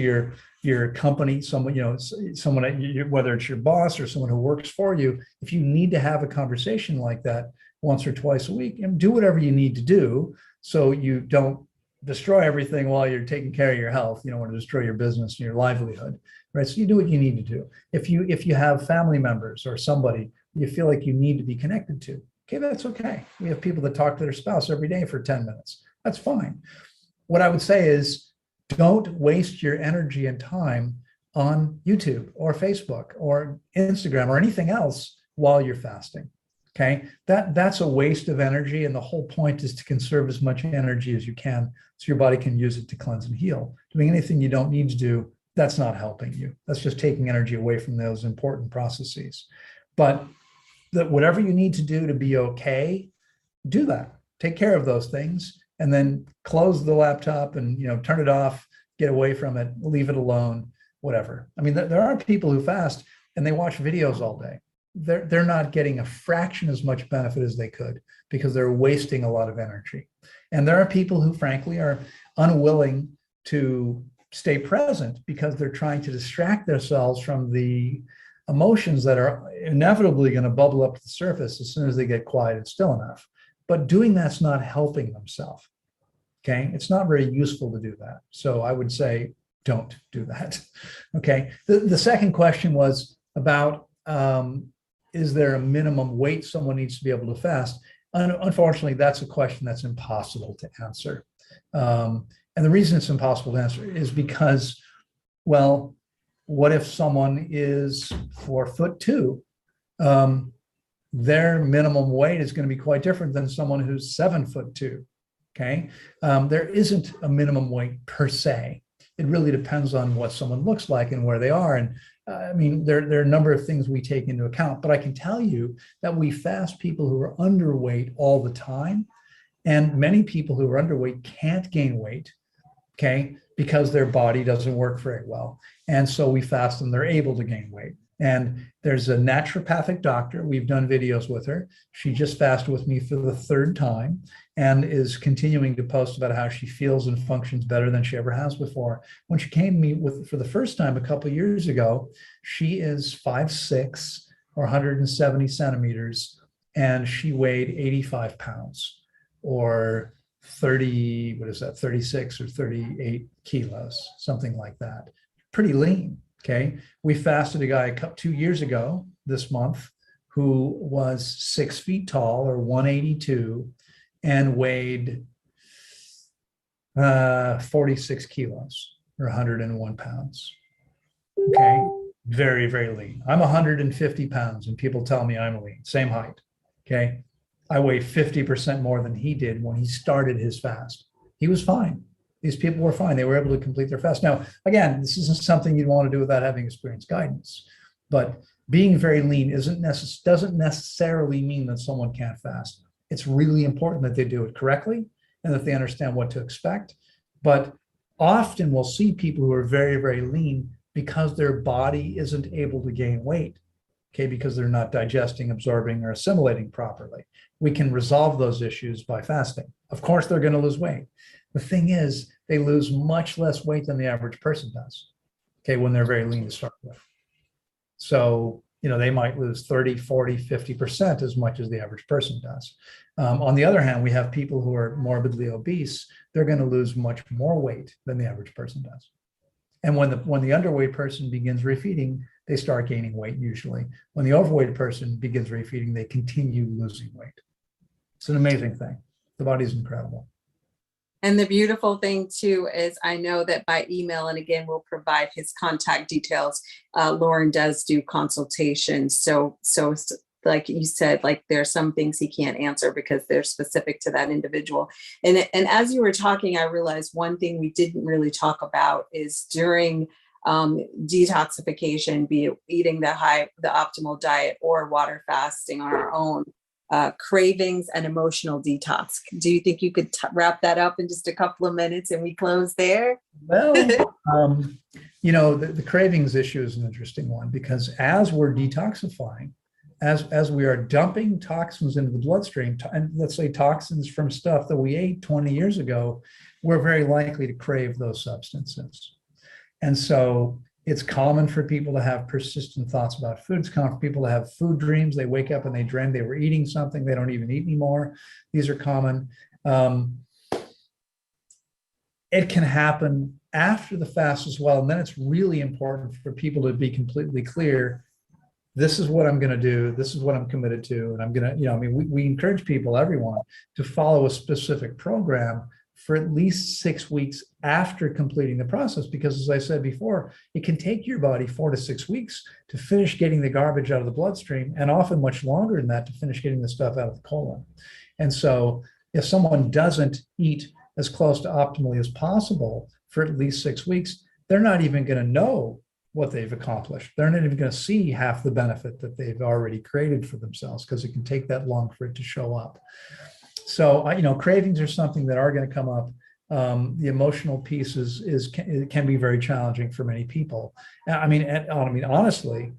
your company, someone, someone, whether it's your boss or someone who works for you, if you need to have a conversation like that once or twice a week, and do whatever you need to do so you don't destroy everything while you're taking care of your health. You don't want to destroy your business and your livelihood, right? So you do what you need to do. If you have family members or somebody you feel like you need to be connected to, okay, that's okay. We have people that talk to their spouse every day for 10 minutes. That's fine. What I would say is, don't waste your energy and time on YouTube or Facebook or Instagram or anything else while you're fasting. Okay, that's a waste of energy, and the whole point is to conserve as much energy as you can so your body can use it to cleanse and heal. Doing anything you don't need to do, that's not helping you. That's just taking energy away from those important processes. But whatever you need to do to be okay, do that. Take care of those things, and then close the laptop and turn it off, get away from it, leave it alone, whatever. I mean, there are people who fast and they watch videos all day. They're not getting a fraction as much benefit as they could because they're wasting a lot of energy. And there are people who frankly are unwilling to stay present because they're trying to distract themselves from the emotions that are inevitably going to bubble up to the surface as soon as they get quiet and still enough. But doing that's not helping themselves. Okay, it's not very useful to do that. So I would say don't do that. Okay, the second question was about is there a minimum weight someone needs to be able to fast? Unfortunately, that's a question that's impossible to answer. And the reason it's impossible to answer is because, well, what if someone is 4'2"? Their minimum weight is going to be quite different than someone who's 7'2". Okay, there isn't a minimum weight per se. It really depends on what someone looks like and where they are. And I mean, there are a number of things we take into account, but I can tell you that we fast people who are underweight all the time. And many people who are underweight can't gain weight, okay, because their body doesn't work very well. And so we fast them, they're able to gain weight. And there's a naturopathic doctor. We've done videos with her. She just fasted with me for the third time and is continuing to post about how she feels and functions better than she ever has before. When she came to me for the first time a couple of years ago, she is 5'6" or 170 centimeters, and she weighed 85 pounds or 36 or 38 kilos, something like that. Pretty lean. Okay, we fasted a guy 2 years ago this month who was 6 feet tall or 182 and weighed 46 kilos or 101 pounds. Okay, very, very lean. I'm 150 pounds and people tell me I'm lean, same height. Okay, I weigh 50% more than he did when he started his fast. He was fine. These people were fine. They were able to complete their fast. Now, again, this isn't something you'd want to do without having experienced guidance, but being very lean doesn't necessarily mean that someone can't fast. It's really important that they do it correctly and that they understand what to expect. But often we'll see people who are very, very lean because their body isn't able to gain weight, okay, because they're not digesting, absorbing, or assimilating properly. We can resolve those issues by fasting. Of course, they're going to lose weight. The thing is, they lose much less weight than the average person does, okay, when they're very lean to start with. So, they might lose 30, 40, 50% as much as the average person does. On the other hand, we have people who are morbidly obese. They're going to lose much more weight than the average person does. And when the underweight person begins refeeding, they start gaining weight usually. When the overweight person begins refeeding, they continue losing weight. It's an amazing thing. The body's incredible. And the beautiful thing too is I know that by email, and again, we'll provide his contact details. Loren does do consultations. So like you said, like there are some things he can't answer because they're specific to that individual. And as you were talking, I realized one thing we didn't really talk about is during detoxification, be it eating the optimal diet or water fasting on our own, cravings and emotional detox. Do you think you could wrap that up in just a couple of minutes and we close there? Well, the cravings issue is an interesting one because as we're detoxifying, as we are dumping toxins into the bloodstream, and let's say toxins from stuff that we ate 20 years ago, we're very likely to crave those substances. And so it's common for people to have persistent thoughts about food. It's common for people to have food dreams. They wake up and they dream they were eating something. They don't even eat anymore. These are common. It can happen after the fast as well. And then it's really important for people to be completely clear. This is what I'm going to do. This is what I'm committed to. And I'm going to, we encourage people, everyone, to follow a specific program for at least 6 weeks after completing the process. Because as I said before, it can take your body 4 to 6 weeks to finish getting the garbage out of the bloodstream, and often much longer than that to finish getting the stuff out of the colon. And so if someone doesn't eat as close to optimally as possible for at least 6 weeks, they're not even going to know what they've accomplished. They're not even going to see half the benefit that they've already created for themselves, because it can take that long for it to show up. So, cravings are something that are going to come up. The emotional piece can be very challenging for many people. Honestly,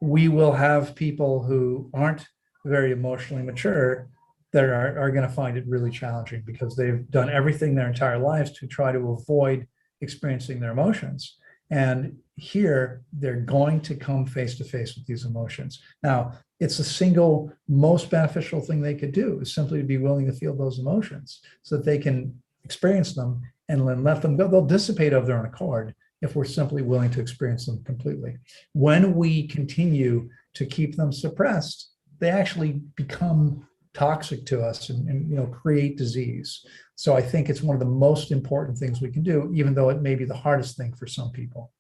we will have people who aren't very emotionally mature that are going to find it really challenging, because they've done everything their entire lives to try to avoid experiencing their emotions. And here they're going to come face to face with these emotions. Now, it's the single most beneficial thing they could do, is simply to be willing to feel those emotions so that they can experience them and then let them go. They'll dissipate of their own accord if we're simply willing to experience them completely. When we continue to keep them suppressed, they actually become toxic to us and create disease. So I think it's one of the most important things we can do, even though it may be the hardest thing for some people.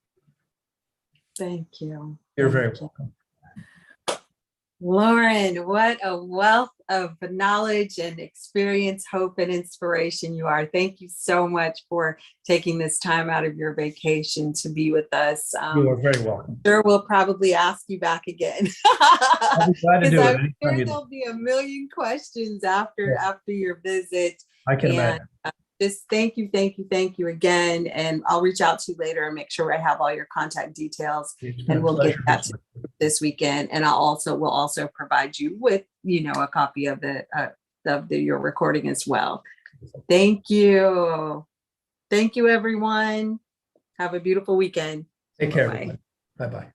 Thank you. You're very welcome. Loren, what a wealth of knowledge and experience, hope, and inspiration you are. Thank you so much for taking this time out of your vacation to be with us. You are very welcome. Sure, we'll probably ask you back again. I'll be glad to do it. I'm sure there'll be a million questions after your visit. I can imagine. Just thank you again. And I'll reach out to you later and make sure I have all your contact details, and we'll get that to this weekend. And we'll also provide you with, a copy of your recording as well. Thank you. Thank you, everyone. Have a beautiful weekend. Take care. Bye-bye.